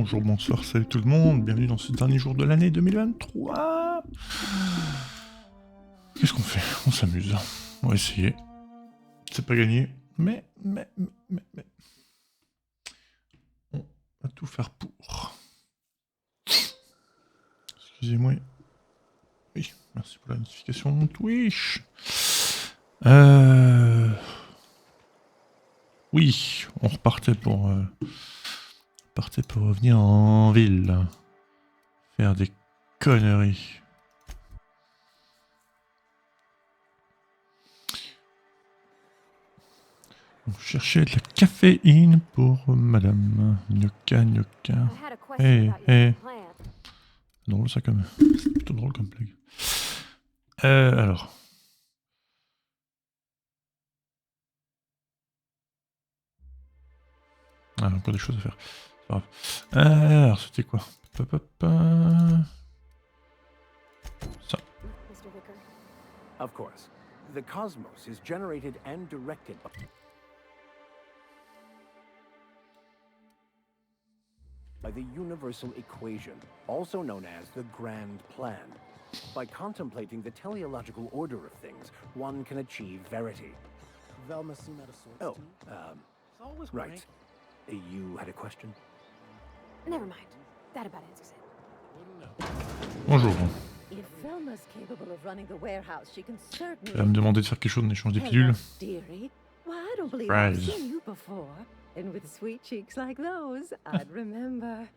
Bonjour, bonsoir, salut tout le monde, bienvenue dans ce dernier jour de l'année 2023. Qu'est-ce qu'on fait? On s'amuse. On va essayer. C'est pas gagné, mais... On va tout faire pour. Excusez-moi. Oui, merci pour la notification Twitch. Oui, on repartait pour revenir en ville. Faire des conneries. Donc, chercher de la caféine pour madame. Gnocca, gnocca. Hey. Drôle ça comme... C'est plutôt drôle comme blague. Alors... Ah, encore des choses à faire. C'est pas grave. Alors, c'était quoi? Ça. Of course. The cosmos is generated and directed by the universal equation, also known as the grand plan. By contemplating the teleological order of things, one can achieve verity. Velma seem out of sorts. Oh, It's always right. You had a question? Never mind. That about answers it. Bonjour. If Velma's capable of running the warehouse, she can certainly... Elle va me demander de faire quelque chose en échange des pilules. Dearie. Why, I don't believe Right. I've seen you before. And with sweet cheeks like those, I'd remember.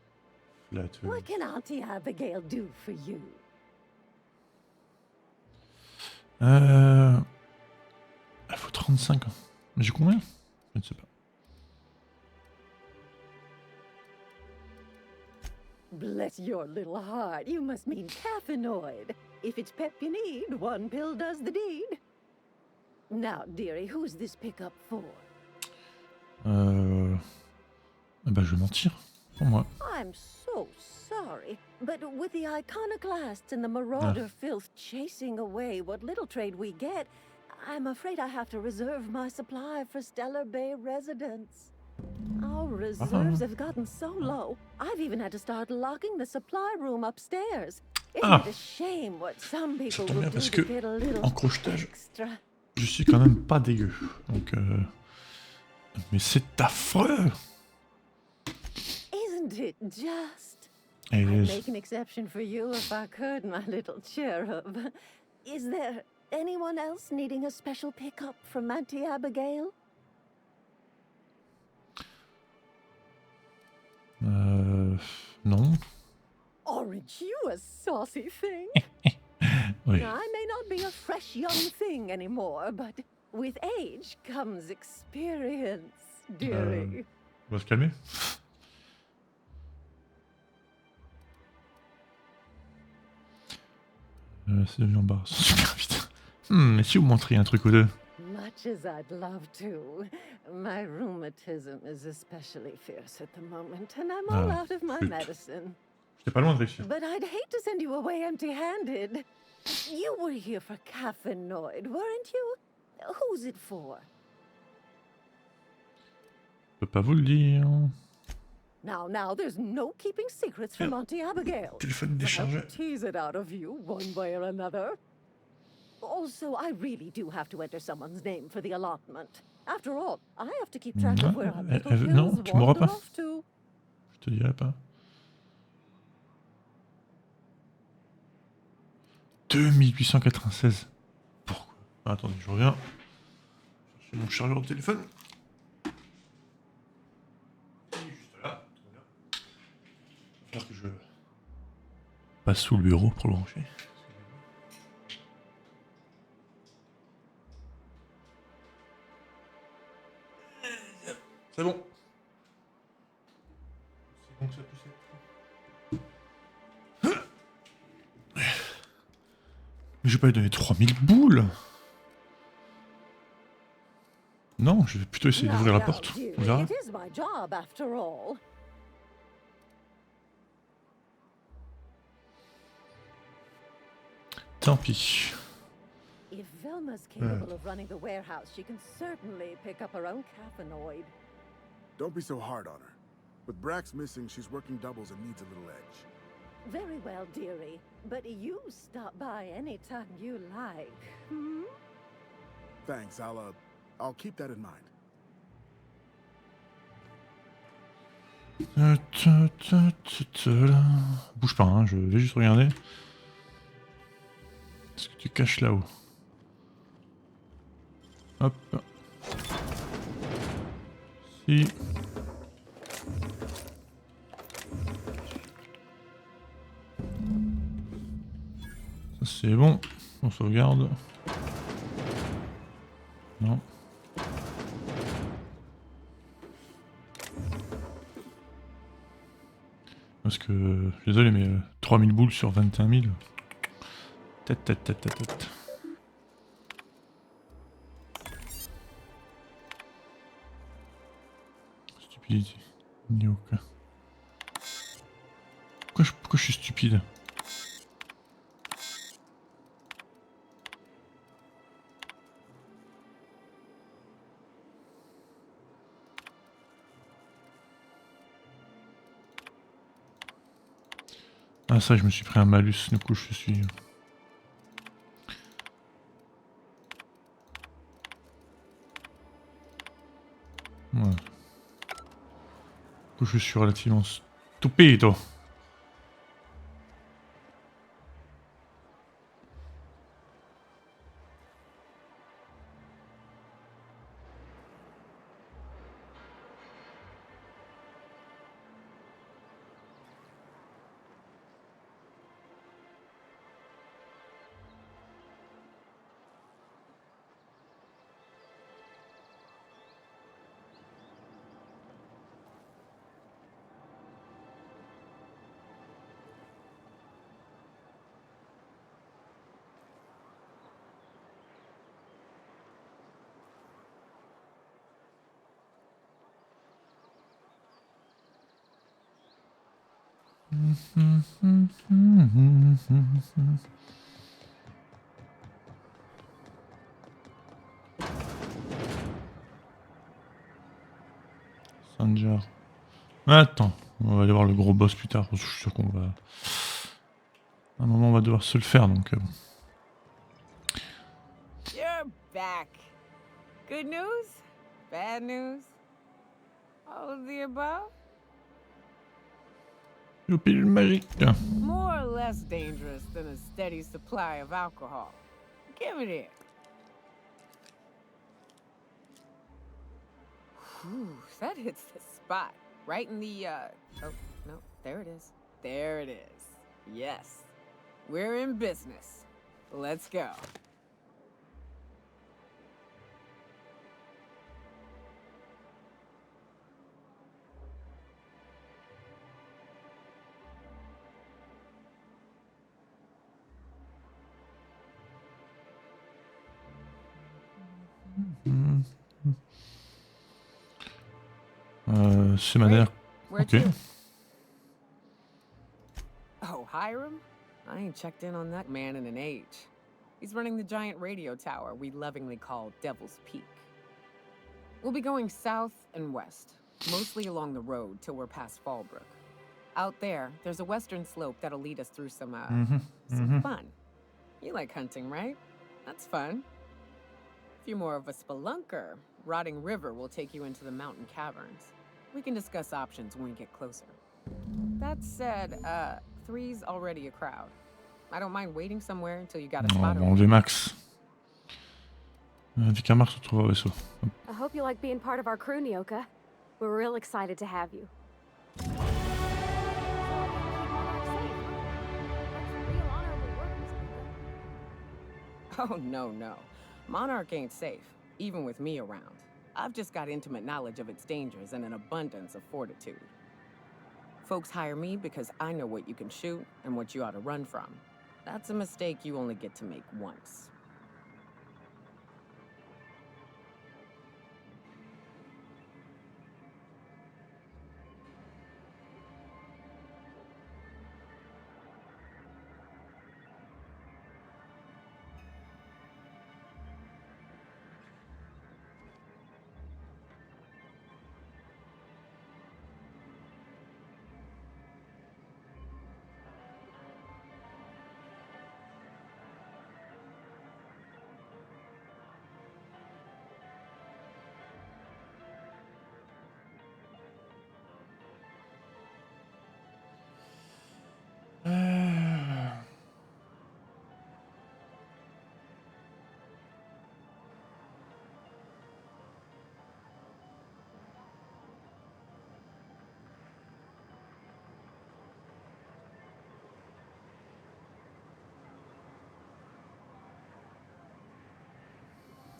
What can Auntie Abigail do for you? Elle faut 35 ans. Mais j'ai combien? Je ne sais pas. Bless your little heart, you must mean caffeinoid. If it's pep you need, one pill does the deed. Now, dearie, who's this pickup for? Bah je vais mentir. Pour moi. I'm so sorry, but with the iconoclasts and the marauder filth chasing away what little trade we get, I'm afraid I have to reserve my supply for Stellar Bay residents. Our reserves have gotten so low, I've even had to start locking the supply room upstairs. Isn't it a shame what some people will do to get a little extra? Je suis quand même pas dégueu. Donc mais c'est affreux. Isn't it just? It I'd is. make an exception for you if I could, my little cherub. Is there anyone else needing a special pickup from Auntie Abigail? Non. Aren't you a saucy thing? Oui. Now, I may not be a fresh young thing anymore, but with age comes experience, dearie. On va se calmer. C'est devenu embarrassant super vite. Mais si vous montriez un truc ou deux. Much as I'd love to, my rheumatism is especially fierce at the moment, and I'm all out of my medicine. J'étais pas loin de réussir. But I'd hate to send you away empty-handed. You were here for caffeinoid, weren't you? Who's it for? Je peux pas vous le dire. Now, there's no keeping secrets from Auntie Abigail. Téléphone déchargé. I'll tease it out of you, one way or another. Also, I really do have to enter someone's name for the allotment. After all, I have to keep track of where our little non, hills tu m'auras wander pas. off to. Je te dirai pas. 2896. Pourquoi? Attendez, je reviens. Chercher mon chargeur de téléphone. Il est juste là. Il va falloir que je passe sous le bureau pour le brancher. C'est bon. C'est bon que ça puisse être. Mais je vais pas lui donner 3000 boules. Non, je vais plutôt essayer d'ouvrir la porte. On verra. It is my job, after all. Tant pis. If Velma's capable of running the warehouse, she can certainly pick up her own caffeinoid. Don't be so hard on her. With Brax missing, she's working doubles and needs a little edge. Very well, dearie. But you stop by anytime you like. Hmm? Thanks, I'll keep that in mind. Bouge pas, hein, je vais juste regarder. Ce que tu caches là-haut. Hop. Si. Ça c'est bon. On sauvegarde. Non. Parce que, désolé, mais 3000 boules sur 21 000. Tête. Stupidité. Nyoka. Pourquoi je suis stupide? Ah ça, je me suis pris un malus, du coup je suis... Ouais. Du coup je suis relativement stupide. Sanjar. Attends, on va aller voir le gros boss plus tard. Je suis sûr qu'on va... À un moment on va devoir se le faire donc... You're back. Good news? Bad news? All of the above? Le pilule magique. More or less dangerous than a steady supply of alcohol. Give it here. Whew, that hits the spot. Right in the, oh, no, there it is. There it is. Yes. We're in business. Let's go. C'est ma dernière... Where Ok. to? Oh, Hiram? I ain't checked in on that man in an age. He's running the giant radio tower we lovingly call Devil's Peak. We'll be going south and west, mostly along the road till we're past Fallbrook. Out there, there's a western slope that'll lead us through some fun. You like hunting, right? That's fun. If you're more of a spelunker, Rotting River will take you into the mountain caverns. We can discuss options when we get closer. That said, 3's already a crowd. I don't mind waiting somewhere until you got a On spot. va enlever Max. Dès qu'un Max se retrouve au vaisseau. I hope you like being part of our crew, Nyoka. We're real excited to have you. Oh, no. Monarch ain't safe, even with me around. I've just got intimate knowledge of its dangers and an abundance of fortitude. Folks hire me because I know what you can shoot and what you ought to run from. That's a mistake you only get to make once.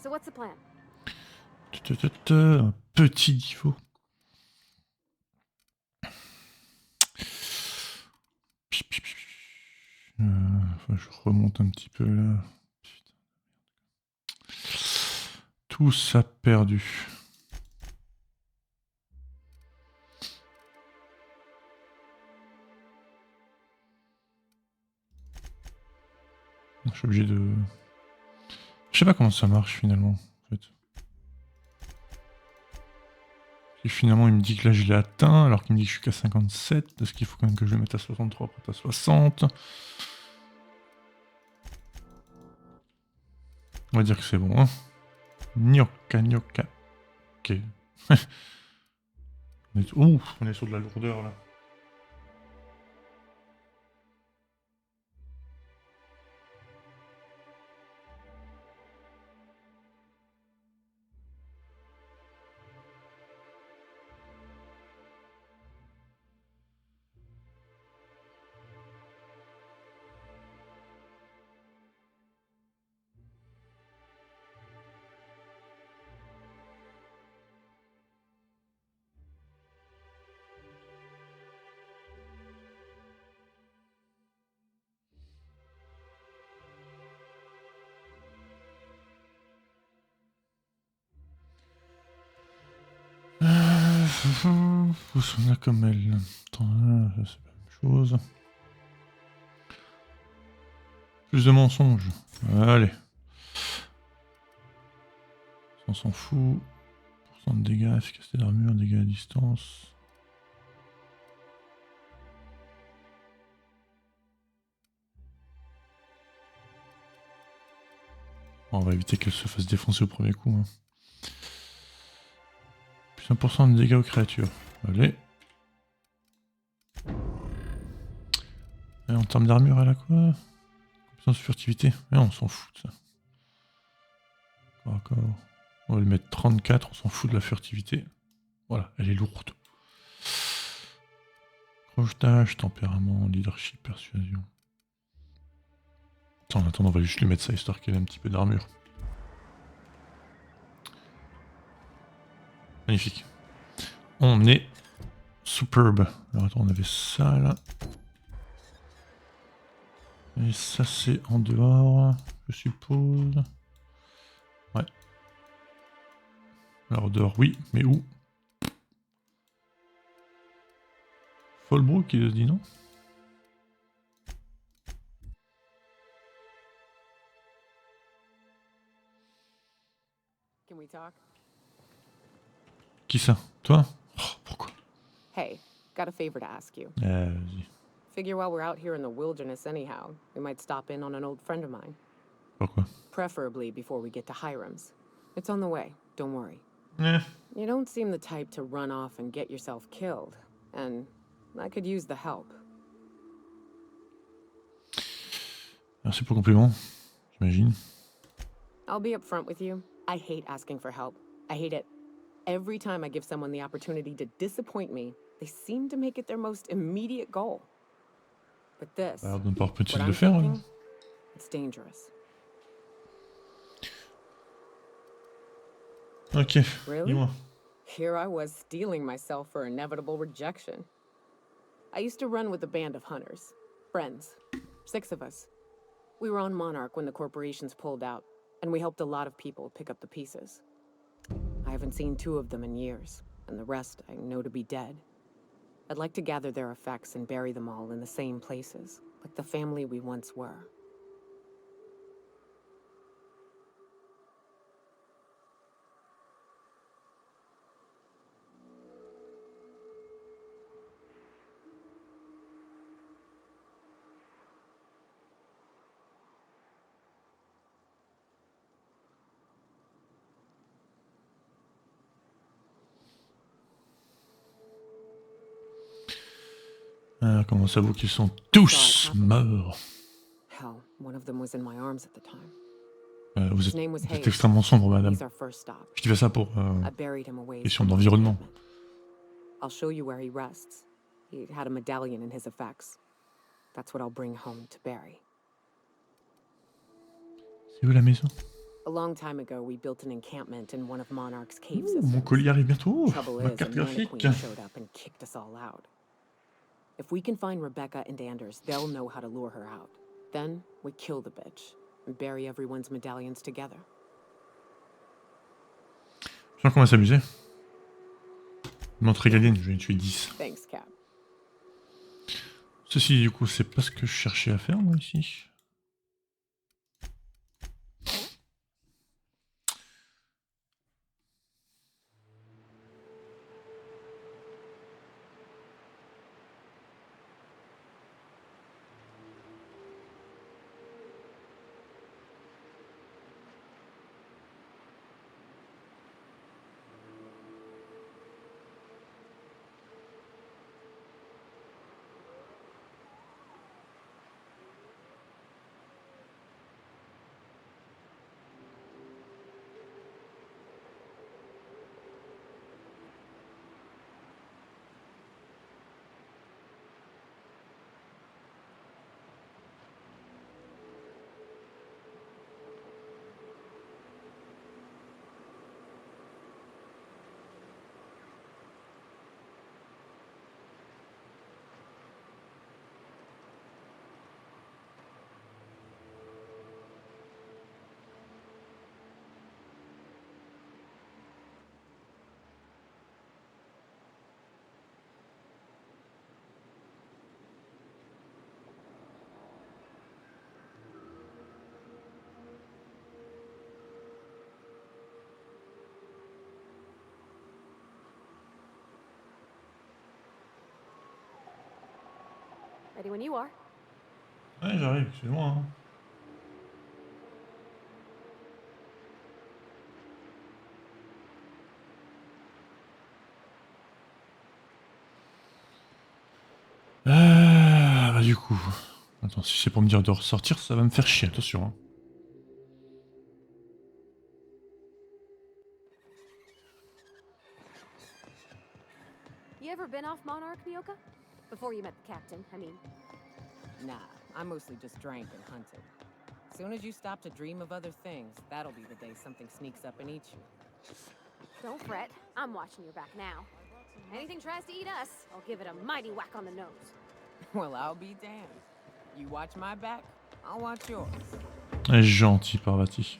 So what's the plan? Un petit niveau. Je remonte un petit peu là. Putain. Tout ça perdu. Je suis obligé de... Je sais pas comment ça marche finalement. En fait. Et finalement il me dit que là je l'ai atteint alors qu'il me dit que je suis qu'à 57. Est-ce qu'il faut quand même que je le mette à 63 pour être à 60? On va dire que c'est bon. Hein. Gnocca, gnocca. Ok. On est sur de la lourdeur là. On a comme elle. Attends, là, c'est la même chose. Plus de mensonges. Allez. On s'en fout. Pourcent de dégâts, efficacité d'armure, dégâts à distance. Bon, on va éviter qu'elle se fasse défoncer au premier coup. Hein. Plus 1% de dégâts aux créatures. Allez. Et en termes d'armure, elle a quoi? Compétence de furtivité. Mais on s'en fout de ça. Encore. On va lui mettre 34, on s'en fout de la furtivité. Voilà, elle est lourde. Crochetage, tempérament, leadership, persuasion. Attends, en attendant, on va juste lui mettre ça histoire qu'elle ait un petit peu d'armure. Magnifique. On est superbe. Alors attends, on avait ça là. Et ça c'est en dehors, je suppose. Ouais. Alors dehors, oui, mais où? Fallbrook, il se dit non? Can we talk? Qui ça? Toi? Oh, pourquoi? Hey, got a favor to ask you. Vas-y. Figure while we're out here in the wilderness anyhow, we might stop in on an old friend of mine. Pourquoi? Preferably before we get to Hiram's. It's on the way, don't worry. Eh. You don't seem the type to run off and get yourself killed, and I could use the help. Merci pour le compliment, j'imagine. I'll be upfront with you. I hate asking for help. I hate it. Every time I give someone the opportunity to disappoint me, they seem to make it their most immediate goal. But this, Alors, ne pas what peut-il I'm le faire? thinking, it's dangerous. Ok, Really? dis-moi. Here I was steeling myself for inevitable rejection. I used to run with a band of hunters. Friends. 6 of us. We were on Monarch when the corporations pulled out, and we helped a lot of people pick up the pieces. I haven't seen 2 of them in years, and the rest I know to be dead. I'd like to gather their effects and bury them all in the same places, like the family we once were. Ah, comment ça vaut qu'ils sont tous morts? Hell, one of them was in my arms at the time. Vous His name was êtes Hayes. extrêmement sombre, madame. He's our first stop. Je te fais ça pour I buried him away question from d'environnement. encampment. I'll show you where he rests. He had a medallion in his effects. That's what I'll bring home to Barry. C'est où la maison? A long time ago, we built an encampment in one of Monarch's cave Ouh, mon systems. colis arrive bientôt. Trouble Ma is, a carte mana graphique. queen showed up and kicked us all out. If we can find Rebecca and Anders, they'll know how to lure her out. Then we kill the bitch and bury everyone's medallions together. Je sens qu'on va s'amuser. Montre régalienne, je vais en tuer 10. Thanks, Cap. Ceci, du coup, c'est pas ce que je cherchais à faire, moi, ici. Ready when you are. Ouais, j'arrive, c'est loin. Hein. Bah du coup... Attends, si c'est pour me dire de ressortir, ça va me faire chier, attention. Hein. You ever been off Monarch, Nyoka? Before you met the captain, I mean. Nah, I mostly just drank and hunted. Soon as you stop to dream of other things, that'll be the day something sneaks up and eats you. Don't fret. I'm watching your back now. Anything tries to eat us, I'll give it a mighty whack on the nose. Well, I'll be damned. You watch my back, I'll watch yours. Elle est gentille, Parvati.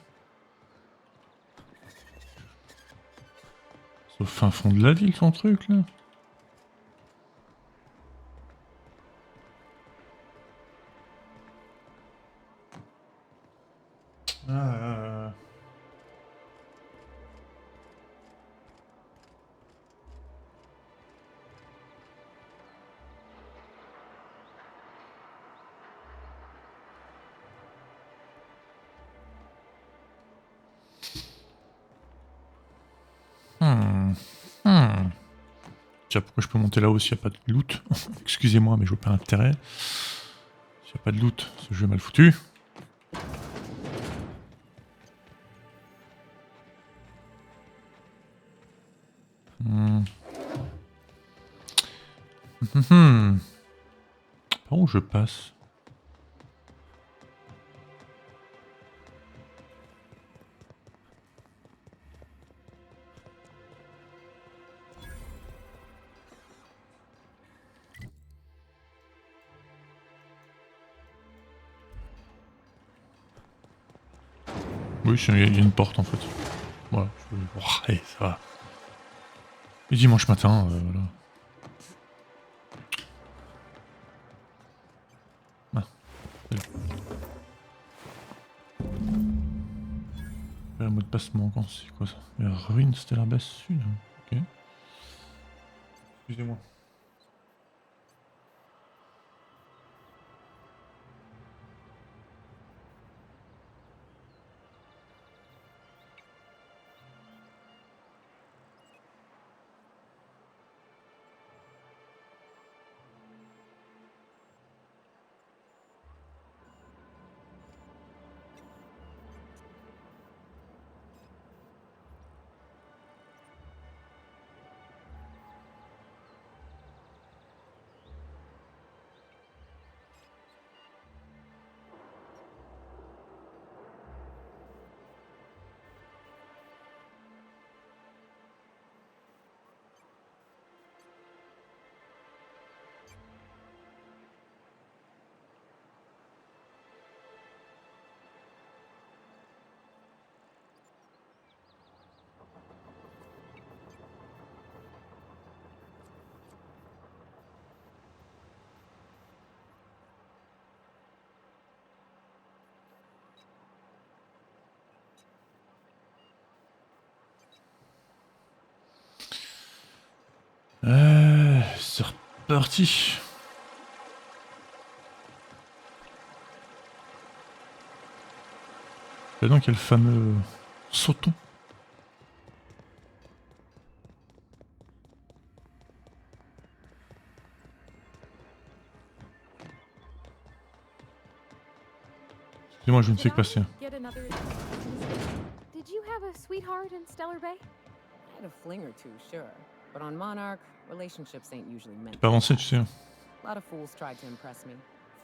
C'est au fin fond de la ville, son truc, là. Tiens, pourquoi je peux monter là-haut s'il n'y a pas de loot? Excusez-moi, mais je vois pas l'intérêt. S'il n'y a pas de loot, ce jeu est mal foutu. Par où je passe? Oui, il y a une porte en fait. Voilà. Oh, allez, ça va. Et dimanche matin, voilà. Ah, le mot de passe manquant, c'est quoi ça? La ruine, c'était la base sud. Ok. Excusez-moi. C'est reparti. Là donc il y a le fameux sauton. Excusez-moi, je ne fais que passer. Get another... Did you have a sweetheart in Stellar Bay? I had a fling or two, sure. But on Monarch, relationships ain't usually meant. Pas avancé, tu sais. A lot of fools tried to impress me,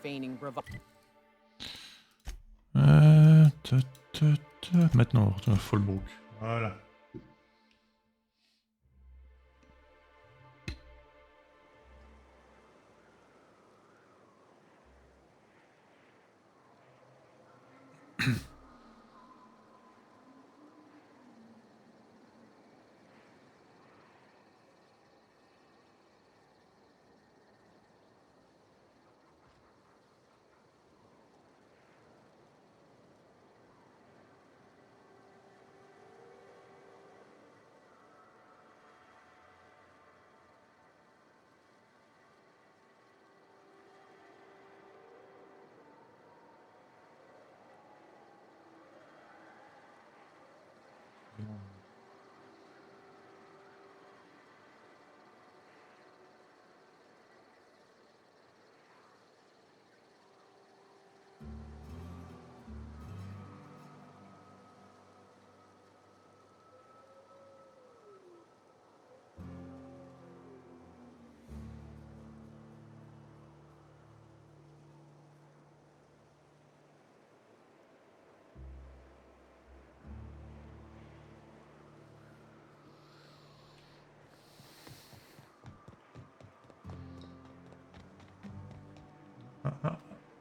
feigning bravado. Maintenant, on retourne à Fallbrook. Voilà.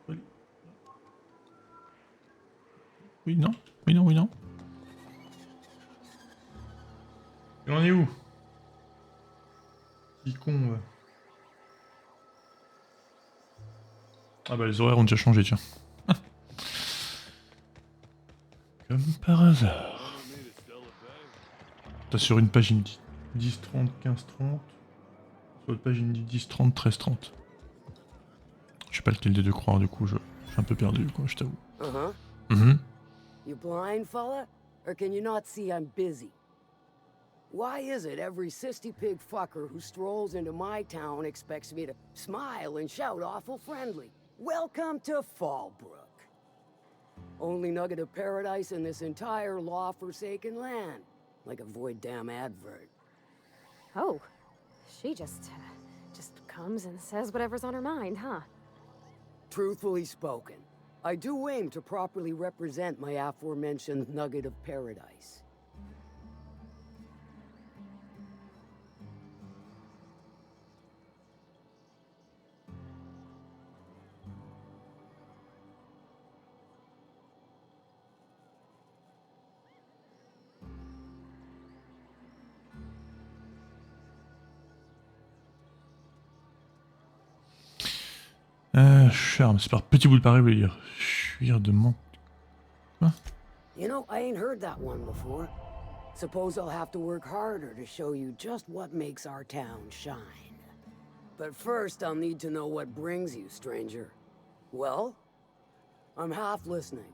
Oui. Oui, non. Oui, non, oui, non. Il en est où? Petit con, va. Ah bah les horaires ont déjà changé, tiens. Comme par hasard. T'as sur une page il me dit 10-30, 15-30. Sur l'autre page il me dit 10-30, 13-30. Je sais pas lequel des deux croire, du coup je suis un peu perdu, quoi, je t'avoue. You blind, fella? Or can you not see I'm busy? Why is it every sissy pig fucker who strolls into my town expects me to smile and shout awful friendly? Welcome to Fallbrook. Only nugget of paradise in this entire law-forsaken land. Like a void damn advert. Oh, she just comes and says whatever's on her mind, huh? Truthfully spoken, I do aim to properly represent my aforementioned nugget of paradise. Charme, c'est par petit bout de Paris, vous dire. Fuir de mon... Quoi? You know, I ain't heard that one before. Suppose I'll have to work harder to show you just what makes our town shine. But first, I'll need to know what brings you, stranger. Well, I'm half listening.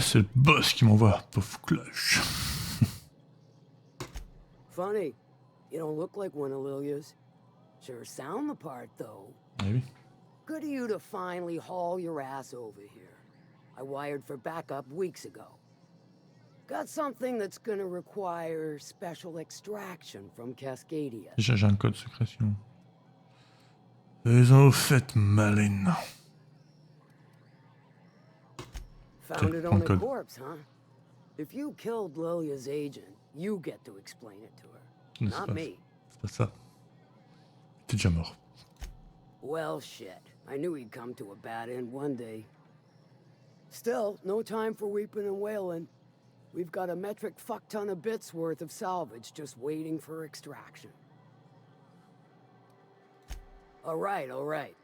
c'est le boss qui m'envoie. Pauvre cloche. Funny. You don't look like one of Lilia's. Sure sound the part, though. Ah oui. Good of you to finally haul your ass over here. I wired for backup weeks ago. Got something that's gonna require special extraction from Cascadia. Déjà, j'ai un code secret sinon. Faisons au fait, Malin. Found it on a code. corpse, huh? If you killed Lilia's agent, you get to explain it to her. Mais c'est Not pas- me. C'est pas ça. T'es déjà mort. Well, shit. I knew he'd come to a bad end one day. Still, no time for weeping and wailing. We've got a metric fuck ton of bits worth of salvage just waiting for extraction. All right.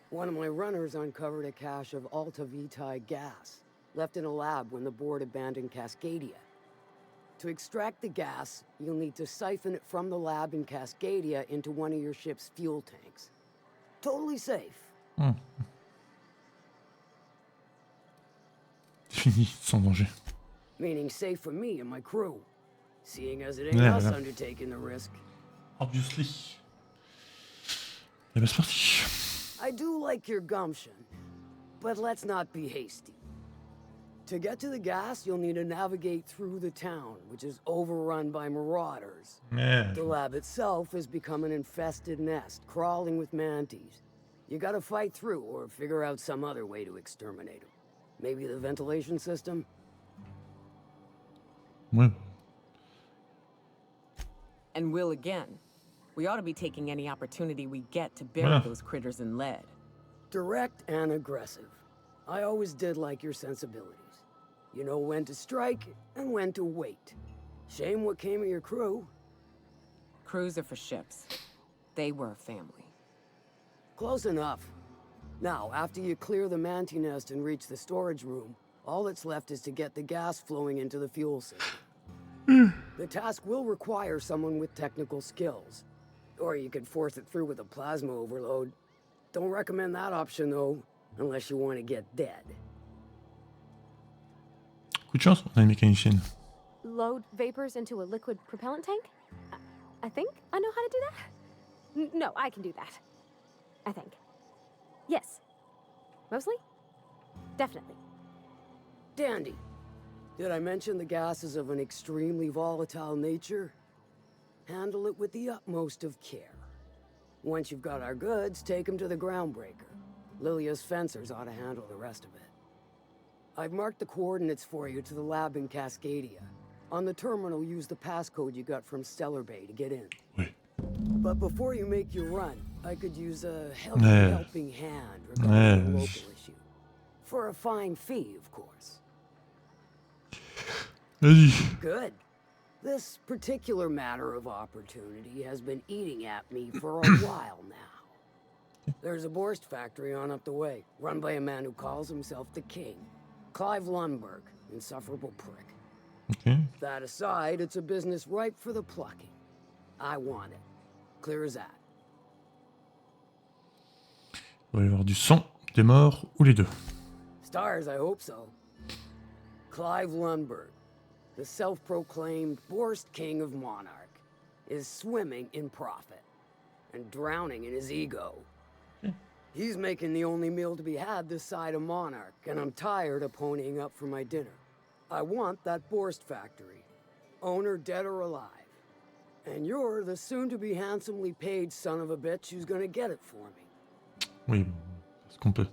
One of my runners uncovered a cache of Alta Vitae gas, left in a lab when the board abandoned Cascadia. To extract the gas, you'll need to siphon it from the lab in Cascadia into one of your ship's fuel tanks. Totally safe. Fini, sans danger. Meaning safe for me and my crew, seeing as it ain't Yeah, us yeah. undertaking the risk. Obviously. Et ben c'est parti. I do like your gumption, but let's not be hasty. To get to the gas, you'll need to navigate through the town, which is overrun by marauders. Merde. The lab itself has become an infested nest, crawling with mantis. You gotta fight through or figure out some other way to exterminate them. Maybe the ventilation system? Ouais. And will again. We ought to be taking any opportunity we get to bury Voilà. those critters in lead. Direct and aggressive. I always did like your sensibilities. You know when to strike and when to wait. Shame what came of your crew. Crews are for ships. They were a family. Close enough. Now, after you clear the manti nest and reach the storage room, all that's left is to get the gas flowing into the fuel system. The task will require someone with technical skills. Or you could force it through with a plasma overload. Don't recommend that option, though, unless you want to get dead. Coup de chance, on a une mécanicienne. Load vapors into a liquid propellant tank? I think I know how to do that. No, I can do that. I think. Yes. Mostly? Definitely. Dandy. Did I mention the gas is of an extremely volatile nature? Handle it with the utmost of care. Once you've got our goods, take them to the groundbreaker. Lilia's fencers ought to handle the rest of it. I've marked the coordinates for you to the lab in Cascadia. On the terminal, use the passcode you got from Stellar Bay to get in. Oui. But before you make your run, I could use a Yeah. helping hand regarding Yeah. the local issue. For a fine fee, of course. Vas-y. Good. This particular matter of opportunity has been eating at me for a while now. There's a Borst factory on up the way, run by a man who calls himself the King. Clive Lundberg, insufferable prick. Ok. That aside, it's a business ripe for the plucking. I want it. Clear as that. Il va y avoir du sang, des morts ou les deux. Stars, I hope so. Clive Lundberg, the self-proclaimed Borst King of Monarch, is swimming in profit and drowning in his ego. He's making the only meal to be had this side of Monarch, and I'm tired of ponying up for my dinner. I want that Borst factory, owner dead or alive. And you're the soon-to-be handsomely paid son of a bitch who's gonna get it for me. Oui, ce qu'on peut.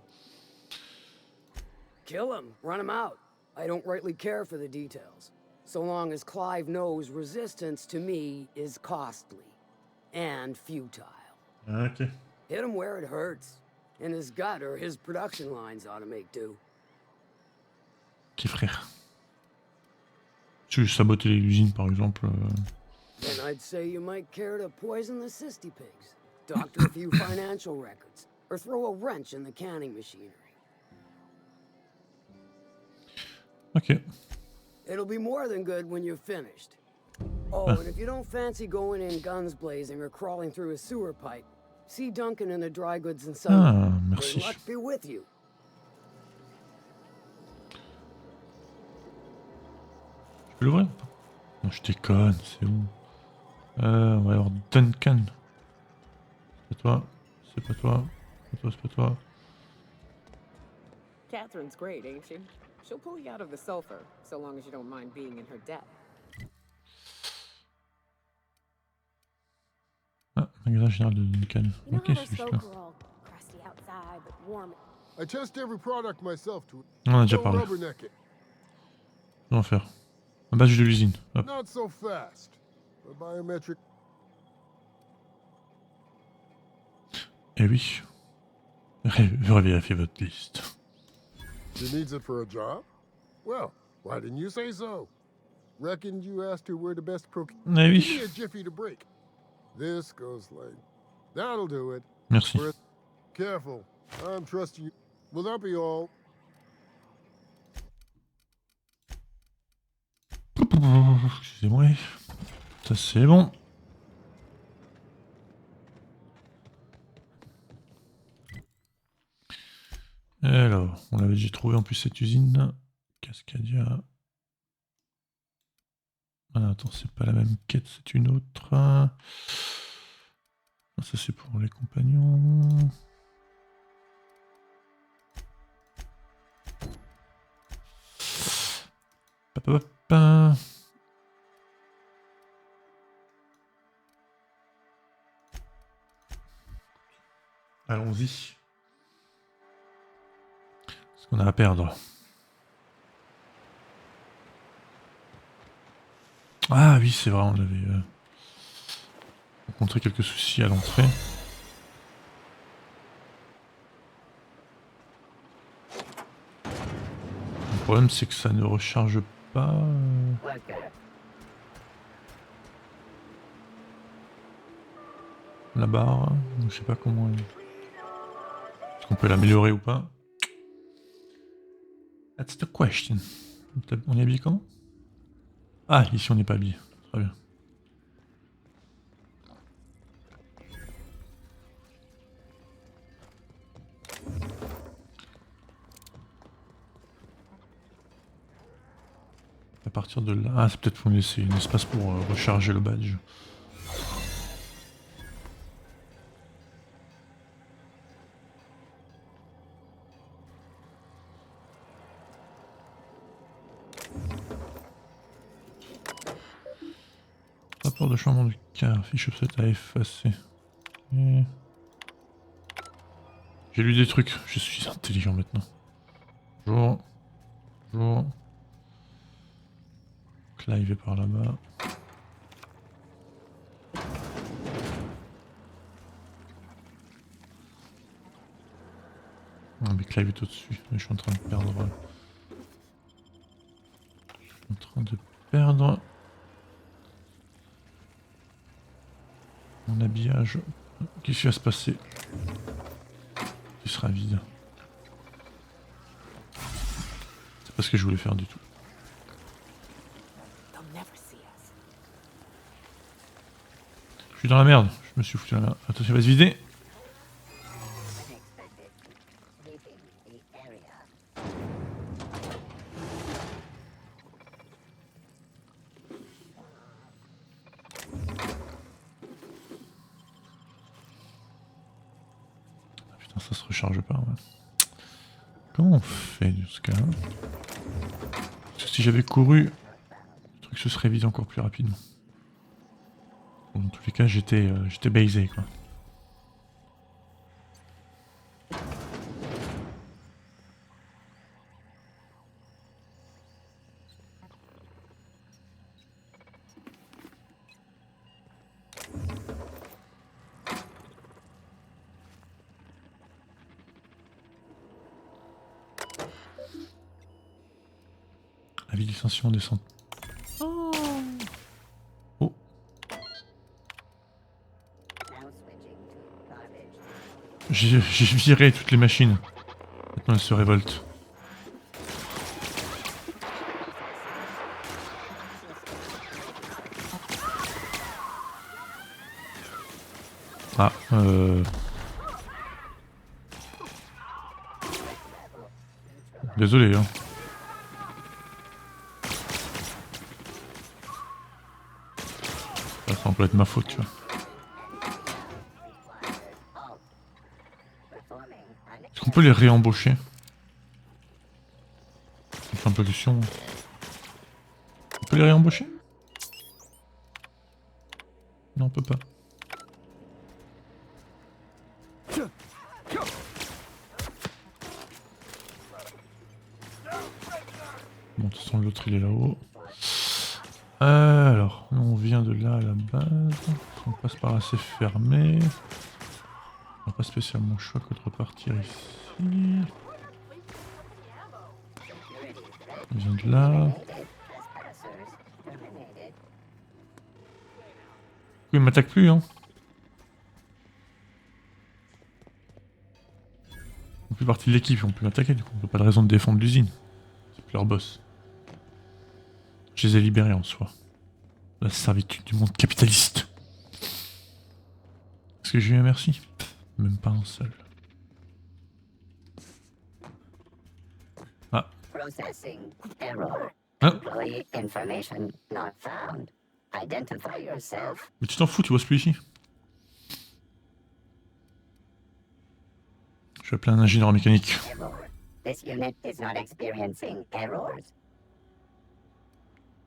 Kill him, run him out. I don't rightly care for the details. So long as Clive knows resistance to me is costly and futile. Ok. Hit him where it hurts. In his gut or his production lines ought to make do. Ok, frère. Si je sabotais l'usine, par exemple. Then I'd say you might care to poison the cysty pigs, doctor a few financial records, or throw a wrench in the canning machinery. Ok. It'll be more than good when you're finished. Oh, and if you don't fancy going in guns blazing or crawling through a sewer pipe, see Duncan in the dry goods and sun. Ah, May merci. luck be with you. peux l'ouvrir? Non, je déconne, c'est bon. On va avoir Duncan. C'est pas toi, c'est pas toi, c'est pas toi, c'est pas toi. Catherine's great, ain't she? She'll pull you out of the sulfur, so long as you don't mind being in her debt. Ah, magasin général de Duncan. You know Ok, how c'est those juste folk là. were all crusty outside but warm. I test every product myself to On en a déjà no parlé. rubberneck it. On va en faire. Un badge de l'usine. Hop. Not so fast. A biometric. Eh oui. Vérifiez votre liste. She needs it for a job? Well, why didn't you say so? Reckoned you asked her where the best Eh oui. Give me a jiffy to break. This goes like. That'll do it. Merci. Careful. I'm trusting you. Will that be all? Excusez-moi. Ça c'est bon. Alors, on l'avait déjà trouvé en plus cette usine. Cascadia. Ah, attends, c'est pas la même quête, c'est une autre. Ah, ça c'est pour les compagnons. Hop, hop, hop. Allons-y. Ce qu'on a à perdre. Ah oui, c'est vrai, on avait rencontré quelques soucis à l'entrée. Le problème, c'est que ça ne recharge pas. La barre, je sais pas comment. Est-ce qu'on peut l'améliorer ou pas? That's the question. On est habillé comment? Ah, ici on n'est pas habillé. Très bien. À partir de là... Ah, c'est peut-être pour me laisser un espace pour recharger le badge. Rapport de changement du car, fiche upset à effacer. Et... J'ai lu des trucs, je suis intelligent maintenant. Bonjour. Bonjour. Clive est par là-bas. Non mais Clive est au-dessus, mais je suis en train de perdre... Je suis en train de perdre... Mon habillage. Qu'est-ce qui va se passer? Il sera vide. C'est pas ce que je voulais faire du tout. Je suis dans la merde. Je me suis foutu dans la merde. Attention, il va se vider. Ça se recharge pas. Ouais. Comment on fait dans ce cas-là? Parce que si j'avais couru, le truc se serait vidé encore plus rapidement. Bon, dans tous les cas, j'étais baisé quoi. Avis de licenciement des centres. Oh. Oh. J'ai viré toutes les machines. Maintenant elles se révoltent. Ah, Désolé, hein. Ça va pas être ma faute, tu vois. Est-ce qu'on peut les réembaucher? C'est un peu de son. On peut les réembaucher? Non, on peut pas. Bon, de toute façon, l'autre il est là-haut. Alors, on vient de là à la base. On passe par là, c'est fermé. On n'a pas spécialement le choix que de repartir ici. On vient de là. Il m'attaque plus, hein. Ils font plus partie de l'équipe, ils vont plus m'attaquer, du coup. On n'a pas de raison de défendre l'usine. C'est plus leur boss. Je les ai libérés en soi. La servitude du monde capitaliste. Est-ce que j'ai eu un merci? Même pas un seul. Ah. Processing error. Hein? Employee information not found. Identify yourself. Mais tu t'en fous, tu bosses plus ici. Je vais appeler un ingénieur en mécanique. Error. This unit is not experiencing errors.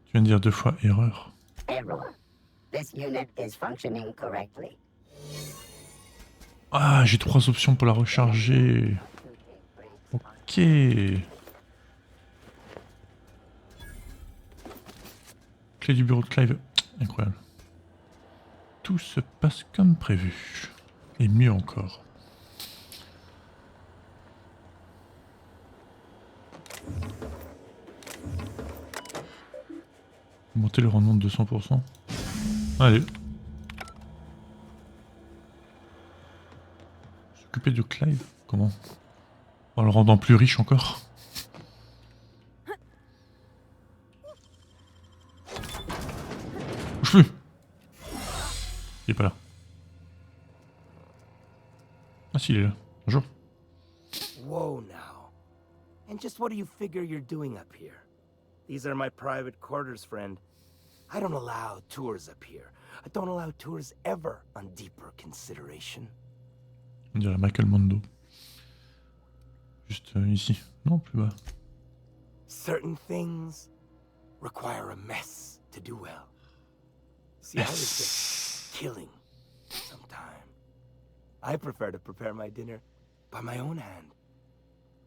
Tu viens de dire 2 fois erreur. Error. This unit is functioning correctly. Ah, j'ai 3 options pour la recharger. Ok. Clé du bureau de Clive. Incroyable. Tout se passe comme prévu. Et mieux encore. Monter le rendement de 200%. Allez. S'occuper de Clive. Comment? En le rendant plus riche encore. Bouge plus. Il est pas là. Ah si, il est là. Bonjour. Whoa now. And just what do you figure you're doing up here? These are my private quarters, friend. I don't allow tours up here. I don't allow tours ever on deeper consideration. On dirait Michael Mondo. Juste ici. Non, plus bas. Certain things require a mess to do well. See, I was just killing sometime. I prefer to prepare my dinner by my own hand.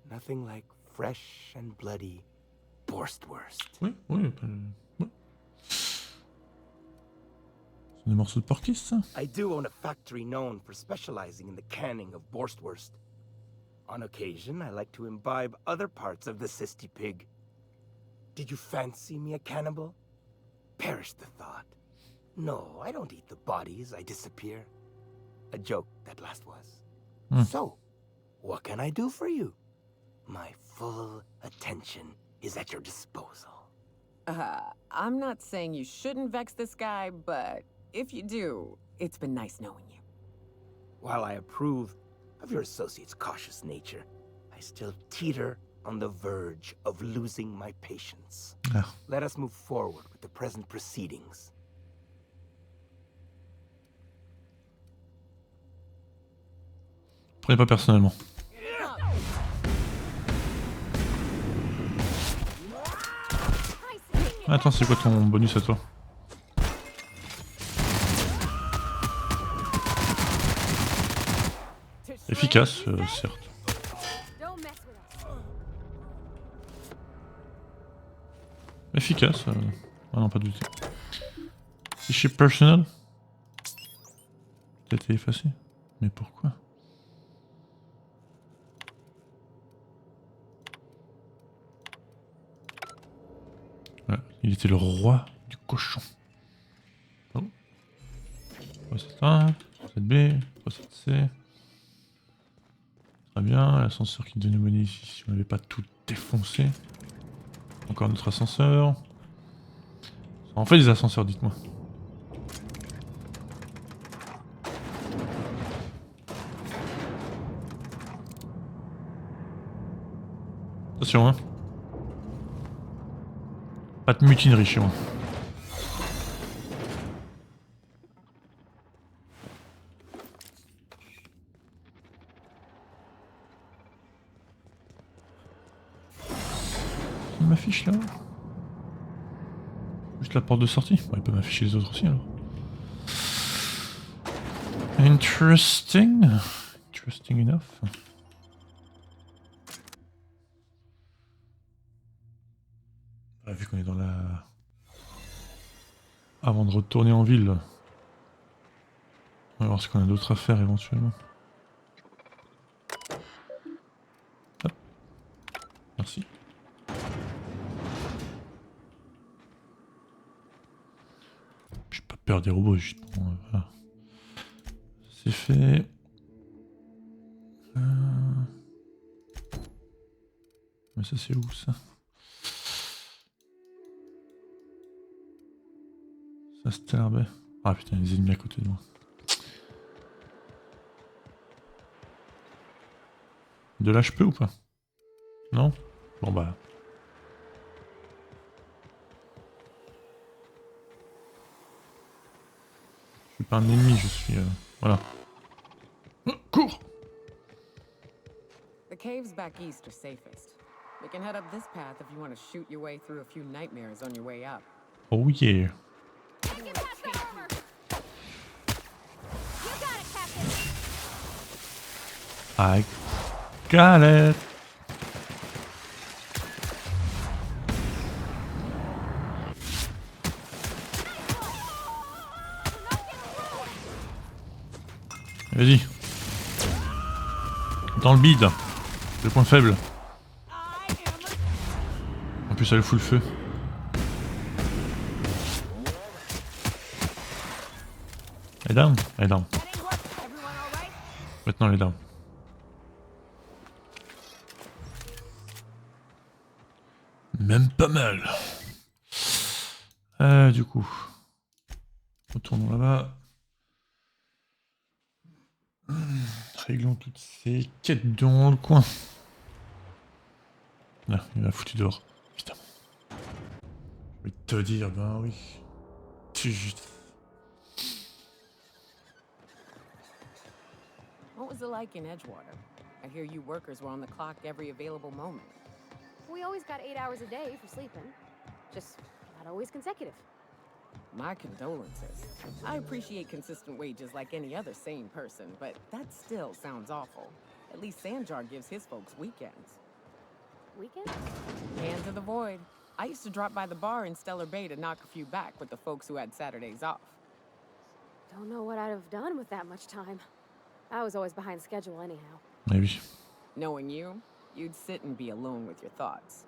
Nothing like fresh and bloody Borstwurst. Oui, oui. Ouais. C'est des morceaux de porquis, ça? I do own a factory known for specializing in the canning of Borstwurst. On occasion, I like to imbibe other parts of the cysty pig. Did you fancy me a cannibal? Perish the thought. No, I don't eat the bodies, I disappear. A joke, that last was. So, what can I do for you? My full attention is at your disposal. I'm not saying you shouldn't vex this guy, but if you do, it's been nice knowing you. While I approve of your associate's cautious nature, I still teeter on the verge of losing my patience. Ah. Let us move forward with the present proceedings. Prenez pas personnellement. Attends, c'est quoi ton bonus à toi? Efficace, certes. Efficace, ah non, pas du tout. Fichier personnel? Peut-être été effacé. Mais pourquoi? Voilà, il était le roi du cochon. Oh. 371, 371B, 371C. Très bien, l'ascenseur qui devait nous mener ici si on n'avait pas tout défoncé. Encore notre ascenseur. En fait des ascenseurs, dites-moi. Attention, hein. Pas de mutinerie chez moi. m'affiche là? Juste la porte de sortie? Bon, il peut m'afficher les autres aussi alors. Interesting. Interesting enough. Ah, vu qu'on est dans la... Avant de retourner en ville, on va voir ce qu'on a d'autre à faire éventuellement. Hop. Merci. J'ai pas peur des robots, justement. Voilà. C'est fait. Mais ça c'est où ça? Ça c'était là-bas. Ah putain, les ennemis à côté de moi. De là je peux ou pas? Non? Bon bah. Je suis pas un ennemi, je suis... Voilà. Oh, cours! The caves back east are safest. We can head up this path if you want to shoot your way through a few nightmares on your way up. Oh yeah. I got it. Vas-y. Dans le bide. Le point faible. En plus elle fout le feu. Elle est down? Elle est down. Maintenant elle est down. Même pas mal. Du coup. Retournons là-bas. Réglons toutes ces quêtes dans le coin. Là, il m'a foutu dehors. Putain. Je vais te dire, ben oui. What was it like in Edgewater? I hear you workers were on the clock every available moment. We always got 8 hours a day for sleeping. Just not always consecutive. My condolences. I appreciate consistent wages like any other sane person, but that still sounds awful. At least Sanjar gives his folks weekends. Weekend? Hands of the void. I used to drop by the bar in Stellar Bay to knock a few back with the folks who had Saturdays off. Don't know what I'd have done with that much time. I was always behind schedule anyhow. Maybe. Knowing you, you'd sit and be alone with your thoughts.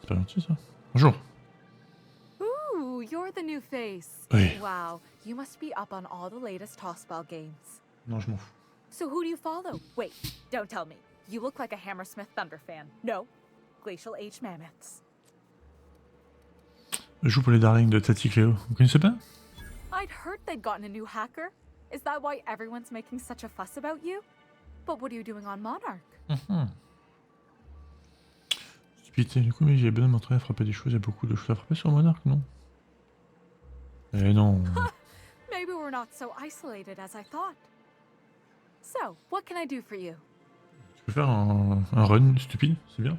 C'est pas gentil ça. Bonjour. Ooh, you're the new face. Oui. Wow, you must be up on all the latest tossball games. Non, je m'en fous. So who do you follow? Wait, don't tell me. You look like a Hammersmith Thunder fan. No, Glacial H Mammoths. Je joue pour les darlings de Tati Cléo. Vous connaissez pas? I'd heard they'd gotten a new hacker. Is that why everyone's making such a fuss about you? But what are you doing on Monarch? Stupidité, du coup, mais j'ai besoin de m'entraîner à frapper des choses. Il y a beaucoup de choses à frapper sur Monarch, non? Eh non. Maybe we're not so isolated as I thought. So, what can I do for you? Tu peux faire un run stupide, c'est bien.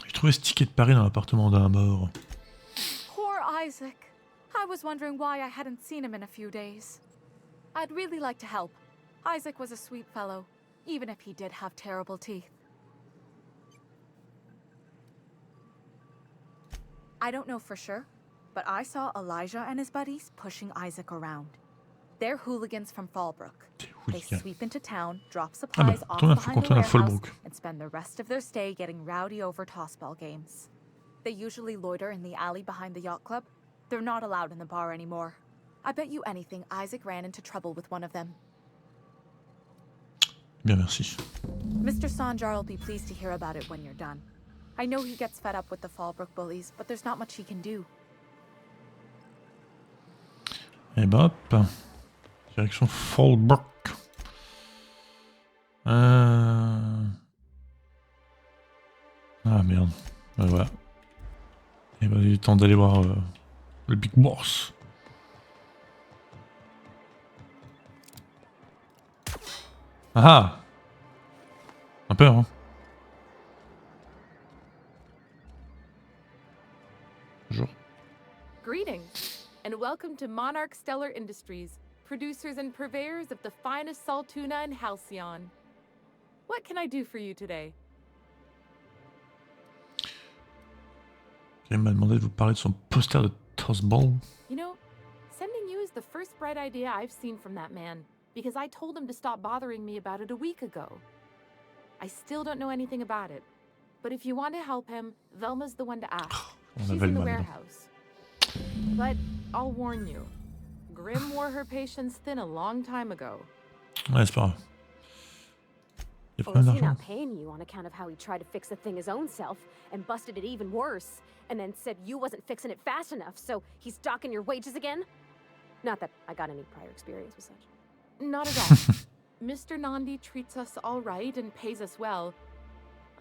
J'ai trouvé ce ticket de Paris dans l'appartement d'un mort. Poor Isaac. I was wondering why I hadn't seen him in a few days. I'd really like to help. Isaac was a sweet fellow, even if he did have terrible teeth. I don't know for sure, but I saw Elijah and his buddies pushing Isaac around. They're hooligans from Fallbrook. They sweep into town, drop supplies off behind the warehouse, and spend the rest of their stay getting rowdy over tossball games. They usually loiter in the alley behind the yacht club. They're not allowed in the bar anymore. I bet you anything Isaac ran into trouble with one of them. Bien, merci. Mr. Sanjar will be pleased to hear about it when you're done. I know he gets fed up with the Fallbrook bullies, but there's not much he can do. Et bah hop. Direction Fallbrook. Ah merde. Ben voilà. Et bah il est temps d'aller voir le Big Boss. Ah! Un peur, hein? Greetings, and welcome to Monarch Stellar Industries, producers and purveyors of the finest salt tuna in Halcyon. What can I do for you today? Il m'a demandé de vous parler de son poster de Tossball. You know, sending you is the first bright idea I've seen from that man, because I told him to stop bothering me about it a week ago. I still don't know anything about it, but if you want to help him, Velma's the one to ask. She's in the warehouse. But I'll warn you, Grim wore her patience thin a long time ago. Ouais, c'est pas grave. Il y a Or pas is mal he d'argent. not paying you on account of how he tried to fix the thing his own self and busted it even worse, and then said you wasn't fixing it fast enough, so he's docking your wages again? Not that I got any prior experience with such. Not at all. Mr. Nandi treats us all right and pays us well.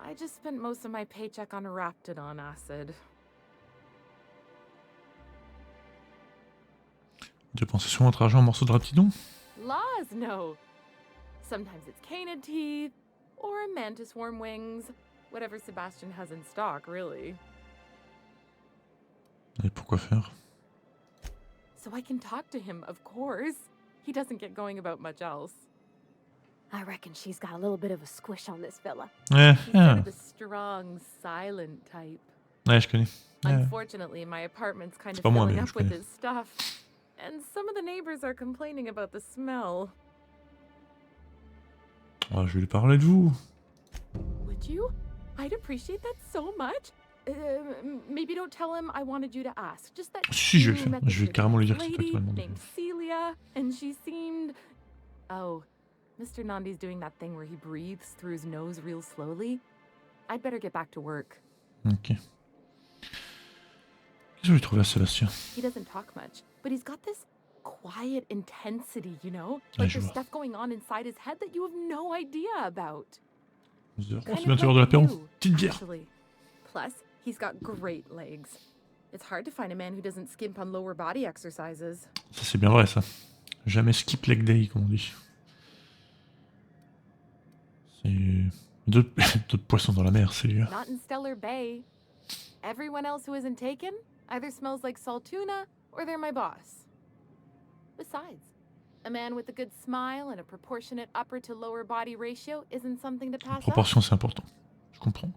I just spent most of my paycheck on Raptidon acid. Dépenser souvent votre argent en morceaux de rapidon? Laws, no. Sometimes it's canid teeth, or a mantis worm wings. Whatever Sebastian has in stock, really. Et pourquoi faire? So I can talk to him, of course. He doesn't get going about much else. I reckon she's got a little bit of a squish on this fella. Ouais, He's sort of the strong, silent type. ouais, je connais. Ouais. Unfortunately, my apartment's kind of pas moi, filling mais up je with connais. his stuff. And some of the neighbors are complaining about the smell. Ouais, je vais lui parler de vous. Would you? I'd appreciate that so much. Maybe don't tell him I wanted you to ask. Just that Si, je vais le you faire. met this Je vais carrément lui dire que c'est toi qui lady m'as demandé. named Celia, and she seemed... Oh, Mr. Nandi's doing that thing where he breathes through his nose real slowly. I'd better get back to work. Ok. Qu'est-ce que je vais trouver à Sébastien? He doesn't talk much, but he's got this quiet intensity, you know? Ouais, Like je there's vois. stuff going on inside his head that you have no idea about. Mesure. Oh, Kind c'est of bientôt l'heure de like l'apéro. you, Petite bière. actually. Plus, he's got great legs. It's hard to find a man who doesn't skimp on lower body exercises. Ça, c'est bien vrai, ça. Jamais skip leg day, comme on dit. C'est... D'autres poissons dans la mer, c'est lui. Not in Stellar Bay. Everyone else who isn't taken either smells like salt tuna or they're my boss. Besides, a man with a good smile and a proportionate upper to lower body ratio isn't something to La pass up. proportion, c'est important. Je comprends.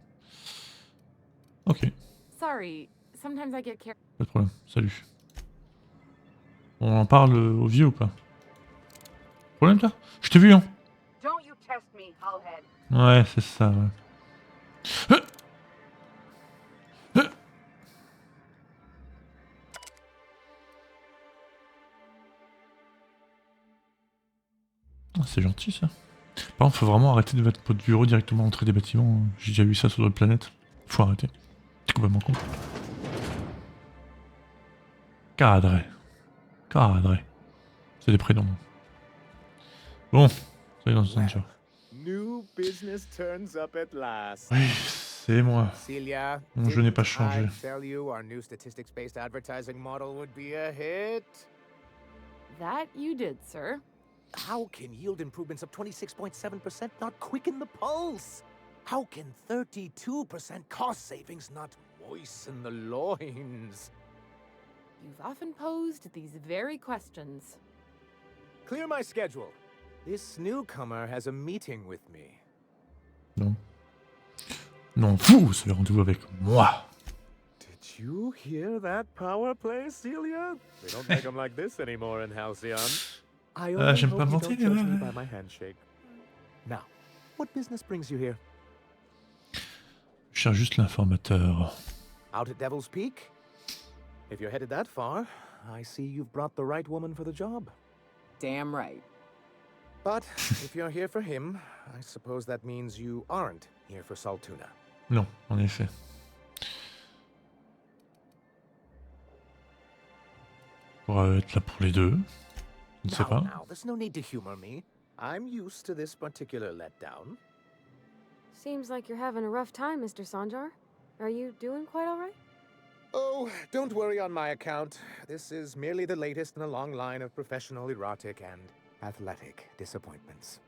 Ok, Sorry, sometimes I get carried. pas de problème. Salut. On en parle au vieux ou pas? Problème, toi? Je t'ai vu, hein? Don't you test me, Hullhead. Ouais, c'est ça, ouais. Ah, c'est gentil, ça. Par contre, faut vraiment arrêter de mettre votre bureau directement à l'entrée des bâtiments. J'ai déjà vu ça sur d'autres planètes. Faut arrêter. C'est complètement con. Cadré. Cadré. C'est des prénoms. Bon, soyez dans ce sens. New business turns up at last. Oui, c'est moi. Celia, Mon jeu n'est pas didn't changé. I tell you our new statistics-based advertising model would be a hit? That you did, sir. How can yield improvements of 26.7% not quicken the pulse? How can 32% cost savings not moisten the loins? You've often posed these very questions. Clear my schedule. This newcomer has a meeting with me. Non. Non, vous avez rendez-vous avec moi. Did you hear that power play, Celia? They don't make them like this anymore in Halcyon. I only j'aime hope pas you mentir, don't judge me ouais. by my handshake. Now, what business brings you here? Je cherche juste l'informateur. Out at Devil's Peak? If you're headed that far, I see you've brought the right woman for the job. Damn right. But if you're here for him, I suppose that means you aren't here for Saltuna. Non, en effet. Pour être là pour les deux. Je ne sais pas. Now, there's no need to humor me. I'm used to this particular letdown. Seems like you're having a rough time, Mr. Sanjar. Are you doing quite all right? Oh, don't worry on my account. This is merely the latest in a long line of professional erotic and athletic disappointments.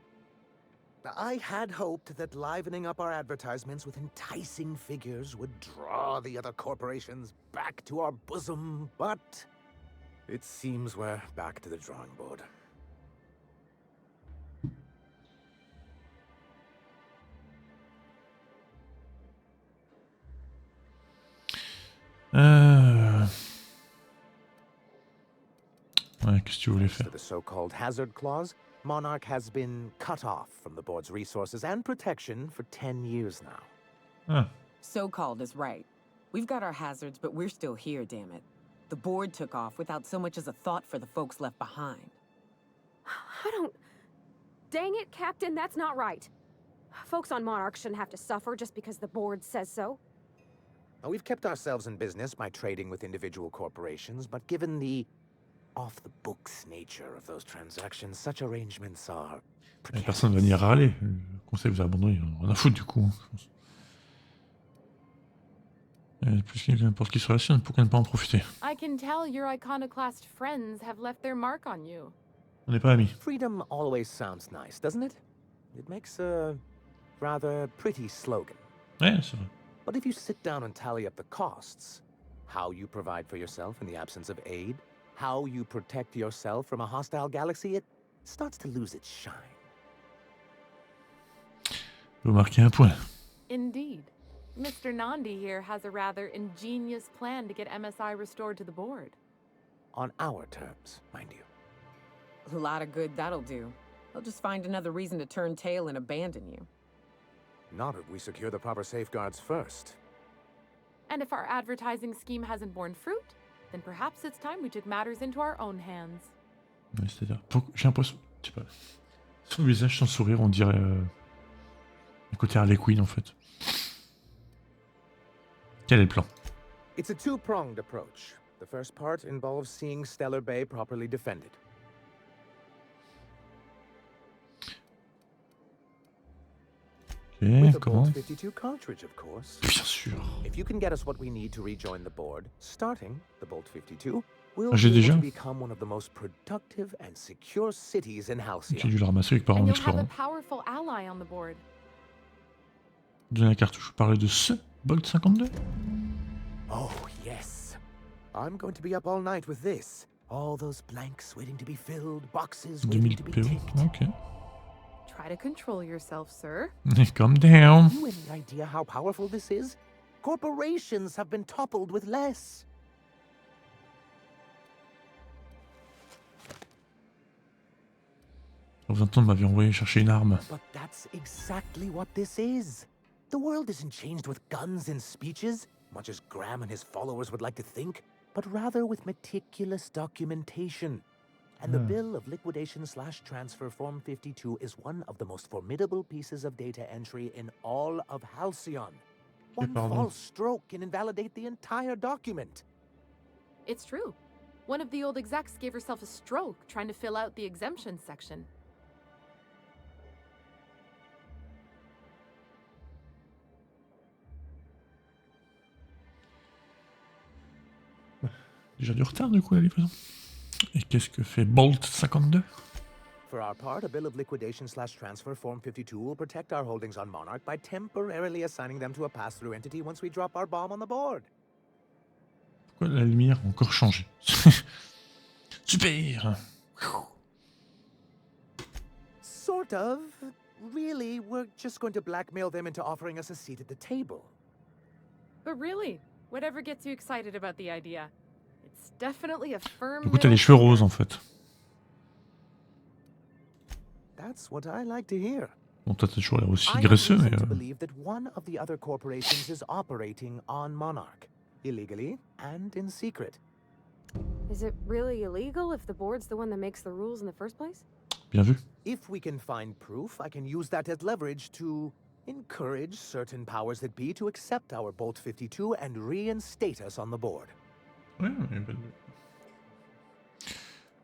I had hoped that livening up our advertisements with enticing figures would draw the other corporations back to our bosom, but it seems we're back to the drawing board. Ouais, qu'est-ce que tu voulais faire? The so-called hazard clause, Monarch has been cut off from the board's resources and protection for 10 years now. Ah. So-called is right. We've got our hazards, but we're still here, damn it. The board took off without so much as a thought for the folks left behind. I don't... Dang it, Captain, that's not right. Folks on Monarch shouldn't have to suffer just because the board says so. Now, we've kept ourselves in business by trading with individual corporations, but given the off-the-books nature of those transactions, such arrangements are precarious. Personne va venir râler. Le conseil vous a abandonné. On a foutre du coup. Je pense. Plus qu'il y a n'importe qui sur la sienne, pourquoi ne pas en profiter? I can tell your iconoclast friends have left their mark on you. On n'est pas amis. Freedom always sounds nice, doesn't it? It makes a rather pretty slogan. Ouais, c'est vrai. But if you sit down and tally up the costs, how you provide for yourself in the absence of aid, how you protect yourself from a hostile galaxy, it starts to lose its shine. Vous marquez un point. Indeed. Mr. Nandi here has a rather ingenious plan to get MSI restored to the board. On our terms, mind you. A lot of good that'll do. They'll just find another reason to turn tail and abandon you. Not if we secure the proper safeguards first. And if our advertising scheme hasn't borne fruit, then perhaps it's time we took matters into our own hands. Ouais, c'est-à-dire, j'ai l'impression, je sais pas, son visage, son sourire, on dirait le côté Harley Quinn en fait. Quel est le plan? It's a two-pronged approach. The first part involves seeing Stellar Bay properly defended. With the Comment? Bolt 52 cartridge, of course. Bien sûr. If you can get us what we need to rejoin the board, starting the Bolt 52, we'll J'ai be able déjà. to become one of the most productive and secure cities in J'ai Halcyon. dû le ramasser quelque part And en you'll have explorant. a powerful ally on the board. Donner la cartouche. Vous parlez de ce Bolt 52? Oh, yes. I'm going to be up all night with this. All those blanks waiting to be filled, boxes waiting 2000 to be PO. ticked. Ok. Try to control yourself, sir. Calm down. Have you any idea how powerful this is? Corporations have been toppled with less. Vous entendez, m'avait envoyé chercher une arme. But that's exactly what this is. The world isn't changed with guns and speeches, much as Graham and his followers would like to think, but rather with meticulous documentation. And the bill of liquidation/transfer Form 52 is one of the most formidable pieces of data entry in all of Halcyon. One false stroke can invalidate the entire document. It's true. One of the old execs gave herself a stroke trying to fill out the exemption section. Déjà du retard du coup la livraison. Et qu'est-ce que fait Bolt 52? For our part, a bill of liquidation/transfer Form 52 will protect our holdings on Monarch by temporarily assigning them to a pass-through entity once we drop our bomb on the board. Pourquoi la lumière a encore changé? Super. Sort of. Really, we're just going to blackmail them into offering us a seat at the table. But really, whatever gets you excited about the idea, it's definitely a firm. Du coup, t'as les cheveux roses en fait. That's what I like to hear. Bon, toi, t'as toujours l'air aussi I have graisseux, mais. reason to believe that one of the other corporations is operating on Monarch, illegally and in secret. Is it really illegal if the board's the one that makes the rules in the first place? Bien vu. If we can find proof, I can use that as leverage to encourage certain powers that be to accept our Bolt 52 and reinstate us on the board. Ouais, mais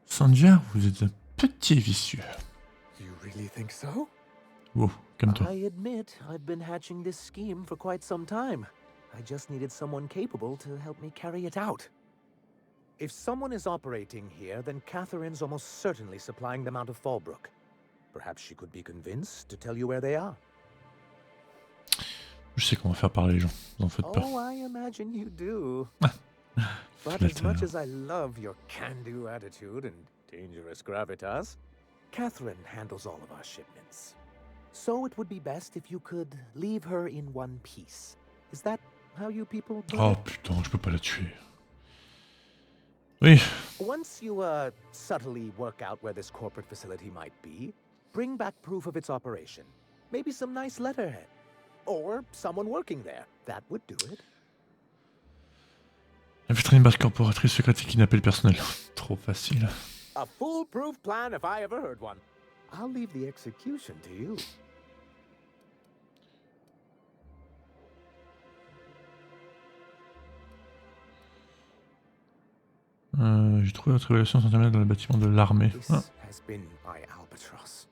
Sanjar, vous êtes un petit vicieux. You really think so? Wow, calme-toi. I admit I've been hatching this scheme for quite some time. I just needed someone capable to help me carry it out. If someone is operating here, then Catherine's almost certainly supplying them out of Fallbrook. Perhaps she could be convinced to tell you where they are. Je sais qu'on va faire parler les gens, vous en faites pas. Oh, I imagine you do. But as much as I love your can-do attitude and dangerous gravitas, Catherine handles all of our shipments. So it would be best if you could leave her in one piece. Is that how you people do Oh it? putain, je peux pas la tuer. Oui. Once you subtly work out where this corporate facility might be, bring back proof of its operation. Maybe some nice letterhead. Or someone working there. That would do it. La vitrine basse corporatrice secrète qui n'appelle personnel. Trop facile. A foolproof plan if I ever heard one. I'll leave the execution to you. J'ai trouvé votre révélation sans terminer dans le bâtiment de l'armée. This has been my albatross.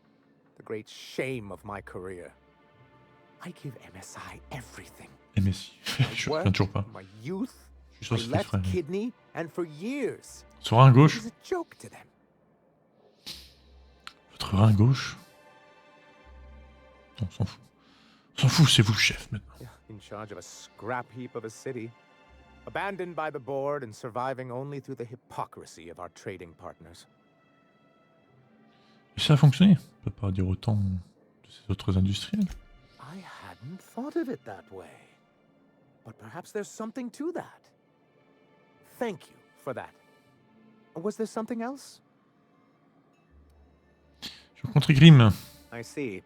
The great shame of my career. I give MSI everything. MSI. Je reviens toujours pas. My youth, Je suis sûr que my c'est fait left exprès. kidney, and for years. Son rein gauche. It was a joke to them. Votre rein gauche. Non, on s'en fout. On s'en fout, c'est vous le chef maintenant. In charge of a scrap heap of a city. Abandoned by the board and surviving only through the hypocrisy of our trading partners. Et ça a fonctionné. On peut pas dire autant de ces autres industriels. I hadn't thought of it that way. But perhaps there's something to that. Thank you for that. Was there something else? Je rencontre Grimm. I see.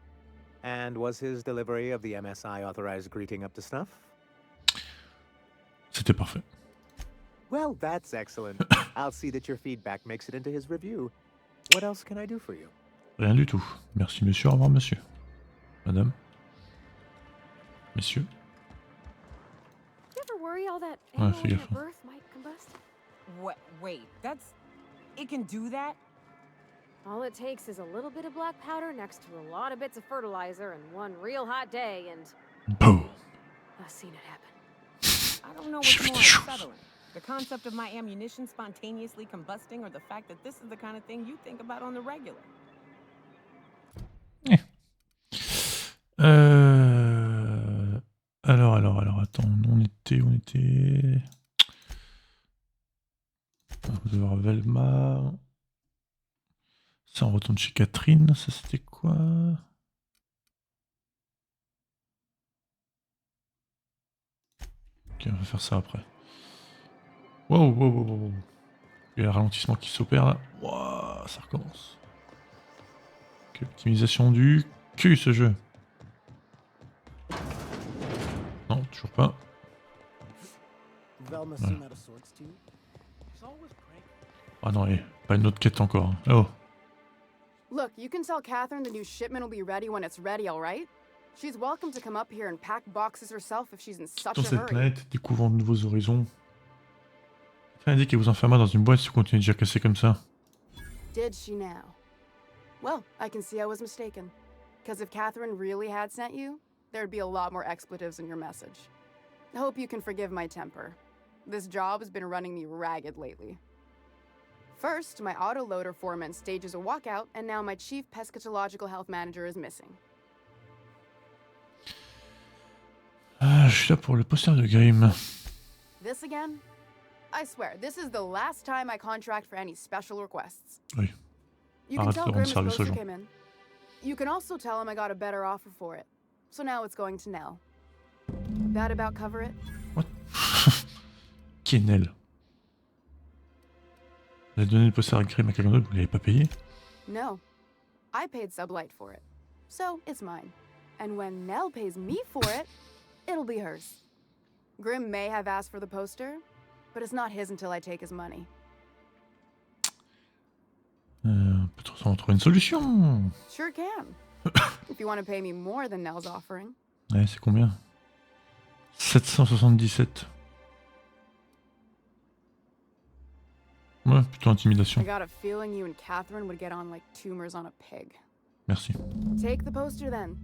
And was his delivery of the MSI authorized greeting up to snuff? C'était parfait. Well, that's excellent. I'll see that your feedback makes it into his review. What else can I do for you? Rien du tout. Merci monsieur, au revoir monsieur. Madame. Messieurs. You ever worry all that Ouais, ammo fais in your gaffe. birth might combust? Wait, that's... It can do that? All it takes is a little bit of black powder next to a lot of bits of fertilizer and one real hot day and... Boom. I've seen it happen. I don't know what's more unsettling. The concept of my ammunition spontaneously combusting or the fact that this is the kind of thing you think about on the regular. Alors, attends, on était... On va devoir Velma. Ça, on retourne chez Catherine, ça c'était quoi? Ok, on va faire ça après. Wow. Il y a un ralentissement qui s'opère là. Wow, ça recommence. Ok, optimisation du cul ce jeu. Non, toujours pas. Voilà. Ah non, pas une autre quête encore. Oh. Look, you can tell Catherine the new shipment will be ready when it's ready, all right? She's welcome to come up here and pack boxes herself if she's in such Dans a cette hurry. planète, découvrant de nouveaux horizons. Catherine a dit qu'elle vous enferma dans une boîte si vous continuez déjà cassé comme ça. Did she now? Well, I can see I was mistaken. Because if Catherine really had sent you, there'd be a lot more expletives in your message. I hope you can forgive my temper. This job has been running me ragged lately. First, my autoloader foreman stages a walkout, and now my chief pescatological health manager is missing. Ah, je suis là pour le poster de Grimm. This again? I swear, this is the last time I contract for any special requests. Oui. You can Arrête tell de Grimm rendre his service aux poster gens. came in. You can also tell him I got a better offer for it. So now it's going to Nell. That about cover it? What? Qui est Nell? Vous avez donné le poster à Grimm à quelqu'un d'autre, vous l'avez pas payé? No. I paid Sublight for it. So it's mine. And when Nell pays me for it, it'll be hers. Grimm may have asked for the poster, but it's not his until I take his money. Peut-être on va trouver une solution. Sure can. If you want to pay me more than Nell's offering. Ouais, c'est combien? 777. Ouais, plutôt intimidation. I got a feeling you and Catherine would get on like tumors on a pig. Merci. Take the poster then.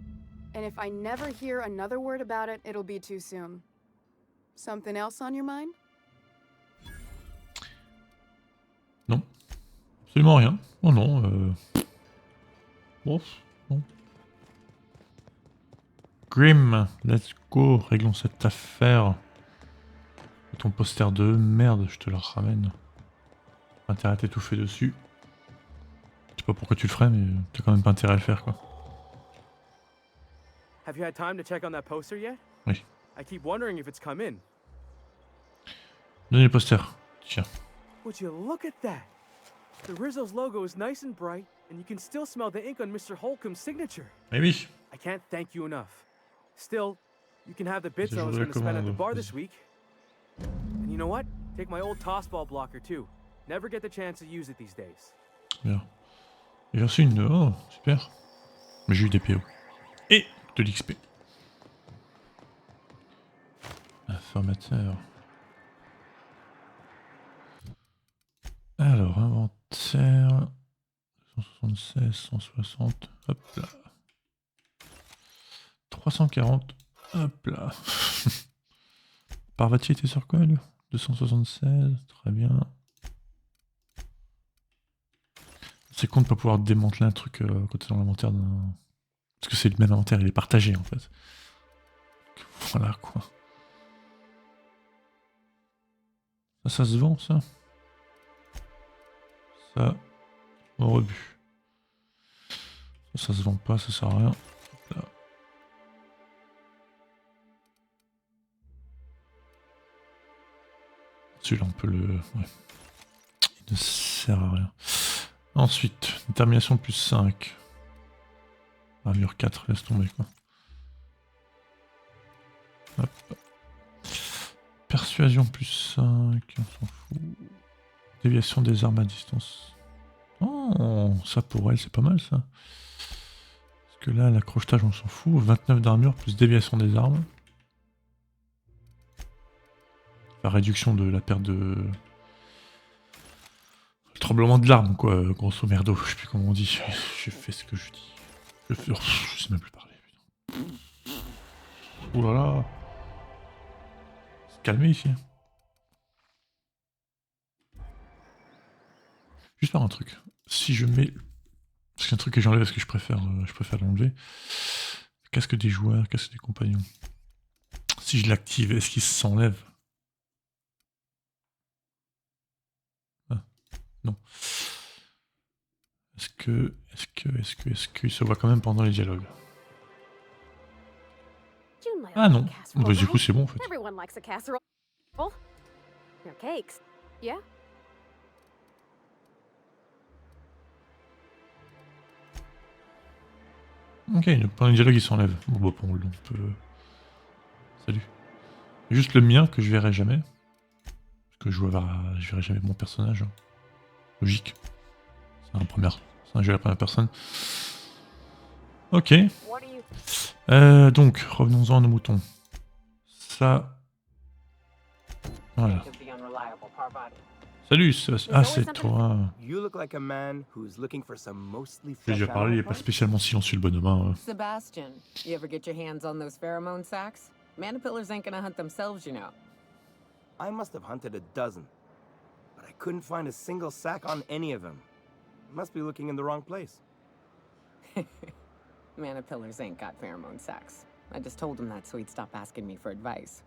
And if I never hear another word about it, it'll be too soon. Something else on your mind? Non. Absolument rien. Oh non. Bon, bon. Grim, let's go, réglons cette affaire. Ton poster de merde, je te le ramène. Pas intérêt à t'étouffer dessus. Je sais pas pourquoi tu le ferais, mais t'as quand même pas intérêt à le faire, quoi. Have you had time to check on that poster yet? Oui. I keep wondering if it's come in. Donnez le poster. Tiens. Would you look at that? The Rizzo's logo is nice and bright, and you can still smell the ink on Mr. Holcomb's signature. Eh oui. I can't thank you enough. Still, you can have the bits Je I was voudrais going to spend at the commande. bar this week. And you know what? Take my old toss ball blocker too. Never get the chance to use it these days. Bien. J'ai reçu une... Oh, super. Mais j'ai eu des PO. Et de l'XP. Informateur. Alors, inventaire. 176, 160. Hop là. 340. Hop là. Parvati était sur quoi, lui? 276. Très bien. C'est con de pas pouvoir démanteler un truc quand c'est dans l'inventaire d'un... Parce que c'est le même inventaire, il est partagé en fait. Voilà quoi. Ça se vend ça. Ça, au rebut. Ça se vend pas, ça sert à rien. Hop là. Celui-là on peut le... Ouais. Il ne sert à rien. Ensuite, détermination plus 5. Armure 4, laisse tomber quoi. Hop. Persuasion plus 5, on s'en fout. Déviation des armes à distance. Oh, ça pour elle c'est pas mal ça. Parce que là, l'accrochetage on s'en fout. 29 d'armure plus déviation des armes. La réduction de la perte de... Le tremblement de l'arme, quoi, grosso merdo, je sais plus comment on dit. Je fais ce que je dis. Je sais même plus parler, putain. Oh là là. Se calmer ici. Juste faire un truc. Si je mets... Parce qu'un truc que j'enlève parce que je préfère l'enlever. Casque des joueurs, casque des compagnons. Si je l'active, est-ce qu'il s'enlève? Non. Est-ce qu'il se voit quand même pendant les dialogues? Ah non. Bah, du coup c'est bon en fait. Everyone likes a casserole. Your cakes. Yeah? Ok, donc pendant les dialogues il s'enlève. Bon bah on peut... Salut. Juste le mien que je verrai jamais. Parce que je verrai jamais mon personnage. Hein. Logique. C'est un jeu à la première personne. Ok. Donc, revenons-en à nos moutons. Ça... Voilà. Salut, c'est toi. J'ai déjà parlé, il n'est pas spécialement silencieux le bonhomme. Hein. Sebastian, you ever get your hands on those pheromone sacks? Manipillars ain't gonna hunt themselves, you know. I must have hunted a dozen, but I couldn't find a single sack on any of them. Must be looking in the wrong place. Manipillars ain't got pheromone sacks. I just told him that so he'd stop asking me for advice.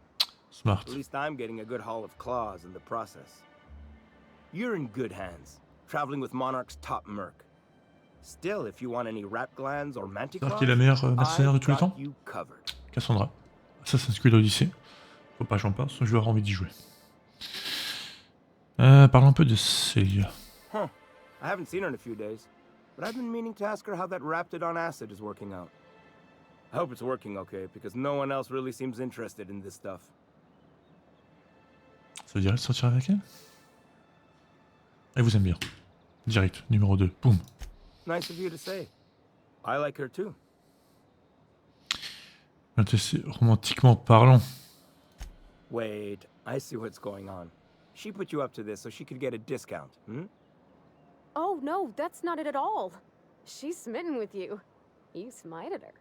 Smart. At least I'm getting a good haul of claws in the process. You're in good hands, traveling with Monarch's top merc. Still, if you want any rat glands or manticores, qui est la meilleure mercenaire de tous les temps? Cassandra. Assassin's Creed Odyssey. Faut pas que j'en parle, sinon je vais avoir envie d'y jouer. Parlons un peu de Scylla. Huh. I haven't seen her in a few days, but I've been meaning to ask her how that Raptidon acid is working out. I hope it's working okay, because no one else really seems interested in this stuff. Ça veut dire de sortir avec elle? Elle vous aime bien. Direct, numéro 2. Boum. Nice of you to say. I like her too. Romantiquement parlant. Wait, I see what's going on. She put you up to this so she could get a discount, hmm? Oh, no, that's not it at all. She's smitten with you. You smited her.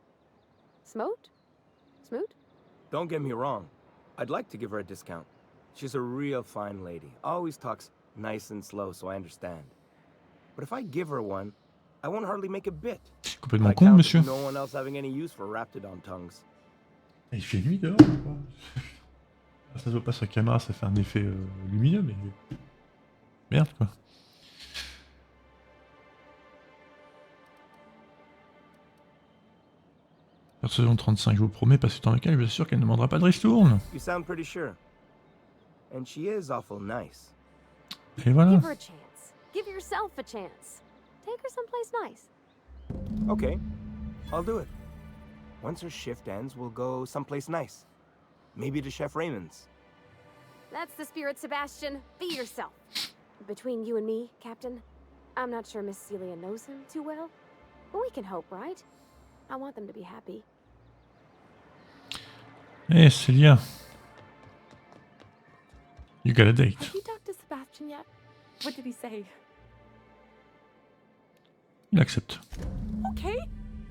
Smote? Smoot? Don't get me wrong. I'd like to give her a discount. She's a real fine lady. Always talks nice and slow, so I understand. But if I give her one, I won't hardly make a bit. Complètement con, monsieur. No one else having any use for raptidon tongues. Il fait nuit dehors ou quoi? Ça se voit pas sur la caméra, ça fait un effet lumineux, mais... Merde, quoi. Perception 35, je vous promets, passez dans lequel je vous assure qu'elle ne demandera pas de ristourne. You sound pretty sure. And she is awful nice. Et voilà. Give her a chance. Give yourself a chance. Take her someplace nice. Okay, I'll do it. Once her shift ends, we'll go someplace nice. Maybe to Chef Raymond's. That's the spirit, Sebastian. Be yourself. Between you and me, Captain, I'm not sure Miss Celia knows him too well. But we can hope, right? I want them to be happy. Hey, Celia. You got a date. Have you talked to Sebastian yet? What did he say? Il accepte. Okay,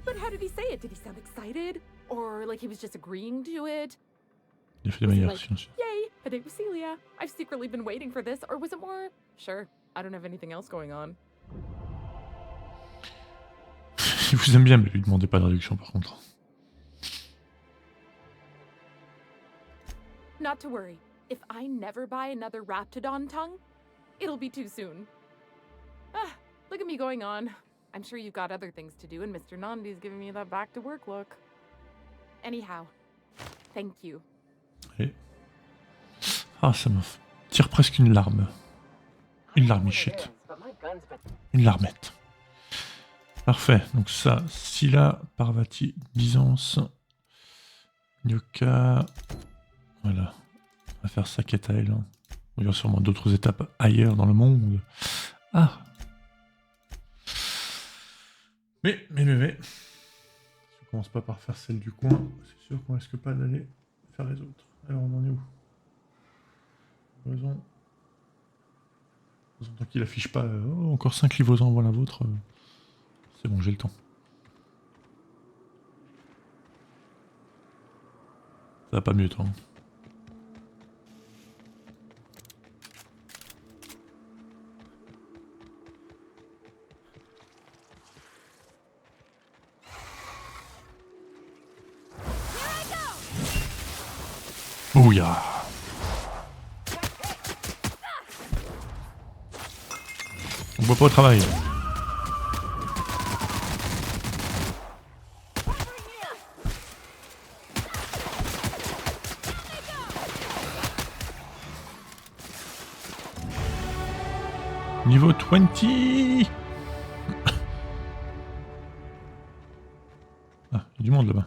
but how did he say it? Did he sound excited? Or like he was just agreeing to it? Il a fait de Was he manière like, silencieuse. yay, a date with Celia. I've secretly been waiting for this. Or was it more, sure, I don't have anything else going on? Il vous aime bien, mais lui demandez pas de réduction par contre. Not to worry. If I never buy another Raptidon tongue, it'll be too soon. Ah, look at me going on. I'm sure you've got other things to do, and Mr. Nandi's giving me that back-to-work look. Anyhow, thank you. Et... Ah, ça me tire presque une larme. Une larmichette. Une larmette. Parfait. Donc ça, Scylla, Parvati, Byzance, Nyoka. Voilà. On va faire sa quête à elle. Hein. Il y aura sûrement d'autres étapes ailleurs dans le monde. Ah. Mais. Si on commence pas par faire celle du coin, c'est sûr qu'on risque pas d'aller faire les autres. Alors on en est où? Livraison. Tant qu'il affiche pas encore 5 livraisons avant la vôtre, c'est bon, j'ai le temps. Ça va pas mieux, toi. Hein. Bouya. On voit pas au travail. Niveau 20. Ah, il y a du monde là-bas.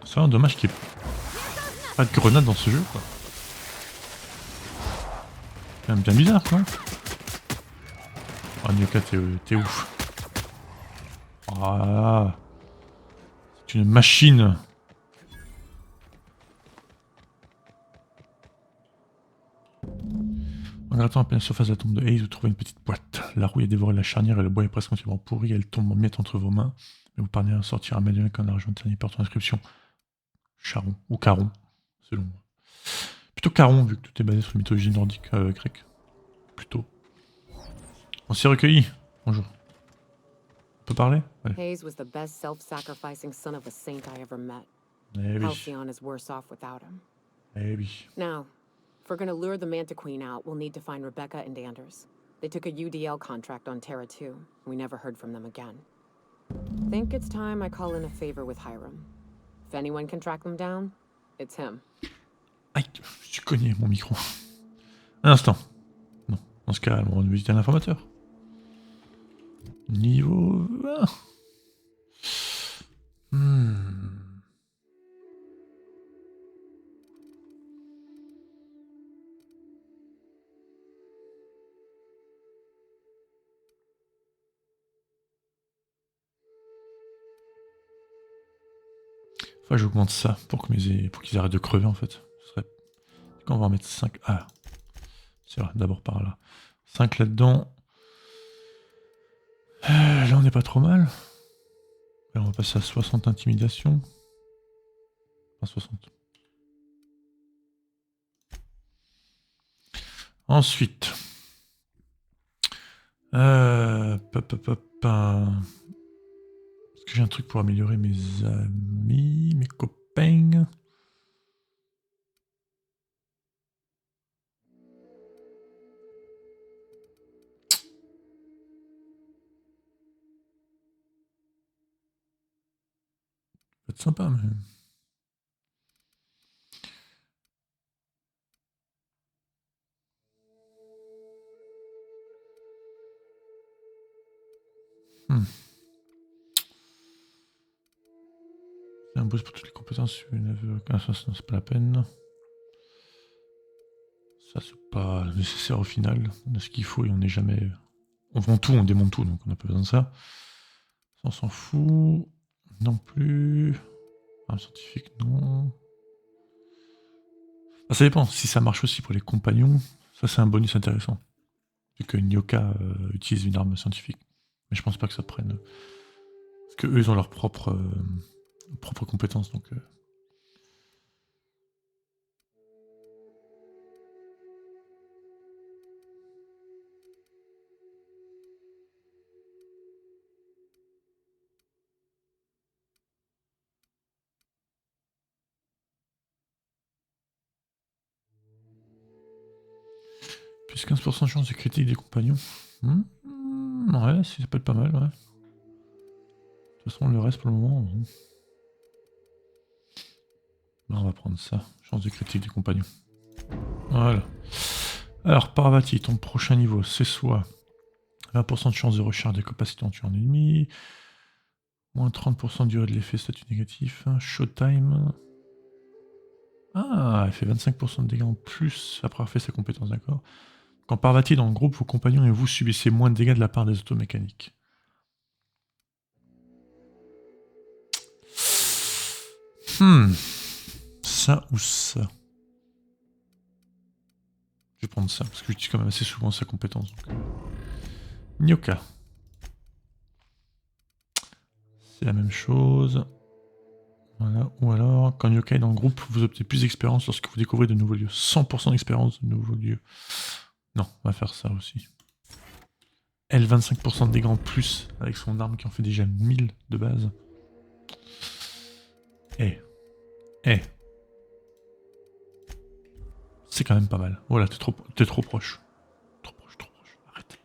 C'est vraiment dommage qu'il n'y ait pas de grenade dans ce jeu, quoi. C'est quand même bien bizarre, quoi. Oh, Nyoka, t'es ouf. Ah, c'est une machine. En grattant à pleine surface de la tombe de Hayes, vous trouvez une petite boîte. La rouille a dévoré la charnière et le bois est presque entièrement pourri. Elle tombe en miettes entre vos mains. Mais vous parvenez à sortir un médaillon avec un argent dernier portant l'inscription Charon ou Caron, selon moi. Plutôt Caron, vu que tout est basé sur la mythologie nordique grecque. Plutôt. On s'est recueilli. Bonjour. On peut parler? Allez. Hayes was the best self-sacrificing son of a saint I ever met. Eh oui. Halcyon is worse off without him. Eh oui. Now, if we're gonna lure the Manta Queen out, we'll need to find Rebecca and Anders. They took a UDL contract on Terra 2. We never heard from them again. Think it's time I call in a favor with Hiram. If anyone can track them down, it's him. Aïe, je suis cogné mon micro. Un instant. Non, dans ce cas, on va visiter un informateur. Niveau 20. Enfin, j'augmente ça pour qu'ils arrêtent de crever en fait. Ce serait... Quand on va en mettre 5. Ah, c'est vrai, d'abord par là. 5 là-dedans. Là, on n'est pas trop mal. Là, on va passer à 60 intimidation. Enfin, 60. Ensuite. Est-ce que j'ai un truc pour améliorer mes amis, mes copains? Ça peut être sympa, mais... C'est un boost pour toutes les compétences. Ah, ça, c'est pas la peine. Ça, c'est pas nécessaire au final. On a ce qu'il faut et on n'est jamais... On vend tout, on démonte tout, donc on n'a pas besoin de ça. Ça, on s'en fout. Non plus. Un scientifique, non. Ah, ça dépend. Si ça marche aussi pour les compagnons, ça, c'est un bonus intéressant. Vu que Nyoka utilise une arme scientifique. Mais je pense pas que ça prenne... Parce que eux, ils ont leurs propres compétences, donc... Plus 15% de chance de critique des compagnons. Ouais, ça peut être pas mal, ouais. De toute façon, le reste pour le moment... on va prendre ça. Chance de critique des compagnons. Voilà. Alors, Parvati, ton prochain niveau, c'est soit 20% de chance de recharge des capacités en tuant un ennemi, moins 30% durée de l'effet statut négatif, showtime... Ah, elle fait 25% de dégâts en plus après avoir fait sa compétence, d'accord. Quand Parvati est dans le groupe, vos compagnons et vous subissez moins de dégâts de la part des automécaniques. Ça ou ça. Je vais prendre ça, parce que j'utilise quand même assez souvent sa compétence. Donc... Nyoka. C'est la même chose. Voilà. Ou alors, quand Nyoka est dans le groupe, vous obtenez plus d'expérience lorsque vous découvrez de nouveaux lieux. 100% d'expérience de nouveaux lieux. Non, on va faire ça aussi. Elle, 25% de dégâts en plus, avec son arme qui en fait déjà 1000 de base. C'est quand même pas mal. Voilà, t'es trop proche. Trop proche. Arrête.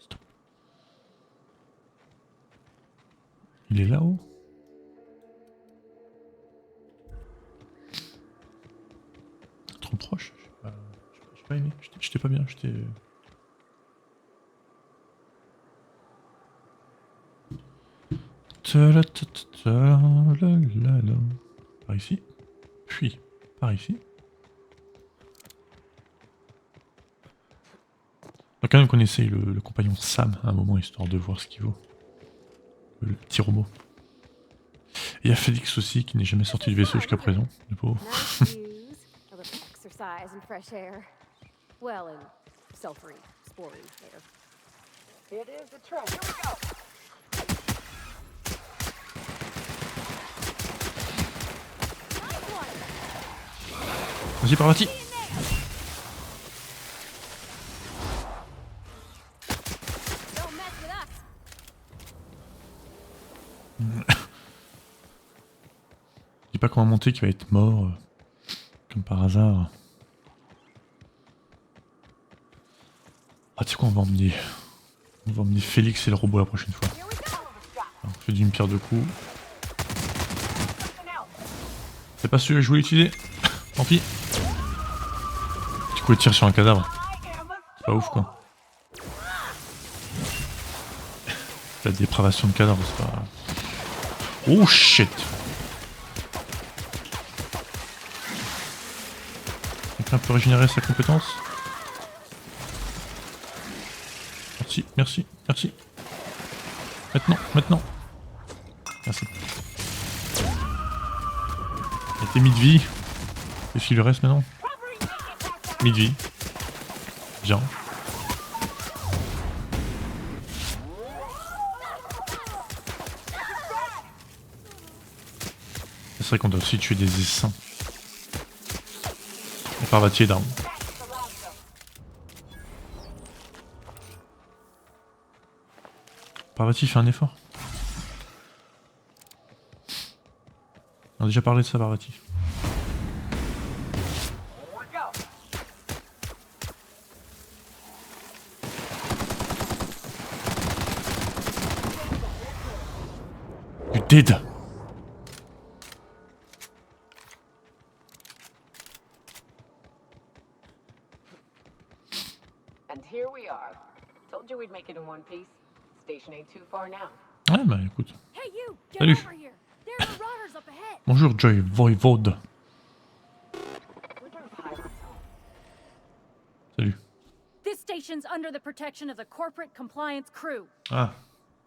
Stop. Il est là-haut. Trop proche. J'ai pas aimé. J'étais pas bien. J'étais... Par ici. Puis, par ici. Donc quand même qu'on essaye le compagnon Sam à un moment, histoire de voir ce qu'il vaut. Le petit robot. Et il y a Félix aussi, qui n'est jamais sorti du vaisseau jusqu'à présent, le pauvre. Vas-y, Parvati. Je dis pas comment monter qui va être mort, comme par hasard. Ah, tu sais quoi, on va emmener Félix et le robot la prochaine fois. Alors, on fait d'une pierre deux coups. C'est pas celui que je voulais utiliser. Tant pis. Du coup, il tire sur un cadavre. C'est pas ouf, quoi. La dépravation de cadavre, c'est pas... Oh shit. Quelqu'un peut régénérer sa compétence? Merci. Maintenant. Merci. Il était mi-de-vie. Qu'est-ce qu'il lui reste maintenant? Mi-de-vie. Bien. C'est vrai qu'on doit aussi tuer des essaims. Et Parvati est down. Parvati, fais un effort. On a déjà parlé de ça, Parvati. You did. And here we are. Told you we'd make it in one piece. Station ain't too far now. Ouais, bah écoute. Hey you, get Salut. over here. There are marauders up ahead. Bonjour, Joy Voivode. Salut. This station's under the protection of the corporate compliance crew. Ah,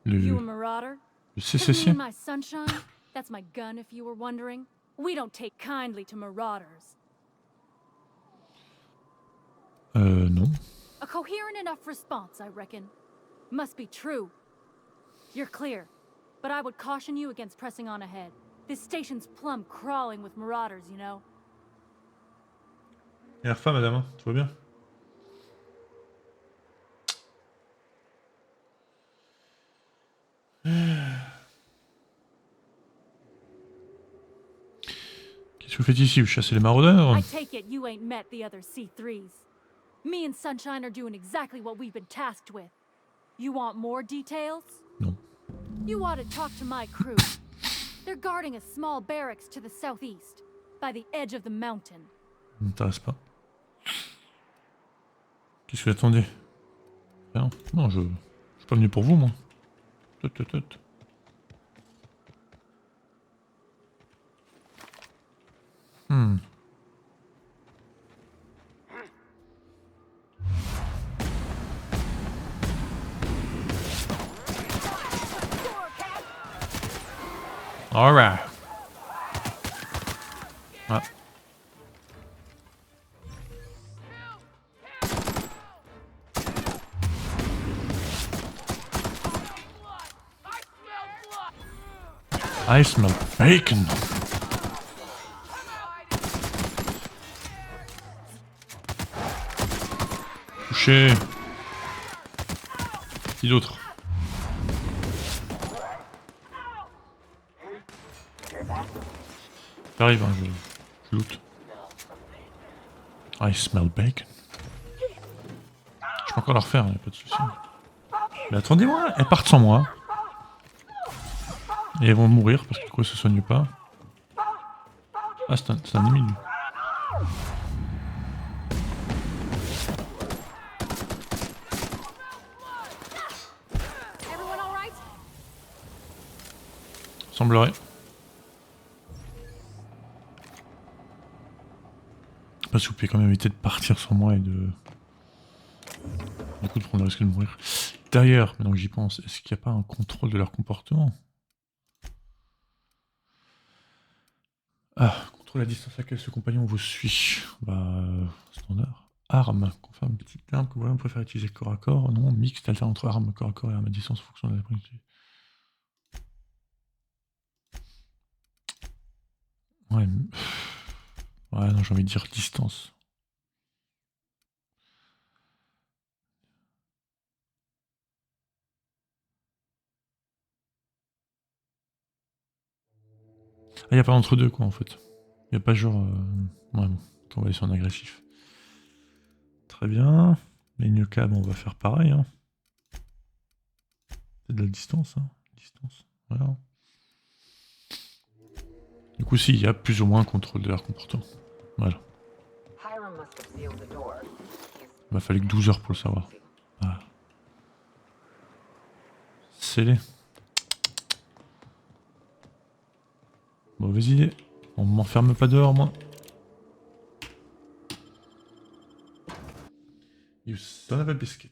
You a le marauder? 'Cause CCC. me and my sunshine, that's my gun if you were wondering. We don't take kindly to marauders. Non. A coherent enough response, I reckon. Must be true. You're clear, but I would caution you against pressing on ahead. This station's plumb crawling with marauders, you know. Et repas, madame, hein, tout va bien? Qu'est-ce que vous faites ici? Vous chassez les maraudeurs? I take it you ain't met the other C3s. Me and Sunshine are doing exactly what we've been tasked with. You want more details? Non. You ought to talk to my crew. They're guarding a small barracks to the southeast, by the edge of the mountain. Ça m'intéresse pas. Qu'est-ce que vous attendez? Non, non, je suis pas venu pour vous, moi. Tout. Alright. Ah. I smell bacon. Touché. Qui d'autre? J'arrive, hein, je loot. I smell bacon. Je peux encore la refaire, y'a pas de soucis. Mais attendez-moi, elles partent sans moi. Et elles vont mourir parce que du coup elles se soignent pas. Ah, c'est un ennemi lui. Semblerait. Parce que vous pouvez quand même éviter de partir sans moi et de... Du coup de prendre le risque de mourir. Derrière, maintenant que j'y pense, est-ce qu'il n'y a pas un contrôle de leur comportement? Ah, contrôle la distance à laquelle ce compagnon vous suit. Bah, standard. Arme, confirme petite arme que vous préférez utiliser corps à corps. Non, mixte, alterne entre arme corps à corps et arme à distance en fonction de la priorité. Ouais, ouais, non, j'ai envie de dire distance. Ah, y a pas entre deux quoi en fait. Y a pas genre. Ouais, bon, on va aller sur un agressif. Très bien. Les Nyoka, bon, on va faire pareil. Hein. C'est de la distance. Hein. Distance. Voilà. Du coup, si, il y a plus ou moins un contrôle de leur comportement. Voilà. Il m'a fallu que 12 heures pour le savoir. Voilà. Scellé. Mauvaise idée. On m'enferme pas dehors, moi. You son of a biscuit.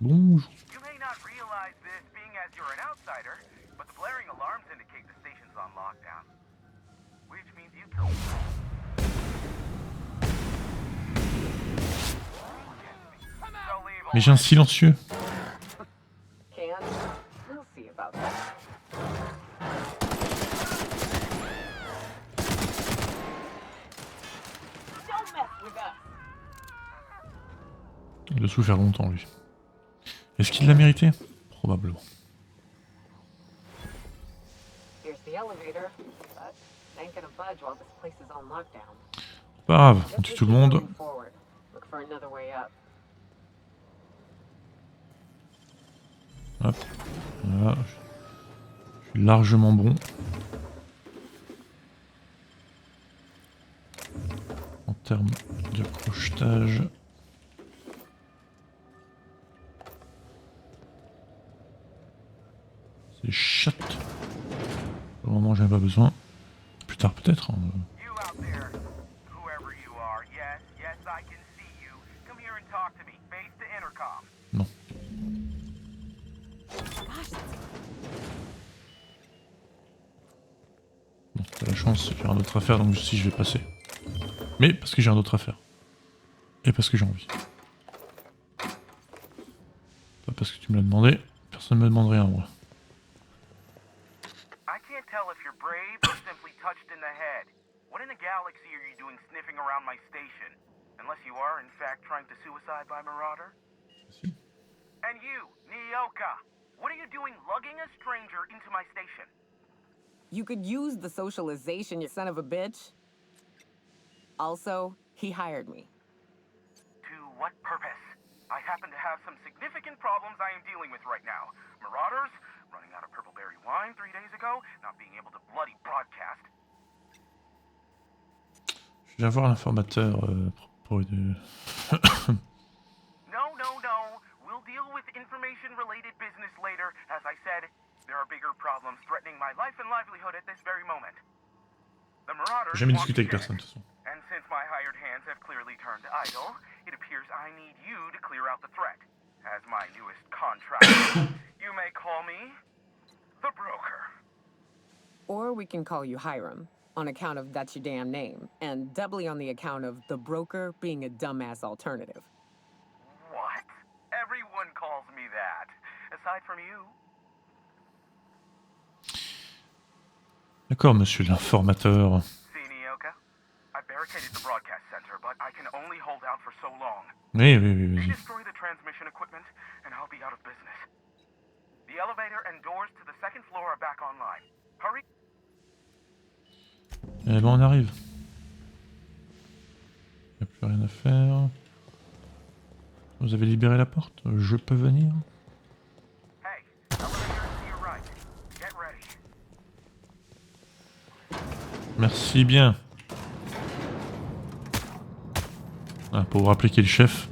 Bonjour. You may not realize this being as you're an outsider, but the blaring alarms indicate the station's on lockdown. Which means you killed Mais j'ai un silencieux. Il a souffert longtemps, lui. Est-ce qu'il l'a mérité? Probablement. Pas grave, on tue tout le monde. Hop, voilà. Je suis largement bon. En termes de crochetage. C'est chatte. Pour le moment, j'en ai pas besoin. Plus tard, peut-être. Hein. Non. Bon, t'as la chance, j'ai rien d'autre à faire, donc si je vais passer. Mais parce que j'ai rien d'autre à faire. Et parce que j'ai envie. Pas parce que tu me l'as demandé. Personne ne me demande rien, moi. I can't tell if you're brave or simply touched in the head. What in the galaxy are you doing sniffing around my station? Unless you are, in fact, trying to suicide by Marauder? And you, Nyoka, what are you doing lugging a stranger into my station? You could use the socialization, you son of a bitch. Also, he hired me. To what purpose? I happen to have some significant problems I am dealing with right now. Marauders, running out of purple berry wine 3 days ago, not being able to bloody broadcast. Je viens voir l'informateur pour No. We'll deal with information-related business later. As I said, there are bigger problems threatening my life and livelihood at this very moment. The Marauders J'ai jamais discuté avec personne, de toute façon. And since my hired hands have clearly turned idle, it appears I need you to clear out the threat. As my newest contractor, you may call me the broker. Or we can call you Hiram, on account of that's your damn name, and doubly on the account of the broker being a dumbass alternative. What? Everyone calls me that, aside from you. D'accord, monsieur l'informateur. See, Nyoka? I barricaded the broadcast center, but I can only hold out for so long. Oui. They destroy the transmission equipment, and I'll be out of business. The elevator and doors to the second floor are back online. Hurry. Et là, on arrive. Il n'y a plus rien à faire. Vous avez libéré la porte? Je peux venir? Hey, elevator to your right. Get ready. Merci bien. Ah, pour vous rappeler qui est le chef.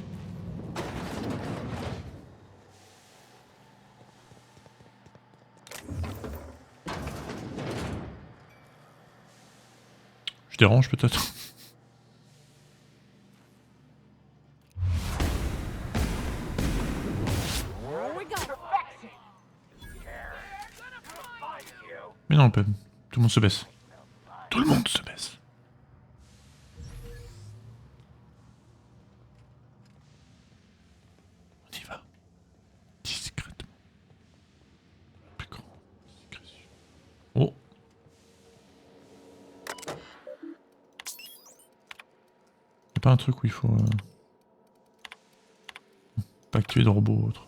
Je dérange peut-être? Mais non, tout le monde se baisse. Tout le monde se baisse. On y va. Discrètement. Plus grand. Discrétion. Oh. Y'a pas un truc où il faut... pas activer de robot ou autre.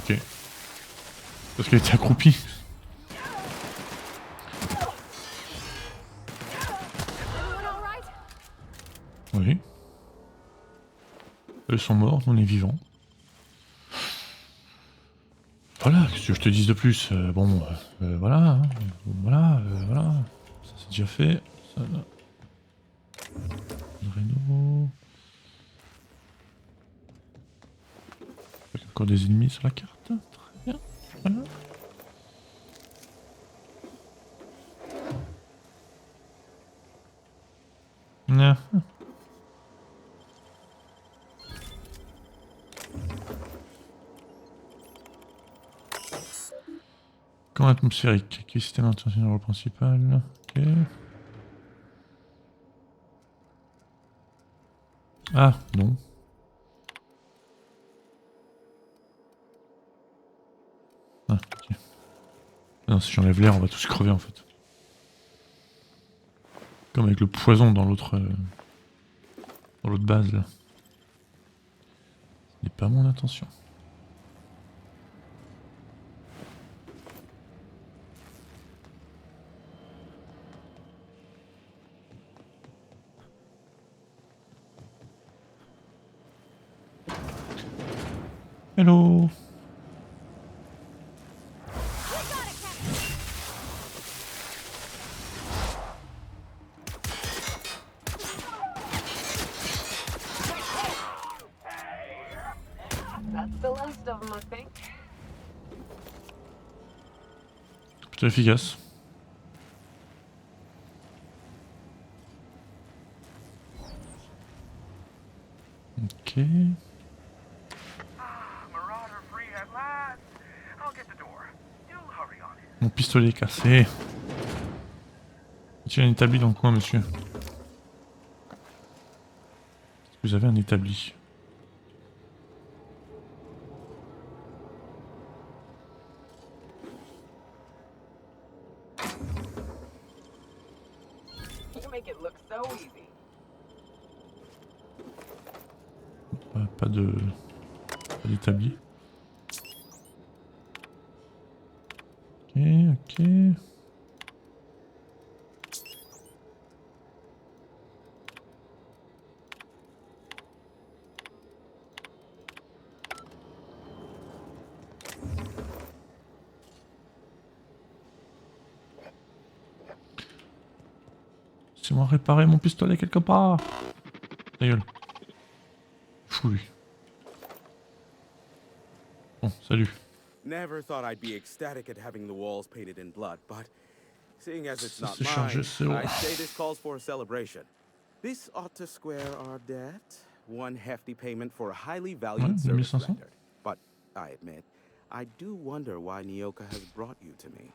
Ok. Parce qu'elle était accroupie. Oui. Eux sont morts, on est vivants. Voilà, qu'est-ce que je te dise de plus? Voilà, hein. Voilà. Ça c'est déjà fait. Ça là. Réno. Encore des ennemis sur la carte. Très bien. Voilà. Ah. Camp atmosphérique. Accueil système international rôle principal. Ok. Ah, non. Ah, ok. Non, si j'enlève l'air, on va tous crever en fait. Comme avec le poison dans l'autre base là. Ce n'est pas mon intention. Hello. That's the last of them, I think. Plutôt efficace. Ok. Mon pistolet est cassé. Y a un établi dans le coin, monsieur? Est-ce que vous avez un établi? You make it look so easy. Pas d'établi. Ok. Laissez-moi réparer mon pistolet quelque part. Ta gueule. Fou lui. Bon, salut. Never thought I'd be ecstatic at having the walls painted in blood, but seeing as it's not chargé, mine, c'est bon. I'd say this calls for a celebration. This ought to square our debt. One hefty payment for a highly valued service 1500. rendered. But I admit, I do wonder why Nyoka has brought you to me.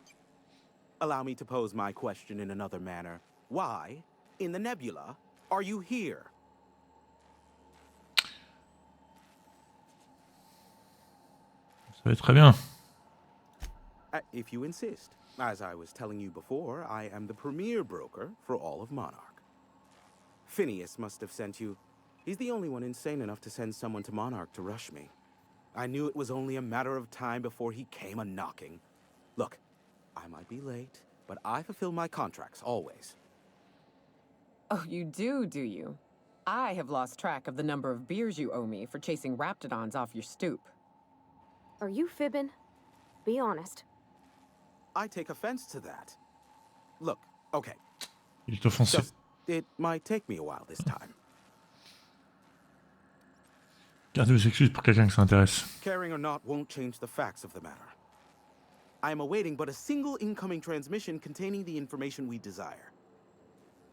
Allow me to pose my question in another manner. Why, in the nebula, are you here? Ça va être très bien. If you insist. As I was telling you before, I am the premier broker for all of Monarch. Phineas must have sent you. He's the only one insane enough to send someone to Monarch to rush me. I knew it was only a matter of time before he came a-knocking. Look, I might be late, but I fulfill my contracts, always. Oh, you do you? I have lost track of the number of beers you owe me for chasing raptidons off your stoop. Are you fibbing? Be honest. I take offense to that. Look, okay. Il est offensé. It might take me a while this time. Gardez vos excuses pour quelqu'un que ça intéresse. Caring or not won't change the facts of the matter. I am awaiting but a single incoming transmission containing the information we desire.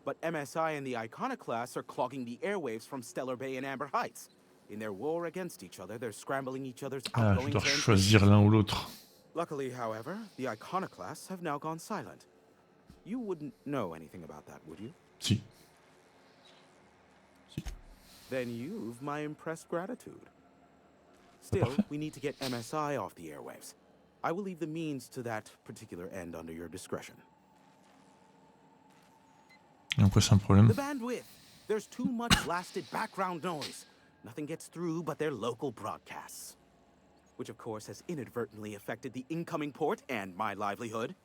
But MSI and the Iconoclasts are clogging the airwaves from Stellar Bay and Amber Heights. In their war against each other, they're scrambling each other's Ah, je outgoing dois transmissions. choisir l'un ou l'autre. Luckily, however, the Iconoclasts have now gone silent. You wouldn't know anything about that, would you? Si. Then you've my impressed gratitude. Still, we need to get MSI off the airwaves. I will leave the means to that particular end under your discretion. En quoi c'est un problème? The bandwidth. There's too much blasted background noise. Nothing gets through but their local broadcasts. Which of course has inadvertently affected the incoming port and my livelihood.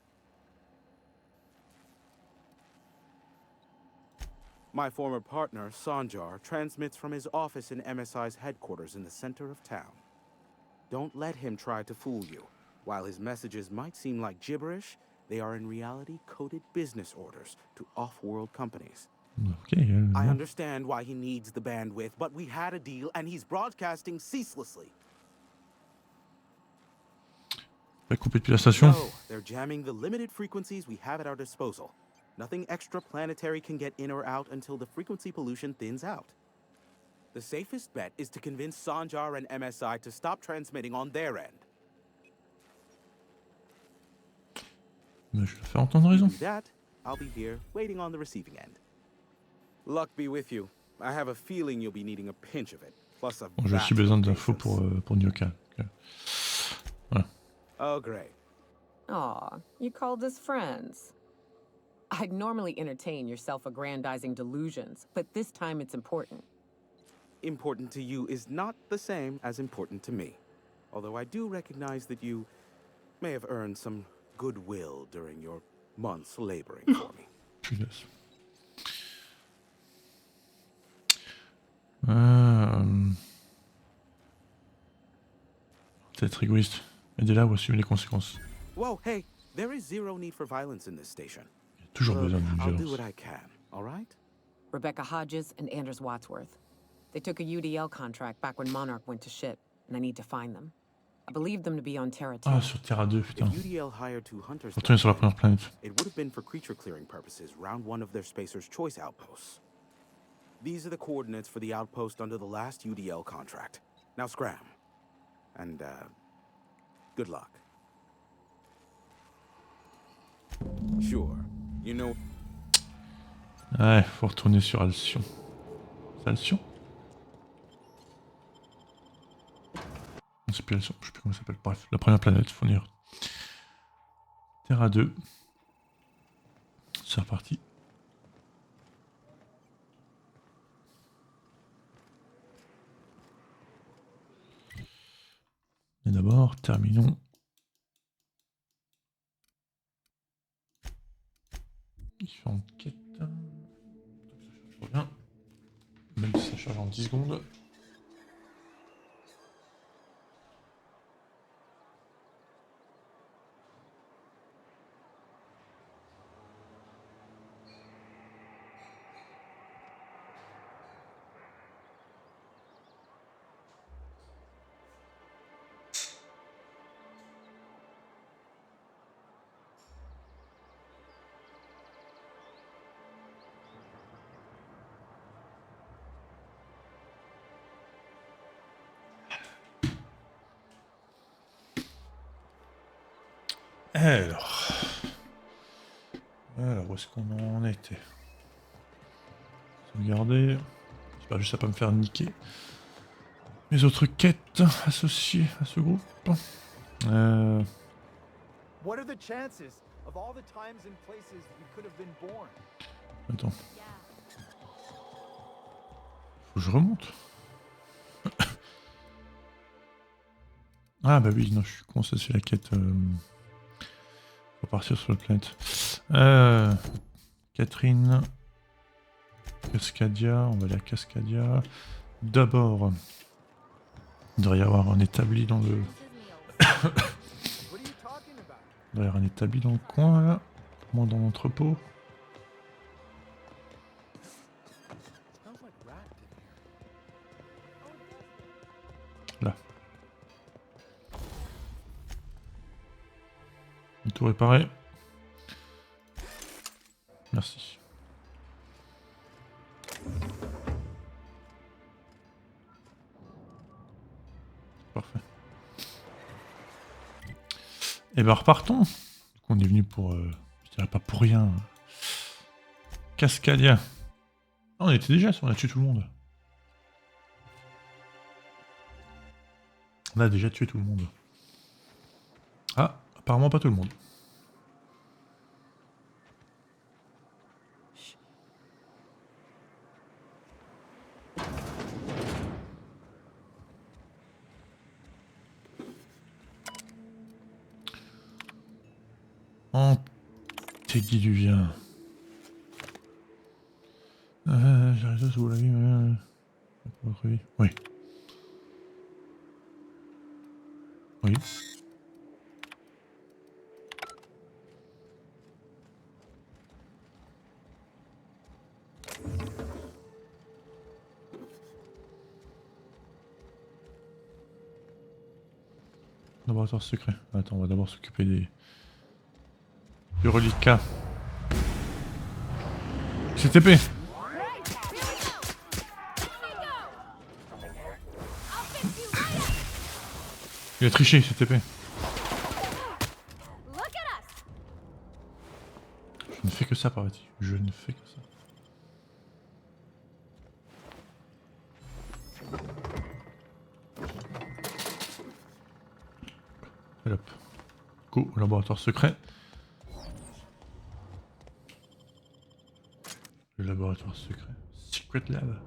My former partner, Sanjar, transmits from his office in MSI's headquarters in the center of town. Don't let him try to fool you. While his messages might seem like gibberish, they are in reality coded business orders to off-world companies. Okay, I understand why he needs the bandwidth, but we had a deal and he's broadcasting ceaselessly. Pas coupé depuis la station. No, they're jamming the limited frequencies we have at our disposal. Nothing extraplanetary can get in or out until the frequency pollution thins out. The safest bet is to convince Sanjar and MSI to stop transmitting on their end. Mais je vais faire entendre raison. Do that, I'll be here, waiting on the receiving end. Luck be with you. I have a feeling you'll be needing a pinch of it. Plus a Bon, j'ai aussi besoin d'infos pour Nyoka. Voilà. Oh, great. Aw, you called us friends. I'd normally entertain your self-aggrandizing delusions, but this time it's important. Important to you is not the same as important to me. Although I do recognize that you may have earned some goodwill during your months laboring for me. Punaise. Peut-être égoïste. Aidez-la ou assumer les conséquences. Whoa, hey, there is zero need for violence in this station. Il y a toujours besoin d'une I'll do violence. what I can, all right? Rebecca Hodges and Anders Wadsworth. They took a UDL contract back when Monarch went to shit, and I need to find them. I believe them to be on Terra 2. Ah, sur Terra 2, putain. If UDL hired 2 hunters, Retourner sur la première planète. it would have been for creature clearing purposes round one of their Spacer's Choice outposts. These are the coordinates for the outpost under the last UDL contract. Now scram. And, good luck. Sure, you know... Ouais, faut retourner sur Alcyon. C'est Alcyon? C'est plus Alcyon, je sais plus comment ça s'appelle. Bref, la première planète, faut venir. Terra 2. C'est reparti. Mais d'abord, terminons. Différentes quêtes. Je reviens. Même si ça charge en 10 secondes. Alors, où est-ce qu'on en était? Sauvegarder. J'espère juste à pas me faire niquer mes autres quêtes associées à ce groupe. What are the chances of all the times and places we could have been born? Attends. Faut que je remonte. Ah bah oui, non, je suis con, ça c'est la quête. Faut partir sur la planète. Catherine. Cascadia, on va aller à Cascadia. D'abord, il devrait y avoir un établi dans le... il devrait y avoir un établi dans le coin là. Moi dans l'entrepôt. Là. Tout réparé. Merci. Parfait. Et ben repartons. On est venu pour... je dirais pas pour rien. Cascadia. Ah, on était déjà, on a tué tout le monde. On a déjà tué tout le monde. Ah, apparemment pas tout le monde. Antédiluvien. J'arrive à sous la vie. Oui. Oui. Laboratoire secret. Attends, on va d'abord s'occuper des... du reliquat. C'est épée. Il a triché, cette épée. Je ne fais que ça, paraît-il. Je ne fais que ça. Allez hop. Go au laboratoire secret. Le laboratoire secret. Secret Lab.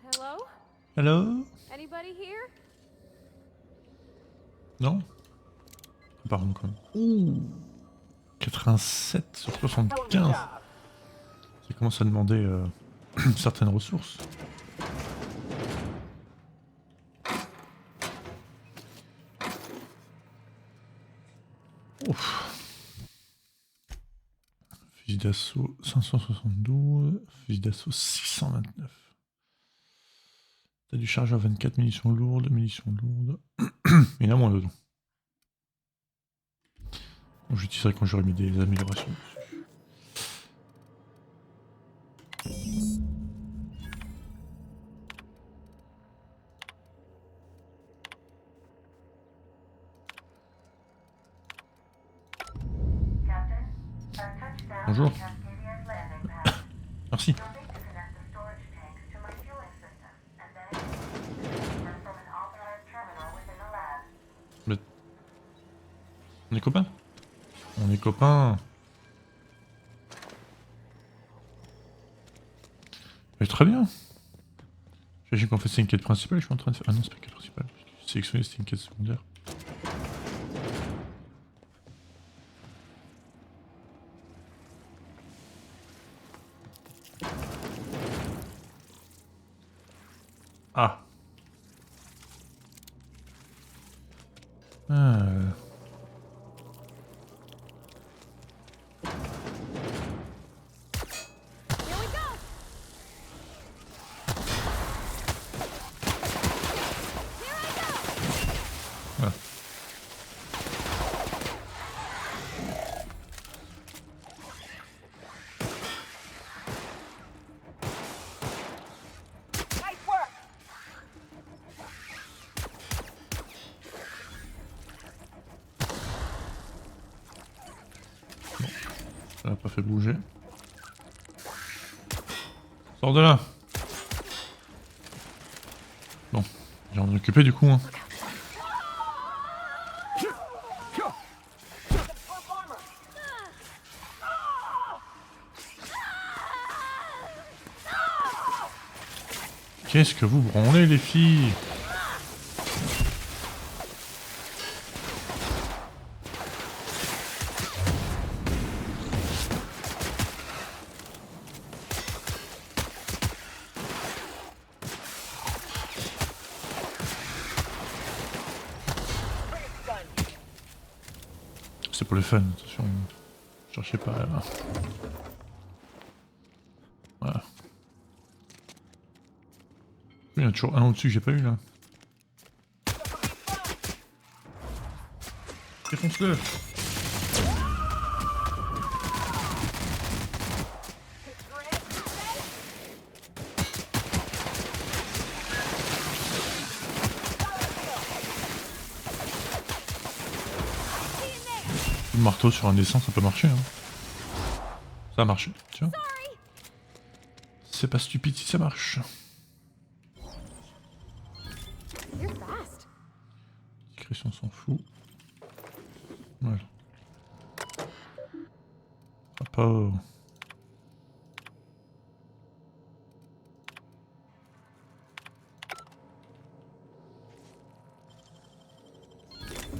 Hello? Hello? Anybody here? Non? Par contre, quand même. Ouh, 87 sur 75. Ça commence à demander certaines ressources. Ouf. Fusil d'assaut 572, fusil d'assaut 629. T'as du chargeur 24, munitions lourdes, Il y en a moins dedans. Bon, j'utiliserai quand j'aurai mis des améliorations dessus. Bonjour. Merci. Mais... On est copains? On est copains. Mais très bien. J'imagine qu'en fait c'est une quête principale et je suis en train de faire... Ah non, c'est pas une quête principale. Sélectionner, c'était une quête secondaire. Ah. Voilà. Ça n'a pas fait bouger. Sors de là. Bon, j'ai en occupé du coup. Hein. Qu'est-ce que vous branlez les filles? C'est pour le fun, attention. Cherchez pas là. Voilà. Il y en a toujours un au-dessus que j'ai pas eu là. Défonce-le! Le marteau sur un dessin, ça peut marcher. Hein. Ça a marché, tiens. C'est pas stupide si ça marche. Discrétion s'en fout. Voilà. Rapport.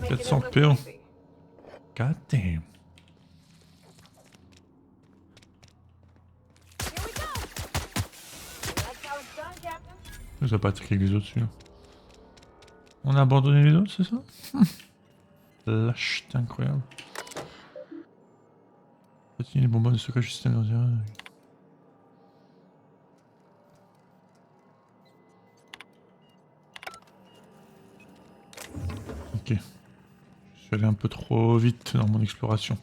« 400 PO. God damn. Ça va pas attaquer les autres celui-là. On a abandonné les autres, c'est ça? Lâcheté incroyable. Continuer les bonbons de stockage du système d'ordinateur. Ok. Je suis allé un peu trop vite dans mon exploration.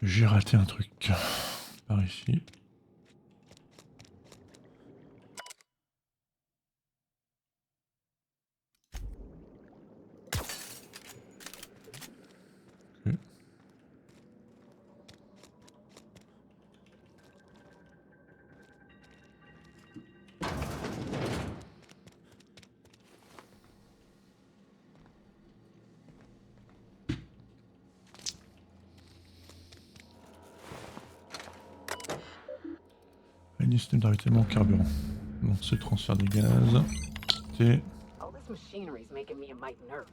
J'ai raté un truc. Par ici. Okay. Mini système d'ravitaillement carburant. Lancer transfert des gaz. C'est... All this machinery's making me a mite nervous.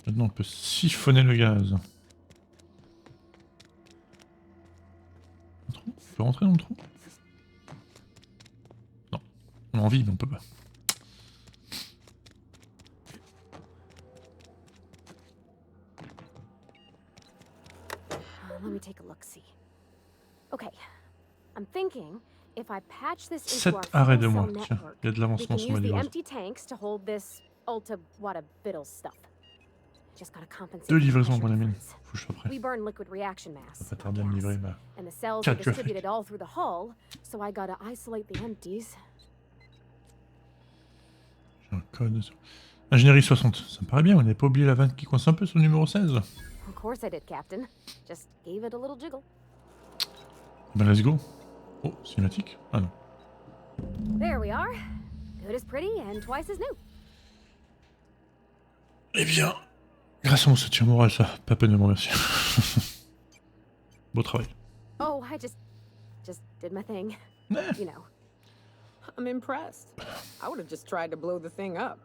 Maintenant on peut siphonner le gaz. Un trou ? On peut rentrer dans le trou ? Non. On a envie mais on peut pas. Let me take a look, see. Okay. I'm thinking if I patch this into 7 our arrêts fuel de cell moins. Tiens, network, il y a de we l'avancement can sur use ma the livraison. empty tanks to hold this ulta wada biddle stuff. Just gotta compensate. 2 for the livraisons pressure pour les mines. difference. Faut que je sois prêt. We burn liquid reaction Ça mass, va pas not tarder à me livrer gas. ma... And the cells are calcul. distributed all through the hull, so I gotta isolate the empties. J'ai un code. Ingénierie 60. Ça me paraît bien, on n'avait pas oublié la vanne qui coince un peu sur le numéro 16. Of course I did, Captain. Just gave it a little jiggle. Ben let's go. Oh, cinématique. Ah non. There we are. Good as pretty and twice as new. Eh bien, grâce à mon soutien moral, ça. Pas peine de me remercier. Beau travail. Oh, I just did my thing. You know. I'm impressed. I would have just tried to blow the thing up.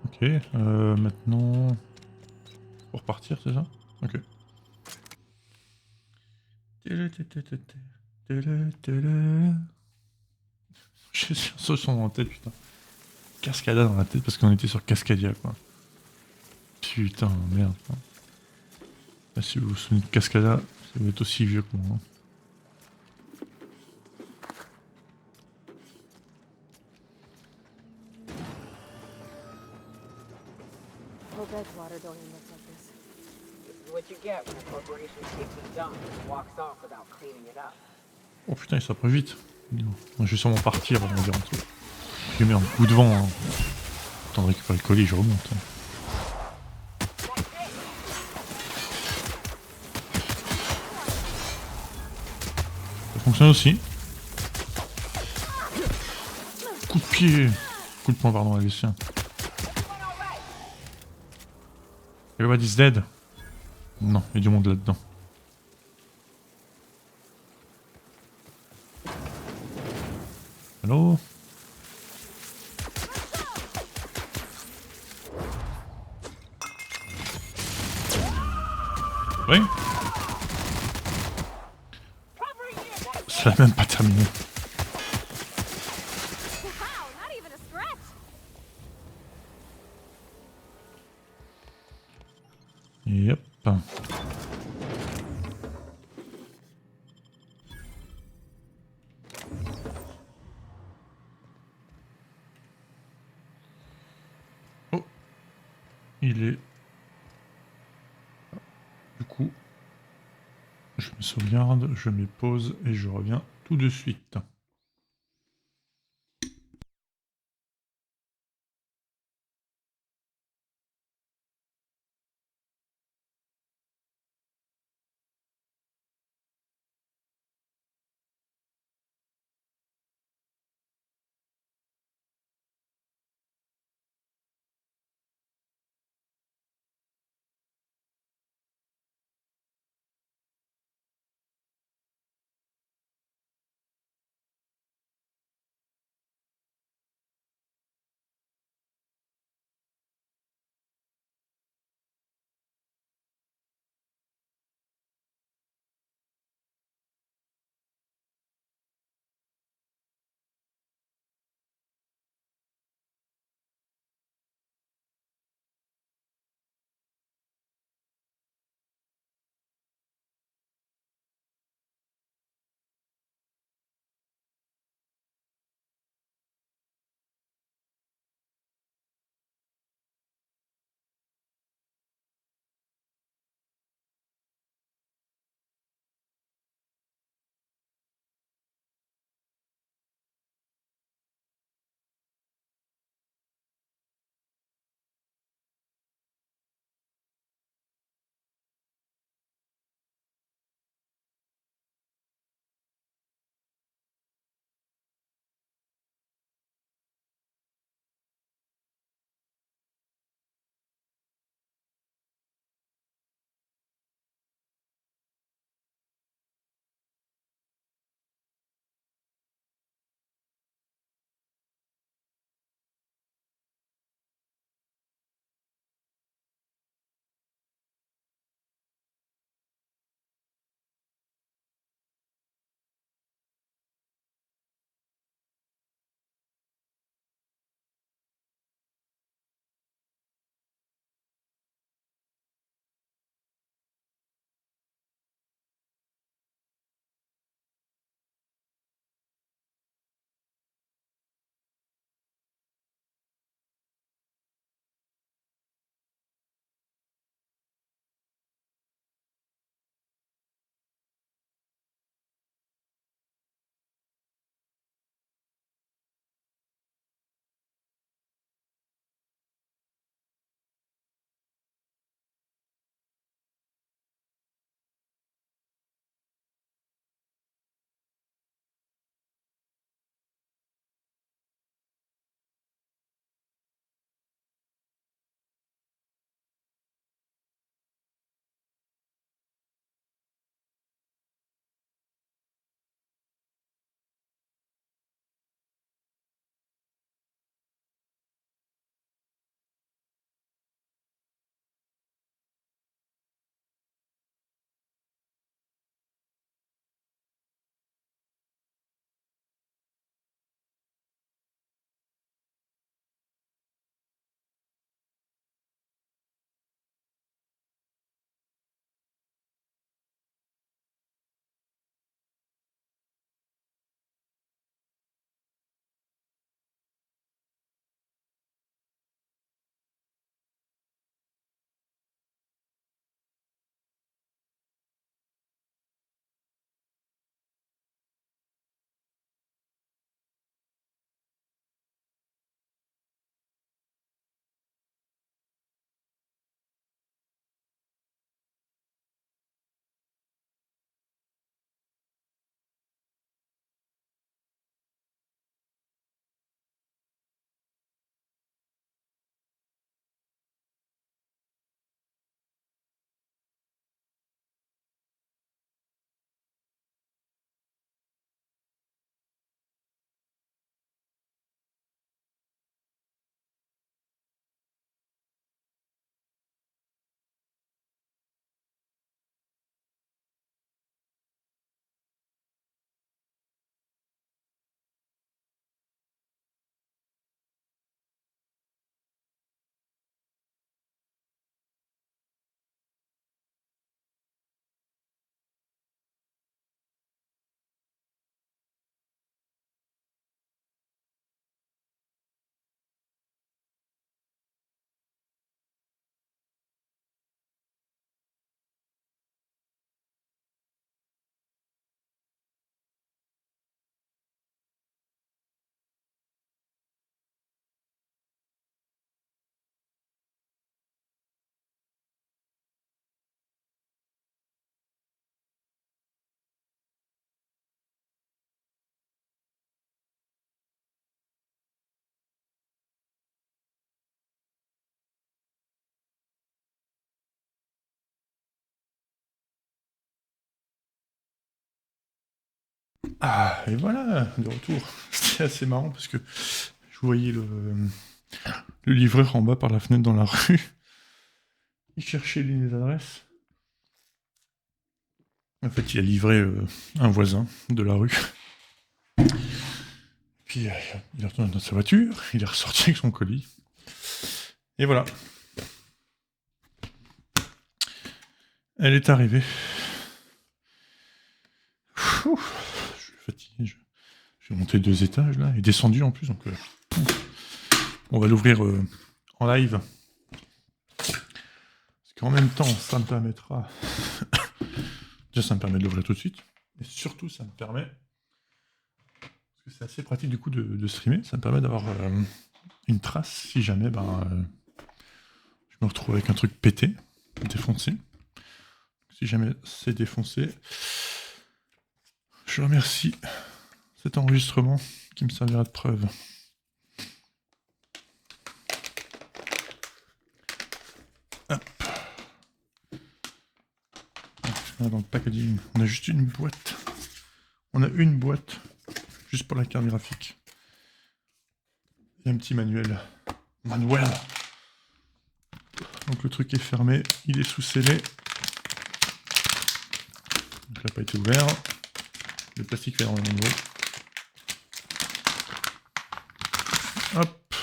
Ok, maintenant... Pour repartir, c'est ça? Ok. J'ai ce son dans la tête, putain. Cascada dans la tête parce qu'on était sur Cascadia, quoi. Putain, merde. Là, si vous vous souvenez de Cascada, vous êtes aussi vieux que moi. Hein. Edgewater building looks like this. This is what you get when a corporation takes a dump and walks off without cleaning it up. Oh putain, il s'approche vite. Moi, je vais sûrement partir avant de dire un truc. Je mets un coup de vent. Hein. Le temps de récupérer le colis, je remonte. Hein. Ça fonctionne aussi. Coup de pied. Coup de poing, pardon, allez, tiens. Everybody's dead. Non, il y a du monde là-dedans. Allô? Oui? Ça n'a même pas terminé. Yep. Oh. Il est... Du coup, je me sauvegarde, je mets pause et je reviens tout de suite. Ah, et voilà, de retour. C'était assez marrant parce que je voyais le livreur en bas par la fenêtre dans la rue. Il cherchait l'une des adresses. En fait, il a livré un voisin de la rue. Puis il est retourné dans sa voiture, il est ressorti avec son colis. Et voilà. Elle est arrivée. Je suis fatigué. J'ai monté 2 étages là, et descendu en plus. Donc, on va l'ouvrir en live. Parce qu'en même temps, ça me permettra... Déjà, ça me permet de l'ouvrir tout de suite. Et surtout, ça me permet... Parce que c'est assez pratique du coup de streamer. Ça me permet d'avoir une trace si jamais je me retrouve avec un truc pété, défoncé. Si jamais c'est défoncé, je remercie cet enregistrement qui me servira de preuve. Hop. Dans le packaging, on a juste une boîte. On a une boîte juste pour la carte graphique. Il y a un petit manuel. Manuel. Donc le truc est fermé, il est sous scellé. Donc il n'a pas été ouvert. Le plastique fait énormément de bruit. Hop.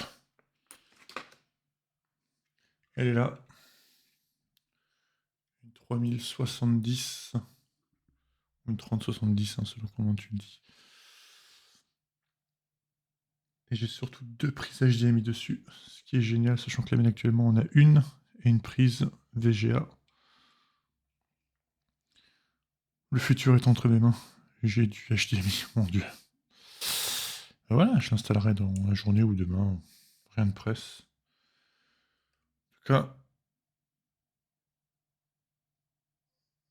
Elle est là. Une 3070. Une 3070, hein, selon comment tu le dis. Et j'ai surtout 2 prises HDMI dessus, ce qui est génial, sachant que la mienne actuellement on a une et une prise VGA. Le futur est entre mes mains. J'ai du HDMI, mon dieu. Ben voilà, je l'installerai dans la journée ou demain. Rien de presse. En tout cas,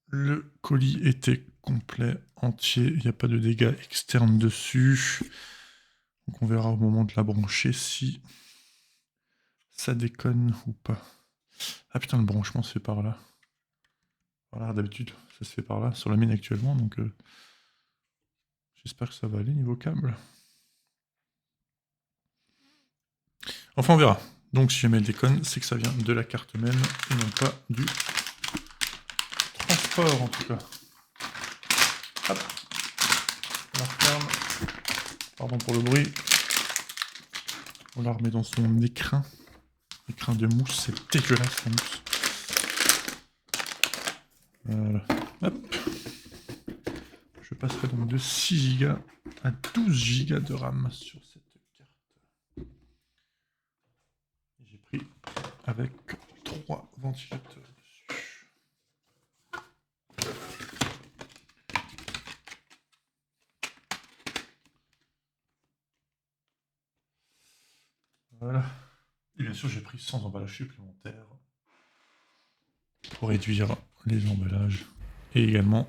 le colis était complet, entier. Il n'y a pas de dégâts externes dessus. Donc on verra au moment de la brancher si ça déconne ou pas. Ah putain, le branchement se fait par là. Voilà, d'habitude, ça se fait par là, sur la mienne actuellement, donc j'espère que ça va aller niveau câble. Enfin, on verra. Donc si jamais elle déconne, c'est que ça vient de la carte même, et non pas du transport en tout cas. Hop. On la referme. Pardon pour le bruit. On la remet dans son écrin. Écrin de mousse, c'est dégueulasse la mousse. Voilà. Hop. Je passerai donc de 6 Go à 12 Go de RAM sur cette carte. J'ai pris avec 3 ventilateurs dessus. Voilà. Et bien sûr, j'ai pris sans emballage supplémentaire pour réduire les emballages. Et également,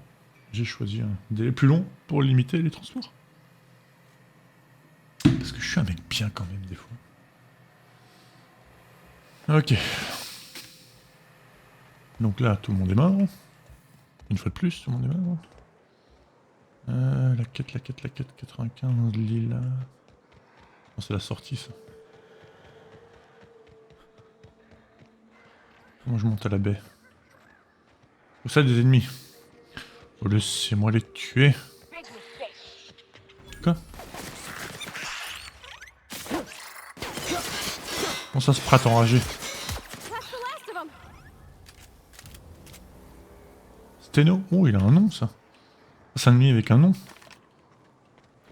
j'ai choisi un délai plus long pour limiter les transports. Parce que je suis un mec bien quand même des fois. Ok. Donc là, tout le monde est mort. Une fois de plus, tout le monde est mort. La quête, 95, Lila. Non, c'est la sortie, ça. Comment je monte à la baie? Où ça, des ennemis? Oh, laissez-moi les tuer. Quoi? Bon, ça se prête enragé. Steno? Oh, il a un nom, ça. C'est un ennemi avec un nom.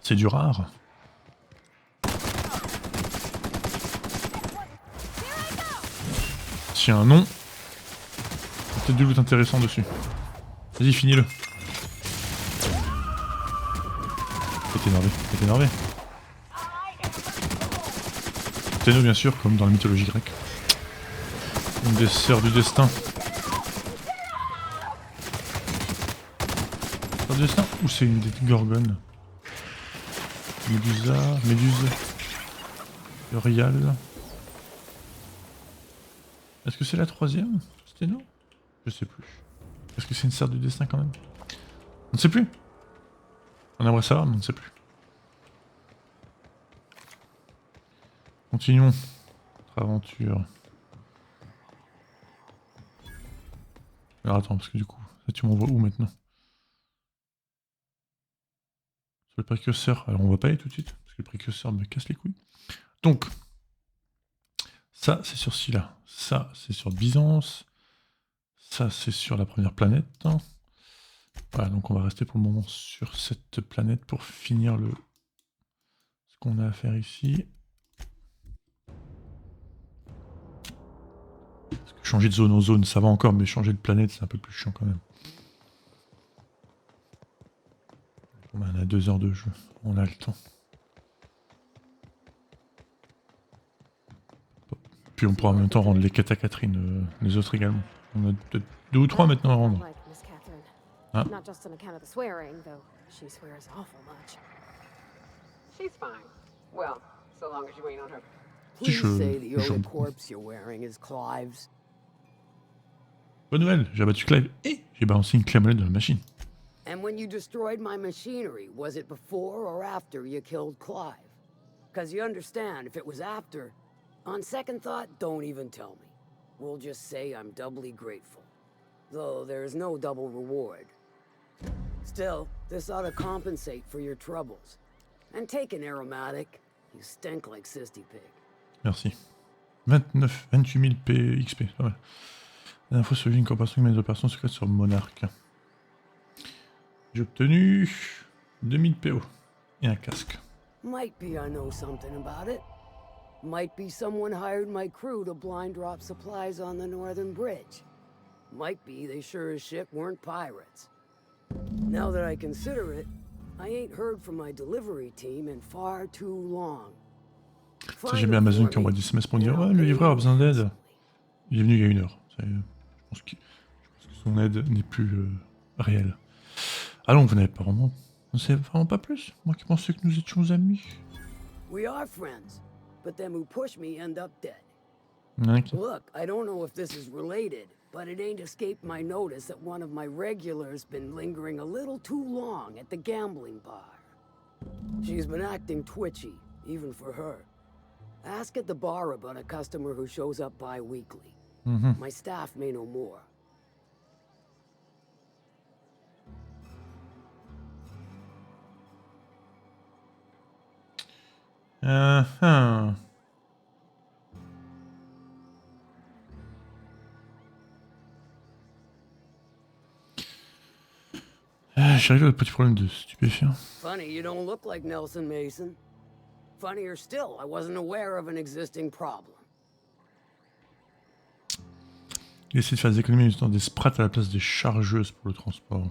C'est du rare. S'il y a un nom, il y a peut-être du loot intéressant dessus. Vas-y, finis-le. T'es énervé, t'es énervé. Steno, bien sûr, comme dans la mythologie grecque. Une des sœurs du destin. Sœur du destin? Ou c'est une des gorgones? Méduse. Urial. Est-ce que c'est la 3e, Steno? Je sais plus. Est-ce que c'est une sœur du destin quand même? On ne sait plus. On aimerait savoir, mais on ne sait plus. Continuons notre aventure. Alors attends, parce que du coup, ça tu m'envoies où maintenant? Sur le précurseur. Alors on va pas aller tout de suite, parce que le précurseur me casse les couilles. Donc, ça c'est sur Scylla. Ça c'est sur Byzance. Ça c'est sur la première planète. Voilà, donc on va rester pour le moment sur cette planète pour finir ce qu'on a à faire ici. Parce que changer de zone en zone, ça va encore, mais changer de planète, c'est un peu plus chiant quand même. On a 2 heures de jeu, on a le temps. Puis on pourra en même temps rendre les quêtes à Catherine, les autres également. On a peut-être 2 ou 3 maintenant à rendre. Ah. Not just on account of the swearing, though she swears awful much. She's fine. Well, so long as you ain't on her. Please say the only corpse you're wearing is Clive's. Bonne nouvelle, j'ai abattu Clive et j'ai balancé une clé à molette dans la machine. And when you destroyed my machinery, was it before or after you killed Clive? Because you understand, if it was after, on second thought, don't even tell me. We'll just say I'm doubly grateful. Though there's no double reward. Still, this ought to compensate for your troubles. And take an aromatic. You stink like Sisty Pig. Merci. 28 000 PXP, pas mal. La dernière fois, j'ai vu une coopération avec mes opérations secrètes sur Monarque. J'ai obtenu 2000 PO et un casque. Might be I know something about it. Might be someone hired my crew to blind drop supplies on the northern bridge. Might be they sure as shit weren't pirates. Now that I consider it, I ain't heard from my delivery team in far too long. Ça, j'ai bien Amazon qui envoie des SMS pour dire ouais, le livreur a besoin d'aide. Il est venu il y a 1 heure. Je pense que son aide n'est plus réelle. Allons, vous n'avez pas vraiment... On ne sait vraiment pas plus. Moi qui pensais que nous étions amis. We are friends, but them who push me end up dead. Okay. Look, I don't know if this is related, but it ain't escaped my notice that one of my regulars been lingering a little too long at the gambling bar. She's been acting twitchy, even for her. Ask at the bar about a customer who shows up bi-weekly. My staff may know more. J'arrive au petit problème de stupéfiants. Funny, you don't look like Nelson Mason. Funnier still, I wasn't aware of an existing problem. Il essaie de faire des économies en utilisant des sprats à la place des chargeuses pour le transport.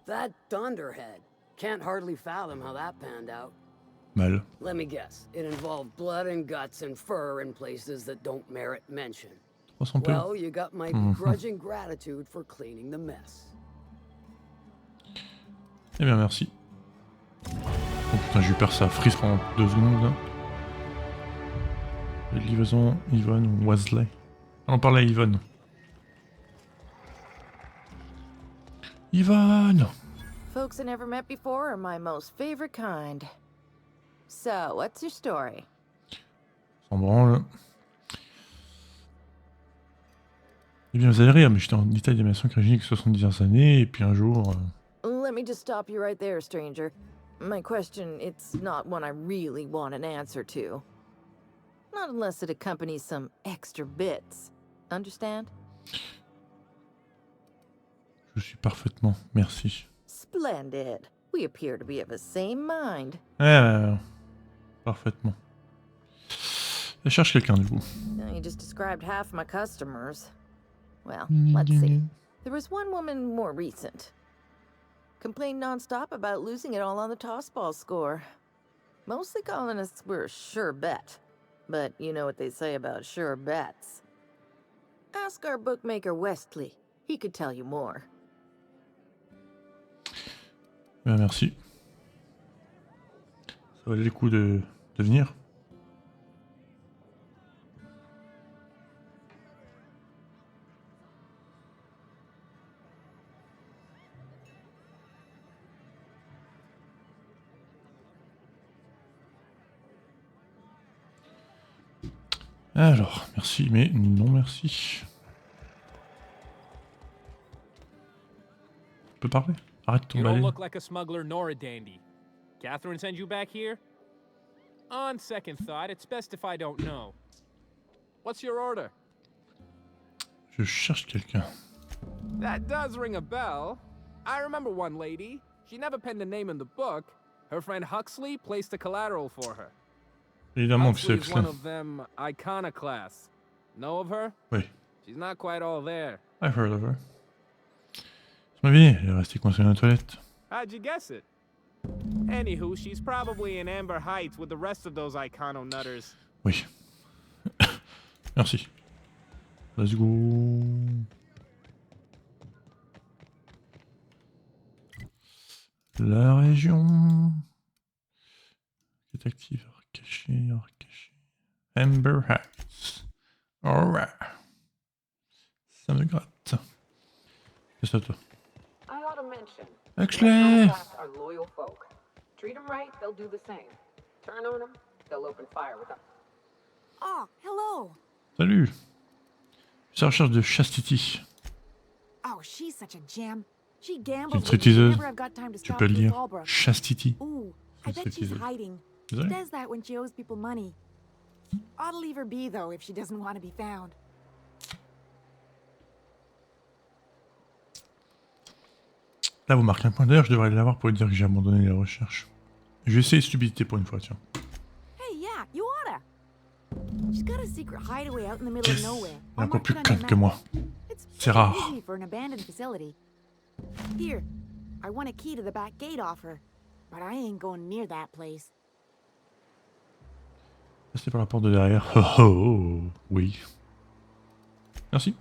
That Thunderhead. Can't hardly fathom how that panned out. Mal. Let me guess. It involved blood and guts and fur in places that don't merit mention. Well, you got my begrudging gratitude for cleaning the mess. Eh bien, merci. Oh putain, j'ai eu peur, ça freeze pendant 2 secondes. Là. Livraison, Yvonne, Wesley. On parlait à Yvonne. Yvonne! Folks I never met before are my most favorite kind. So, what's your story? S'en branle. Eh bien, vous allez rire, mais j'étais en état d'animation cryogénique 70 années, et puis un jour... Let me just stop you right there, stranger. My question, it's not one I really want an answer to. Not unless it accompanies some extra bits. Understand? Je suis parfaitement, merci. Splendid. We appear to be of the same mind. Parfaitement. Je cherche quelqu'un du coup. Now, you just described half my customers. Well, let's see. There was one woman more recent. Complained non-stop about losing it all on the tossball score. Mostly colonists were a sure bet. But you know what they say about sure bets. Ask our bookmaker Westley. He could tell you more. Merci. Ça valait le coup de venir. Alors, merci, mais non merci. Tu peux parler? Arrête ton You don't balai. look like a smuggler nor a dandy. Catherine send you back here? On second thought, it's best if I don't know. What's your order? Je cherche quelqu'un. That does ring a bell. I remember one lady. She never penned a name in the book. Her friend Huxley placed a collateral for her. Évidemment que c'est Huxley's one Huxley. of them iconoclasts. Know of her? Oui. She's not quite all there. I've heard of her. Tu m'as dit, elle est restée coincée dans la toilette. How'd you guess it? Anywho, she's probably in Amber Heights with the rest of those icono-nutters. Oui. Merci. Let's go. La région est active. Caché. Amber Heights. Alright. Ça me gratte. Qu'est-ce que c'est toi? I ought to mention. Huxley! Are loyal folk. Treat them right, they'll do the same. Turn on them, they'll open fire with them. Oh, hello. Salut! Je suis à la recherche de Chastity. Oh, she's such a gem. She C'est une gambles with me stripteaseuse. whenever I've got time to Tu stop peux le through lire. Fallbrook. Chastity. Ooh, C'est I une bet she's stripteaseuse. hiding. She Désolé. does that when she owes people money. Ought to leave her be though if she doesn't want to be found. Là, vous marquez un point. D'ailleurs, je devrais l'avoir pour lui dire que j'ai abandonné les recherches. Je vais essayer stupidité pour une fois, tiens. Hey, yeah, you oughta. She's got a secret hideaway out in the middle of nowhere. Elle est encore plus calme que moi. C'est rare. Easy for an abandoned facility. Here, I want a key to the back gate off her, but I ain't going near that place. Restez par la porte de derrière. Oh, oh, oh, oui. Merci.